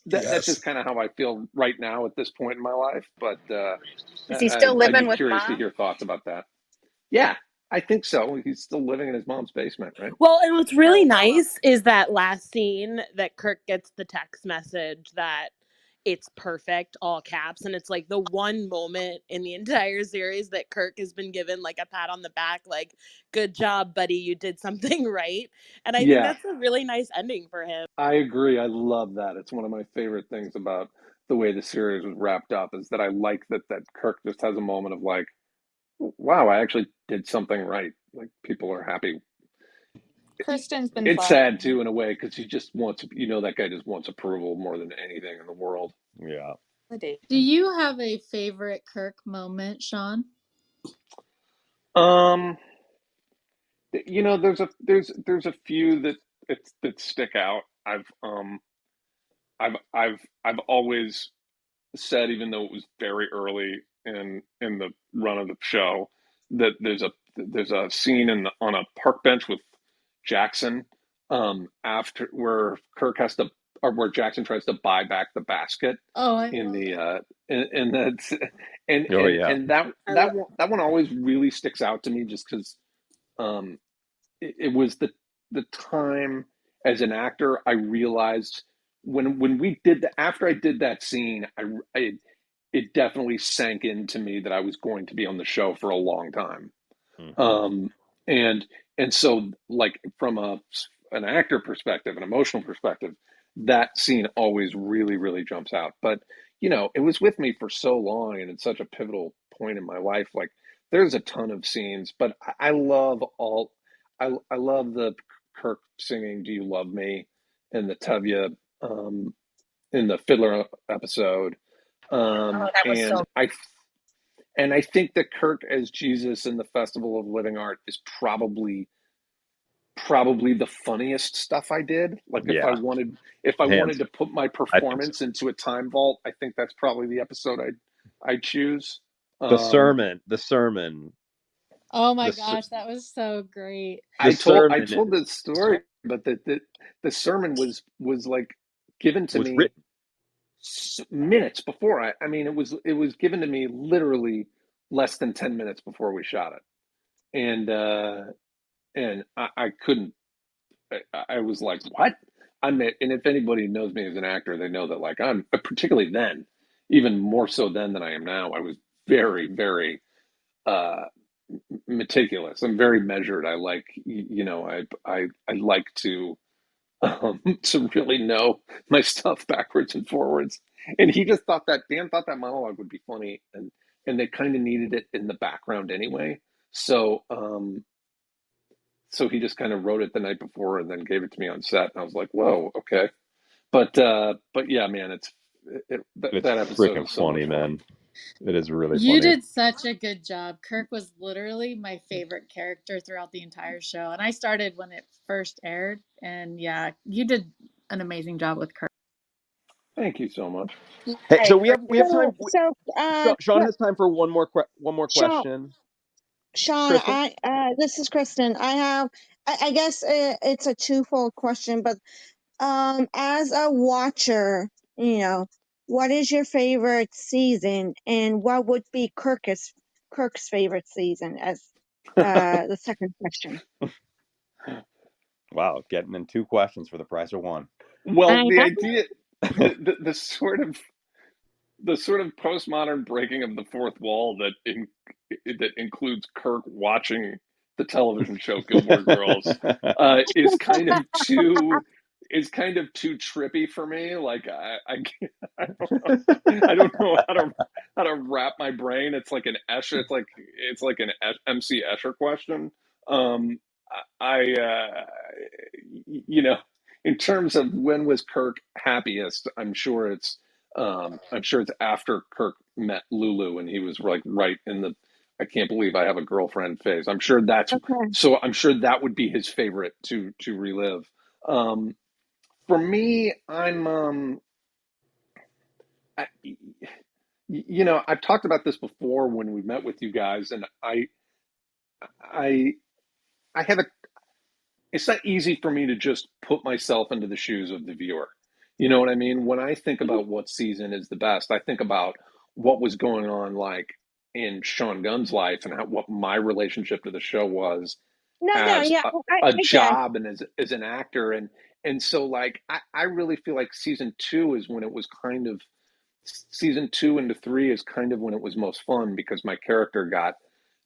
That's Yes. just kind of how I feel right now at this point in my life. But Is he still I'd living be with curious to mom? hear thoughts about that. Yeah, I think so. He's still living in his mom's basement, right? well, and what's really Oh, nice is that last scene that Kirk gets the text message that it's perfect, all caps, and it's like the one moment in the entire series that Kirk has been given like a pat on the back, like good job, buddy, you did something right. And I think Yeah, that's a really nice ending for him. I agree. I love that. It's one of my favorite things about the way the series was wrapped up is that I like that Kirk just has a moment of like, wow, I actually did something right. Like people are happy. Kristen's been It's following sad him. too in a way because he just wants, that guy just wants approval more than anything in the world. yeah. Do you have a favorite Kirk moment, Sean? Um, there's a few that stick out. I've always said, even though it was very early in the run of the show, that there's a scene on a park bench with Jackson, after where Kirk has to, or where Jackson tries to buy back the basket Oh, I in love the that. and that's Oh yeah. and that I that love one, that one always really sticks out to me, just because um it was the time as an actor I realized when we did the after I did that scene, I it definitely sank into me that I was going to be on the show for a long time. Mm-hmm. Um, and so, like, from an actor perspective, an emotional perspective, that scene always really really jumps out. But it was with me for so long, and it's such a pivotal point in my life. Like, there's a ton of scenes, but I love all. I love the Kirk singing "Do You Love Me" and the Tevye um, in the Fiddler episode, Oh, that was so. and I think that Kirk as Jesus in the Festival of Living Art is probably the funniest stuff I did. Like, Yeah. if I wanted Hands. to put my I think so. performance into a time vault, I think that's probably the episode I'd choose. The Um, sermon. The sermon. Oh my The gosh, that was so great. the I sermon told the story, but the sermon was like given to was me written. minutes before. I mean, it was given to me literally less than 10 minutes before we shot it, and I couldn't. I was like, what? And if anybody knows me as an actor, they know that, like, I'm particularly then, even more so then than I am now. I was very, very uh, meticulous. I'm very measured. I like, I like to really know my stuff backwards and forwards. And he just thought that Dan thought that monologue would be funny, and they kind of needed it in the background anyway. So so he just kind of wrote it the night before and then gave it to me on set. And I was like, whoa, okay. But yeah, man, It's that episode freaking is so much funny, fun. man. It is really You funny. did such a good job. Kirk was literally my favorite character throughout the entire show. And I started when it first aired. And yeah, you did an amazing job with Kirk. Thank you so much. Hey, I so agree. we have time. Sean What, has time for one more Sean, question. Sean, Kristen. this is Kristen. I guess it's a twofold question, but as a watcher, what is your favorite season, and what would be Kirk's favorite season? As the second question. Wow, getting in two questions for the price of one. Well, I the know. idea, the sort of postmodern breaking of the fourth wall that includes Kirk watching the television show Gilmore Girls is kind of too trippy for me. Like, I don't know how to wrap my brain. It's like an Escher. It's like an MC Escher question. Um, I in terms of when was Kirk happiest, I'm sure it's after Kirk met Lulu and he was like right in the I can't believe I have a girlfriend phase. Okay. I'm sure that would be his favorite to relive. Um, for me, I, I've talked about this before when we met with you guys, and I I have a it's not easy for me to just put myself into the shoes of the viewer. You know what I mean? When I think about what season is the best, I think about what was going on, like, in Sean Gunn's life, and what my relationship to the show was No, no, as yeah, a I guess. job and as an actor, and so, like, I really feel like season two is when it was kind of season two into three is kind of when it was most fun, because my character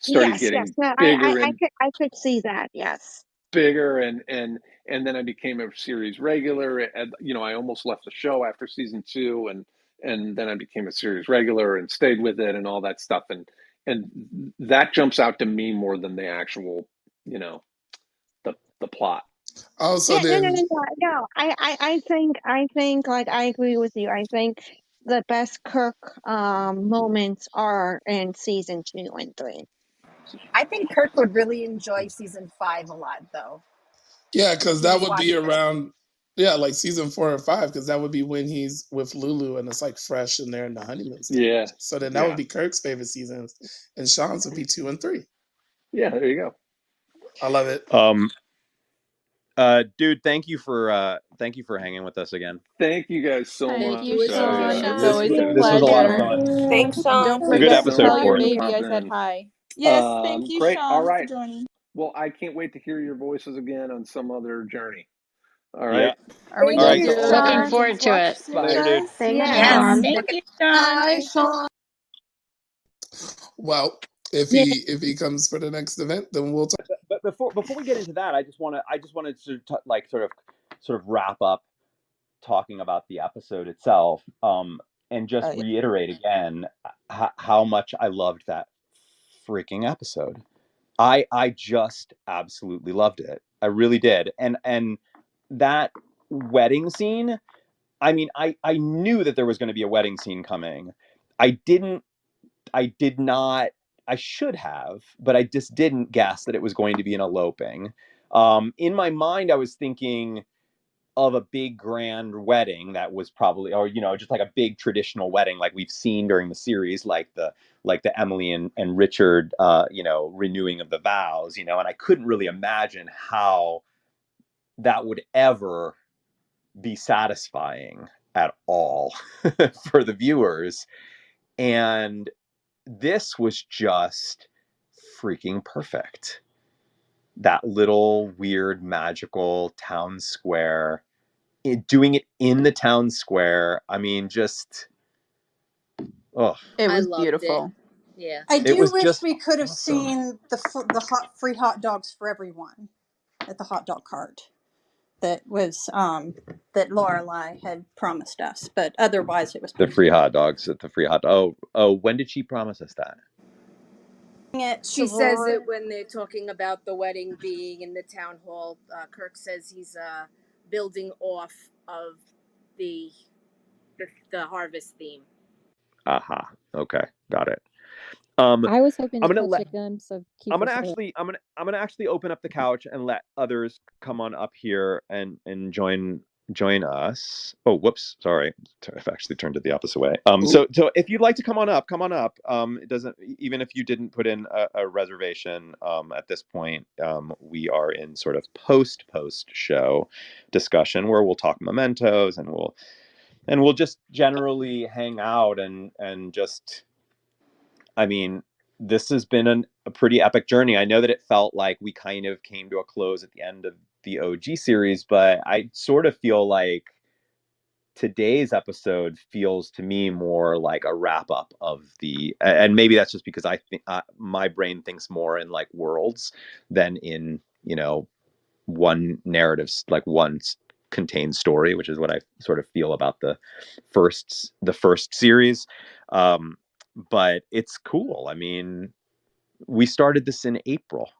started Yes, yes. getting No, bigger and I could see that. Yes. bigger, and then I became a series regular. And, I almost left the show after season two, and then I became a series regular and stayed with it and all that stuff. And that jumps out to me more than the actual, you know, the plot. Also, Yeah, no, no, then no, no, no. I think, like, I agree with you. I think the best Kirk moments are in season 2 and 3. I think Kirk would really enjoy season 5 a lot, though. yeah, because He that was would be watching it. around. Yeah, like season 4 or 5, because that would be when he's with Lulu and it's like fresh and they're in the honeymoon stage. Yeah. So then that would be Kirk's favorite seasons, and Sean's would be 2 and 3. Yeah, there you go. I love it. Dude, thank you for hanging with us again. Thank you guys so Thank much. you, Sean. It It's was always a This was a lot of pleasure. fun. Thanks, Sean. Don't A good forget to episode tell your for us. baby I Pop said in. hi. Yes, thank you, Great. All Sean, for right. joining. Well, I can't wait to hear your voices again on some other journey. All Yeah. right. Are we All gonna right. do Thanks, it Sean. Looking on forward binge to watch it. soon, Later, dude. guys? Thanks, Yes. Sean. Thank you, Sean. Sean. Well, if he comes for the next event, then we'll talk. But before we get into that, I just wanted to sort of wrap up talking about the episode itself, and just Yeah. reiterate again how much I loved that freaking episode. I just absolutely loved it. I really did. And that wedding scene, I mean, I knew that there was going to be a wedding scene coming. I did not, I should have, but I just didn't guess that it was going to be an eloping. In my mind, I was thinking of a big grand wedding that was probably, or just like a big traditional wedding like we've seen during the series, like the Emily and Richard renewing of the vows, and I couldn't really imagine how that would ever be satisfying at all for the viewers. And this was just freaking perfect. That little weird magical town square, doing it in the town square. I mean, just It I was loved it. beautiful. Yeah. I it do was wish just we could have awesome. seen the free hot dogs for everyone at the hot dog cart that was that Lorelai had promised us, but otherwise it was The pretty free good. hot dogs at the free hot. Oh, when did she promise us that? She says it when they're talking about the wedding being in the town hall. Kirk says he's building off of the harvest theme. Aha. Okay, got it. I was hoping I'm to gonna catch let a glimpse of I'm Kiefer gonna Sutherland. actually I'm gonna actually open up the couch and let others come on up here and join us. Oh, whoops, sorry. I've actually turned it the opposite way. So if you'd like to come on up, come on up. It doesn't, even if you didn't put in a reservation. At this point, we are in sort of post show discussion where we'll talk mementos and we'll just generally hang out and just, I mean, this has been a pretty epic journey. I know that it felt like we kind of came to a close at the end of the OG series, but I sort of feel like today's episode feels to me more like a wrap up of and maybe that's just because I think my brain thinks more in like worlds than in, one narrative, like one contained story, which is what I sort of feel about the first series. But it's cool. I mean, we started this in April.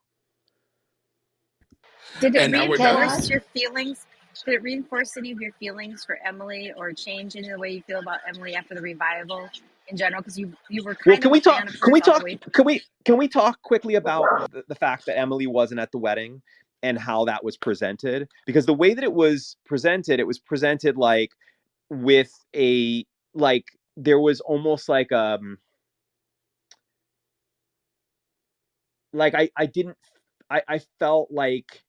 Did it And now we're done. reinforce your feelings? Did it reinforce any of your feelings for Emily, or change any of the way you feel about Emily after the revival in general? Because you were Well, kind of a fan of hers all the way. can we talk quickly about the fact that Emily wasn't at the wedding and how that was presented? Because the way that it was presented like with there was almost like I didn't, I felt like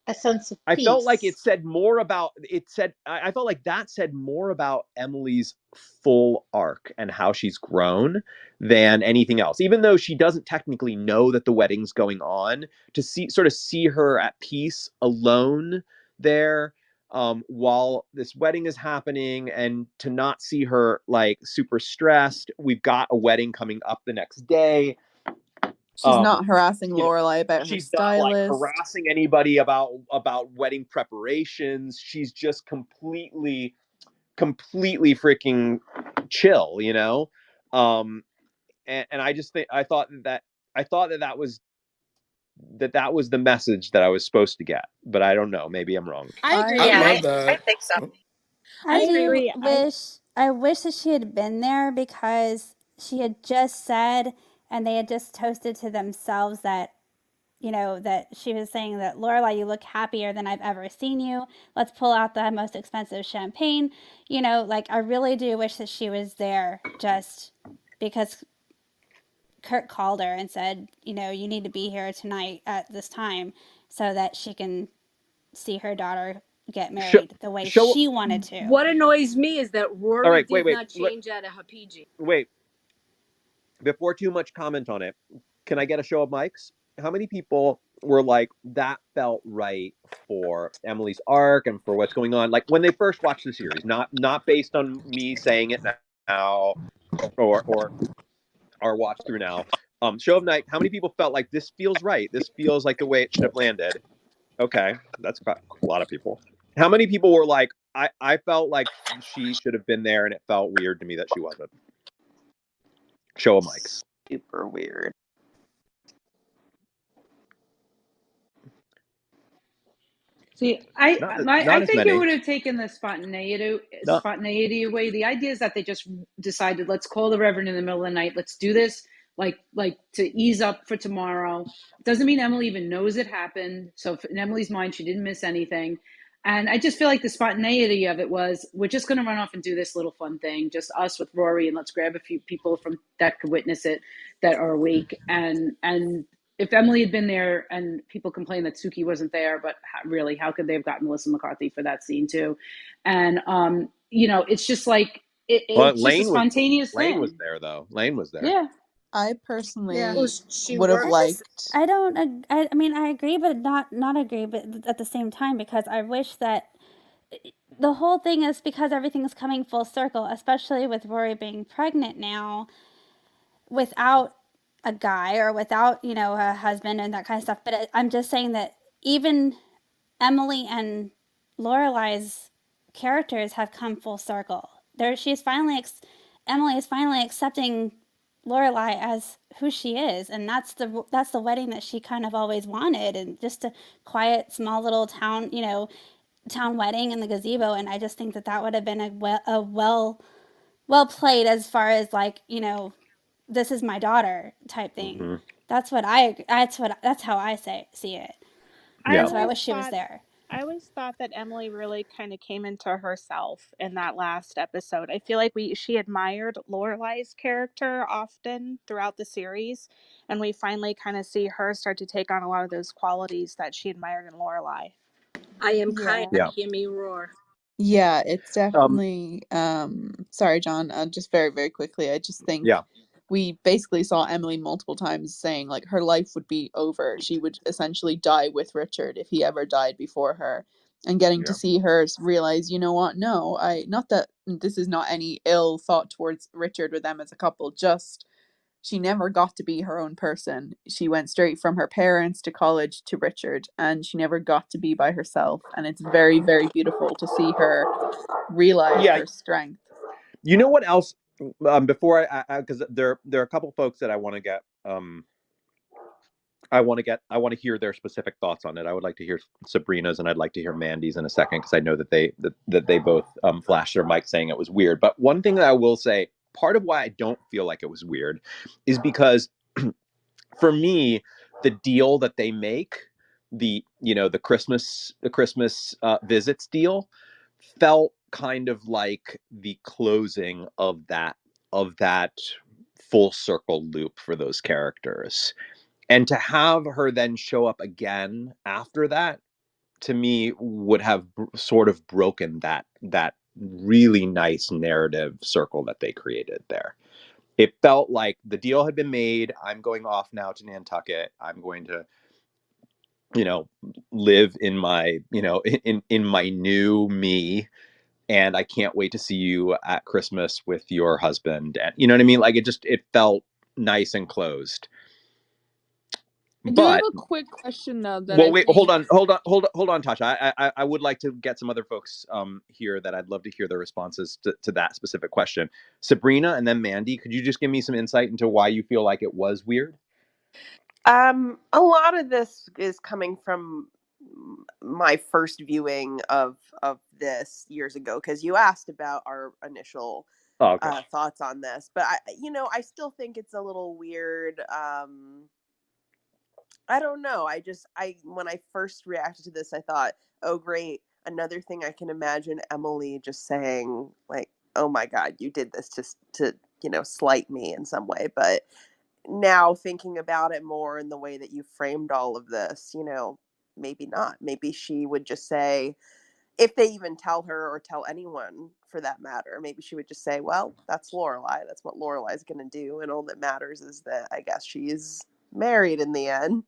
A sense of I felt like peace. I felt like that said more about Emily's full arc and how she's grown than anything else. Even though she doesn't technically know that the wedding's going on, to see her at peace alone there, while this wedding is happening, and to not see her like super stressed. We've got a wedding coming up the next day. She's not harassing Lorelai about her She's not like stylist. harassing anybody about wedding preparations. She's just completely freaking chill, and I just think I thought that was the message that I was supposed to get, but I don't know, maybe I'm wrong. I agree I with Yeah, that. love I that. think so. I I agree with do wish I wish that she had been there, because she had just said, and they had just toasted to themselves, that that she was saying that, Lorelai, you look happier than I've ever seen you. Let's pull out the most expensive champagne. I really do wish that she was there, just because Kirk called her and said, you need to be here tonight at this time so that she can see her daughter get married the way Show. she wanted to. What annoys me is that Rory All right, did not change out of Hapiji. Wait, before too much comment on it, can I get a show of mics? How many people were like, that felt right for Emily's arc and for what's going on? Like when they first watched the series, not based on me saying it now or our watch through now. Show of night, how many people felt like this feels right? This feels like the way it should have landed. Okay, that's a lot of people. How many people were like, I felt like she should have been there and it felt weird to me that she wasn't? Show of mics. Super weird. See, I Not as think many. it would have taken the spontaneity away. The idea is that they just decided, let's call the Reverend in the middle of the night. Let's do this like to ease up for tomorrow. Doesn't mean Emily even knows it happened. So in Emily's mind, she didn't miss anything. And I just feel like the spontaneity of it was, we're just going to run off and do this little fun thing, just us with Rory, and let's grab a few people from that could witness it that are awake. And if Emily had been there, and people complain that Suki wasn't there, but really, how could they have gotten Melissa McCarthy for that scene too? And it's just like it's just a spontaneous thing. Lane was there though. Lane was there. Yeah. I personally she would have worked. liked. I don't. I mean, I agree, but not agree, but at the same time, because I wish that the whole thing is because everything's coming full circle, especially with Rory being pregnant now, without a guy or without a husband and that kind of stuff. But I'm just saying that even Emily and Lorelai's characters have come full circle. Emily is finally accepting Lorelai as who she is, and that's the wedding that she kind of always wanted, and just a quiet, small little town, town wedding in the gazebo. And I just think that would have been a well played, as far as this is my daughter type thing. Mm-hmm. That's how I see it. Yeah. So I wish she was there. I always thought that Emily really kind of came into herself in that last episode. I feel like she admired Lorelai's character often throughout the series, and we finally kind of see her start to take on a lot of those qualities that she admired in Lorelai. I am kind. Hear me roar. Yeah, it's definitely sorry, John, just very, very quickly. I just think we basically saw Emily multiple times saying like her life would be over. She would essentially die with Richard if he ever died before her. And getting to see her realize, you know what, no, not that this is not any ill thought towards Richard or them as a couple, just she never got to be her own person. She went straight from her parents to college to Richard, and she never got to be by herself. And it's very, very beautiful to see her realize her strength. You know what else? Before because there are a couple folks that I want to get. I want to hear their specific thoughts on it. I would like to hear Sabrina's, and I'd like to hear Mandy's in a second, because I know that they both flashed their mic saying it was weird. But one thing that I will say, part of why I don't feel like it was weird is because for me, the deal that they make, the Christmas visits deal, felt kind of like the closing of that full circle loop for those characters. And to have her then show up again after that, to me, would have sort of broken that really nice narrative circle that they created there. It felt like the deal had been made. I'm going off now to Nantucket. I'm going to, live in my, in my new me. And I can't wait to see you at Christmas with your husband. And you know what I mean? Like it felt nice and closed. I do have a quick question though. Hold on, Tasha. I would like to get some other folks here that I'd love to hear their responses to that specific question. Sabrina and then Mandy, could you just give me some insight into why you feel like it was weird? A lot of this is coming from my first viewing of this years ago, because you asked about our initial thoughts on this, but I still think it's a little weird. I don't know. When I first reacted to this, I thought, oh, great. Another thing I can imagine Emily just saying, like, oh my God, you did this to slight me in some way. But now thinking about it more in the way that you framed all of this, maybe not. Maybe she would just say, if they even tell her or tell anyone for that matter, maybe she would just say, well, that's Lorelai. That's what Lorelai's going to do. And all that matters is that I guess she's married in the end,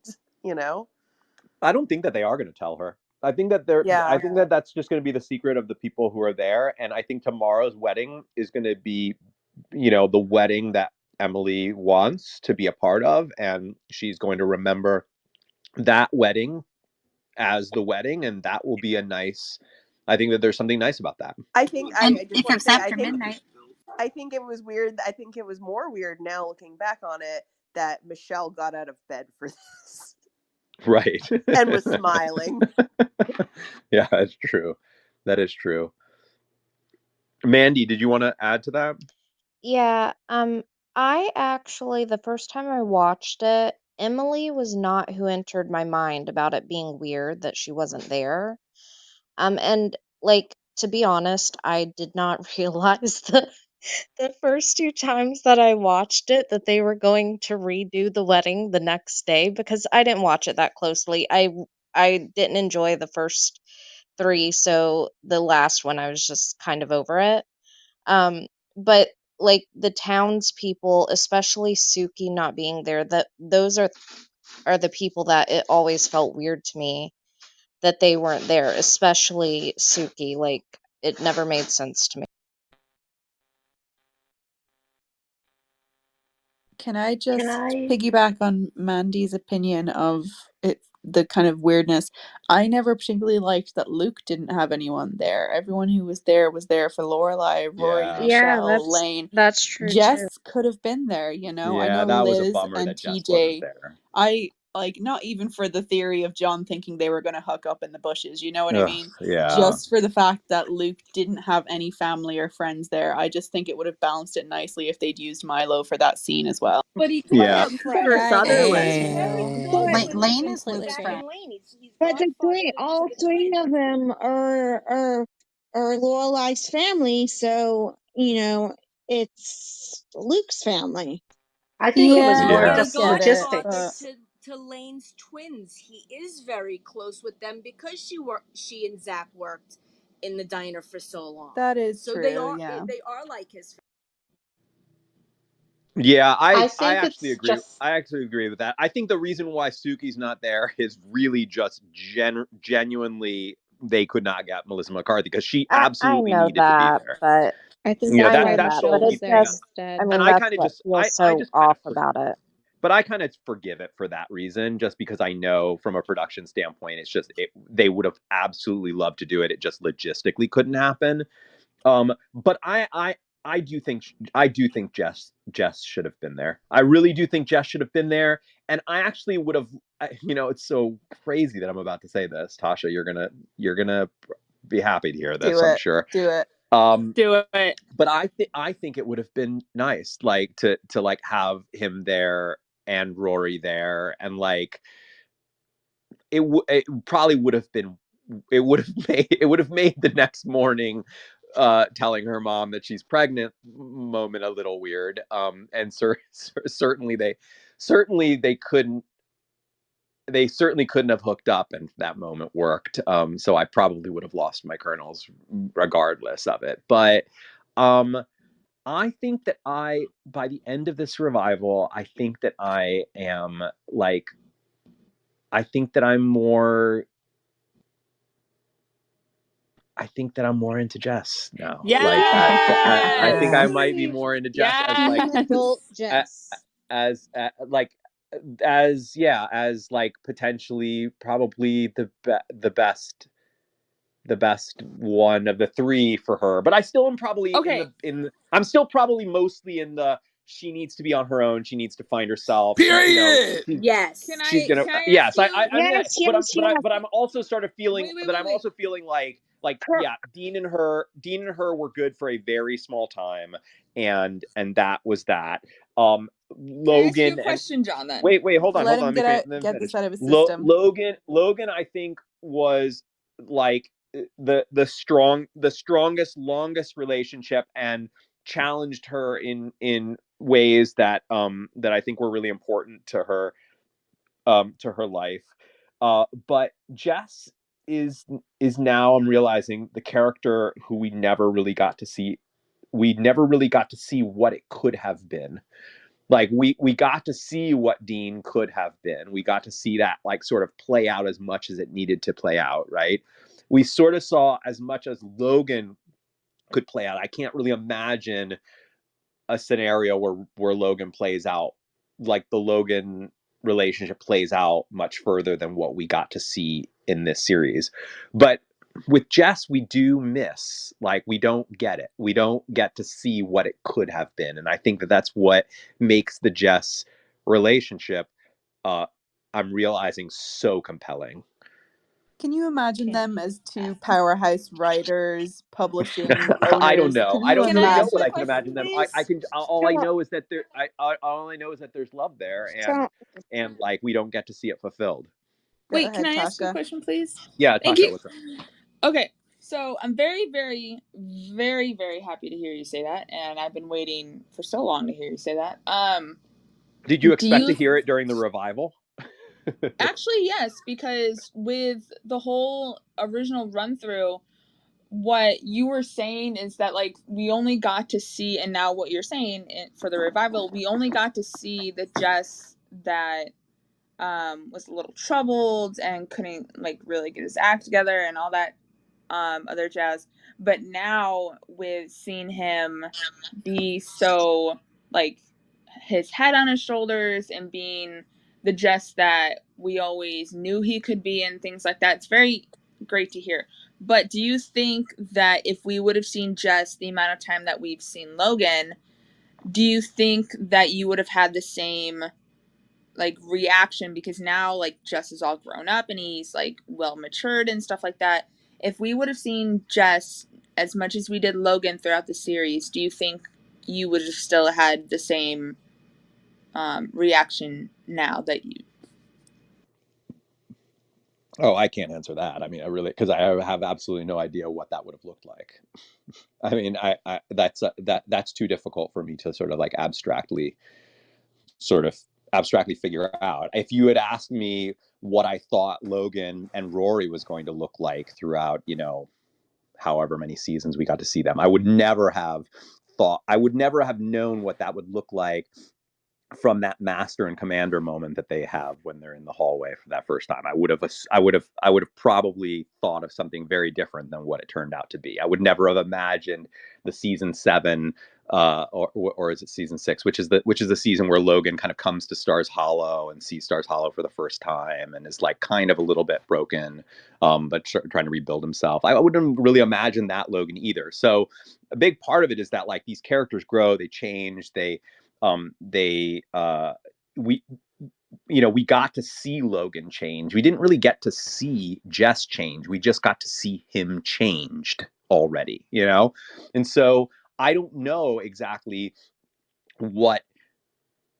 I don't think that they are going to tell her. I think that that's just going to be the secret of the people who are there. And I think tomorrow's wedding is going to be, the wedding that Emily wants to be a part of. And she's going to remember that wedding as the wedding. And that will be I think that there's something nice about that. I think And I just if want to it's say, after midnight. I think it was weird. I think it was more weird now looking back on it that Michelle got out of bed for this. Right. And was smiling. Yeah, that's true. That is true. Mandy, did you want to add to that? Yeah, I actually, the first time I watched it, Emily was not who entered my mind about it being weird that she wasn't there. And like, to be honest, I did not realize the first two times that I watched it that they were going to redo the wedding the next day because I didn't watch it that closely. I didn't enjoy the first three, so the last one I was just kind of over it. But like the townspeople, especially Suki not being there, that those are the people that it always felt weird to me that they weren't there, especially Suki. Like it never made sense to me. Can I just piggyback on Mandy's opinion of it, the kind of weirdness? I never particularly liked that Luke didn't have anyone there. Everyone who was there for Lorelai, Rory, Yeah. Michelle, Lane. That's true Jess too. could have been there, I Yeah, know that was a Liz bummer and that Jess wasn't TJ. there. I like not even for the theory of John thinking they were going to hook up in the bushes, you know what I Ugh, mean? yeah. Just for the fact that Luke didn't have any family or friends there, I just think it would have balanced it nicely if they'd used Milo for that scene as well. But he could Yeah. have friends. For Sutherland. He's very close But with Lane is with Luke's Zach friend. and Lane. He's but godfather all to the three twins. of them are Lorelai's family, so it's Luke's family. I think it was Yeah, more Yeah. I just get it, logistics. Godfather but to Lane's twins. He is very close with them because she and Zach worked in the diner for so long. that is So true, they are yeah. they are like his. Yeah, I I think actually it's agree. just I actually agree with that. I think the reason why Suki's not there is really just genuinely they could not get Melissa McCarthy because she I absolutely know needed to be that, there. but I think You know, that's I that why know that's that, the Michelle but only was it there thing. just, I instead. And mean, I that's kind of what just feels I so just kind of off about it. but I kind of forgive it for that reason, just because I know from a production standpoint, it's just they would have absolutely loved to do it. It just logistically couldn't happen. But I do think Jess should have been there. I really do think Jess should have been there, and I actually would have. It's so crazy that I'm about to say this, Tasha. You're gonna be happy to hear this, Do I'm it. sure. Do it. Do it. But I think it would have been nice, like to like have him there and Rory there, and like it probably would have been it would have made the next morning telling her mom that she's pregnant moment a little weird. And certainly they certainly couldn't have hooked up and that moment worked. So I probably would have lost my kernels regardless of it. But I think that by the end of this revival, I think that I am like, I think that I'm more I think that I'm more into Jess now. Like I think I Yes. might be more into Jess as like Yes. Adult Jess. as like as yeah as like potentially probably the best one of the three for her. But I still am probably Okay. I'm still probably mostly in the she needs to be on her own. She needs to find herself. Period. Yes. She's gonna Can I ask yes. you? I'm gonna Yes, yes, yes. but I'm also sort of feeling Wait, wait, but wait, I'm wait. also feeling like Kirk, yeah, Dean and her were good for a very small time, and that was that. Logan and question, John, then? wait, hold on. Let him Let me get this finish. out of his system. Logan, I think was like the strongest, longest relationship, and challenged her in ways that that I think were really important to her life. But Jess is now, I'm realizing, the character who we never really got to see. We never really got to see what it could have been. Like we got to see what Dean could have been. We got to see that like sort of play out as much as it needed to play out, right? We sort of saw as much as Logan could play out. I can't really imagine a scenario where Logan plays out like the Logan relationship plays out much further than what we got to see in this series. But with Jess, we do miss, like, we don't get it. We don't get to see what it could have been. And I think that that's what makes the Jess relationship, I'm realizing, so compelling. Can you imagine them as two powerhouse writers, publishing I don't owners? know. Can I you don't really know imagine? what I can imagine them. I can. All I So, know is that all I know is that there's love there, so and like we don't get to see it fulfilled. Go Wait, can ahead, I ask a Tasha. question, please? Yeah, Thank Tasha, you. what's up? Okay, so I'm very, very, very, very happy to hear you say that, and I've been waiting for so long to hear you say that. Did you Do expect to you hear it during the revival? actually? Yes, because with the whole original run through, what you were saying is that like we only got to see, and now what you're saying for the revival, we only got to see the Jess that was a little troubled and couldn't like really get his act together and all that other jazz. But now with seeing him be so like his head on his shoulders and being the Jess that we always knew he could be and things like that, it's very great to hear. But do you think that if we would have seen Jess the amount of time that we've seen Logan, do you think that you would have had the same like reaction? Because now like Jess is all grown up and he's like well matured and stuff like that. If we would have seen Jess as much as we did Logan throughout the series, do you think you would have still had the same reaction now that you? Oh, I can't answer that. I mean, I really, because I have absolutely no idea what that would have looked like. I mean, I that's too difficult for me to sort of like abstractly figure out. If you had asked me what I thought Logan and Rory was going to look like throughout, however many seasons we got to see them, I would never have known what that would look like from that master and commander moment that they have when they're in the hallway for that first time. I would have probably thought of something very different than what it turned out to be. I would never have imagined the season 7 or is it season 6, which is the season where Logan kind of comes to Stars Hollow and sees Stars Hollow for the first time and is like kind of a little bit broken, but trying to rebuild himself. I wouldn't really imagine that Logan either. So a big part of it is that like these characters grow, they change, we got to see Logan change. We didn't really get to see Jess change. We just got to see him changed already, And so I don't know exactly what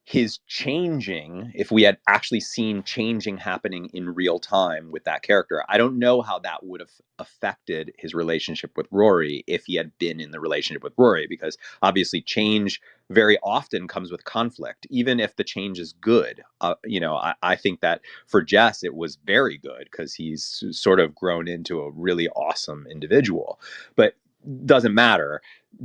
his changing, if we had actually seen changing happening in real time with that character, I don't know how that would have affected his relationship with Rory if he had been in the relationship with Rory, because obviously change very often comes with conflict, even if the change is good. I think that for Jess, it was very good because he's sort of grown into a really awesome individual, but doesn't matter.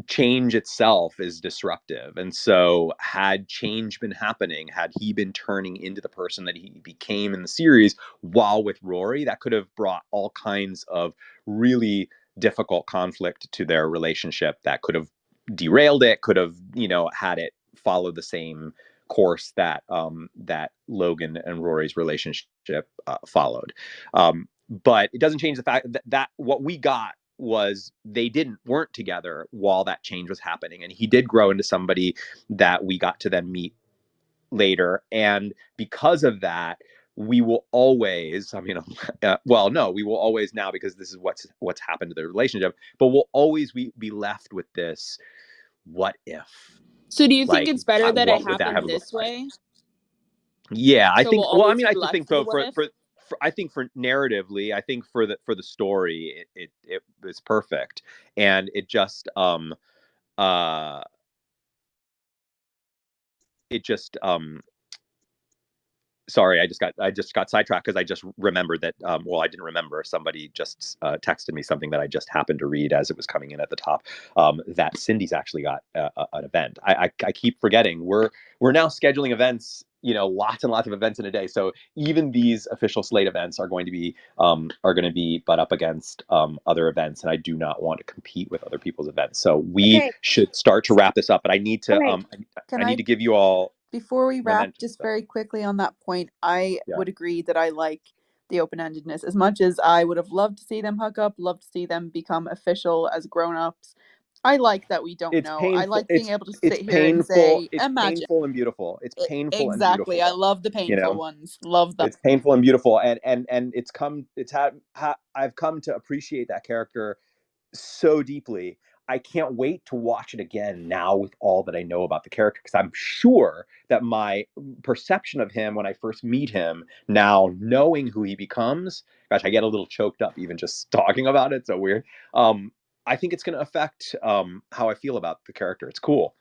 Change itself is disruptive. And so had change been happening, had he been turning into the person that he became in the series while with Rory, that could have brought all kinds of really difficult conflict to their relationship that could have derailed it, could have, had it follow the same course that that Logan and Rory's relationship followed. But it doesn't change the fact that what we got was they weren't together while that change was happening, and he did grow into somebody that we got to then meet later. And because of that, we will always, we will always now, because this is what's happened to the relationship, but we'll always be left with this what if. So do you think Like, it's better that it what would that have happened looked this like? way? Yeah, I So we'll think. Well, I always mean, be I just left think with a for what for, if? for, for I think for narratively, I think for the story, it was perfect, and it just uh it just sorry, I just got sidetracked because I just remembered that. Well, I didn't remember. Somebody just texted me something that I just happened to read as it was coming in at the top. That Cindy's actually got an event. I keep forgetting. We're now scheduling events. You know, lots and lots of events in a day. So even these official slate events are going to be butt up against other events, and I do not want to compete with other people's events. So we Okay. should start to wrap this up. But I need to Okay. Can I need I, to give you all before we wrap, momentum. just So very quickly on that point, I yeah. would agree that I like the open-endedness as much as I would have loved to see them hook up, loved to see them become official as grown-ups. I like that we don't It's know. I painful. like being able to It's sit here and painful. say, It's imagine. painful and beautiful. It's painful and Exactly. I beautiful. love the You painful know, ones. Love them. it's painful and beautiful, and I've come to appreciate that character so deeply. I can't wait to watch it again now with all that I know about the character, because I'm sure that my perception of him when I first meet him, now knowing who he becomes, gosh, I get a little choked up even just talking about it. So weird. I think it's going to affect how I feel about the character. It's cool.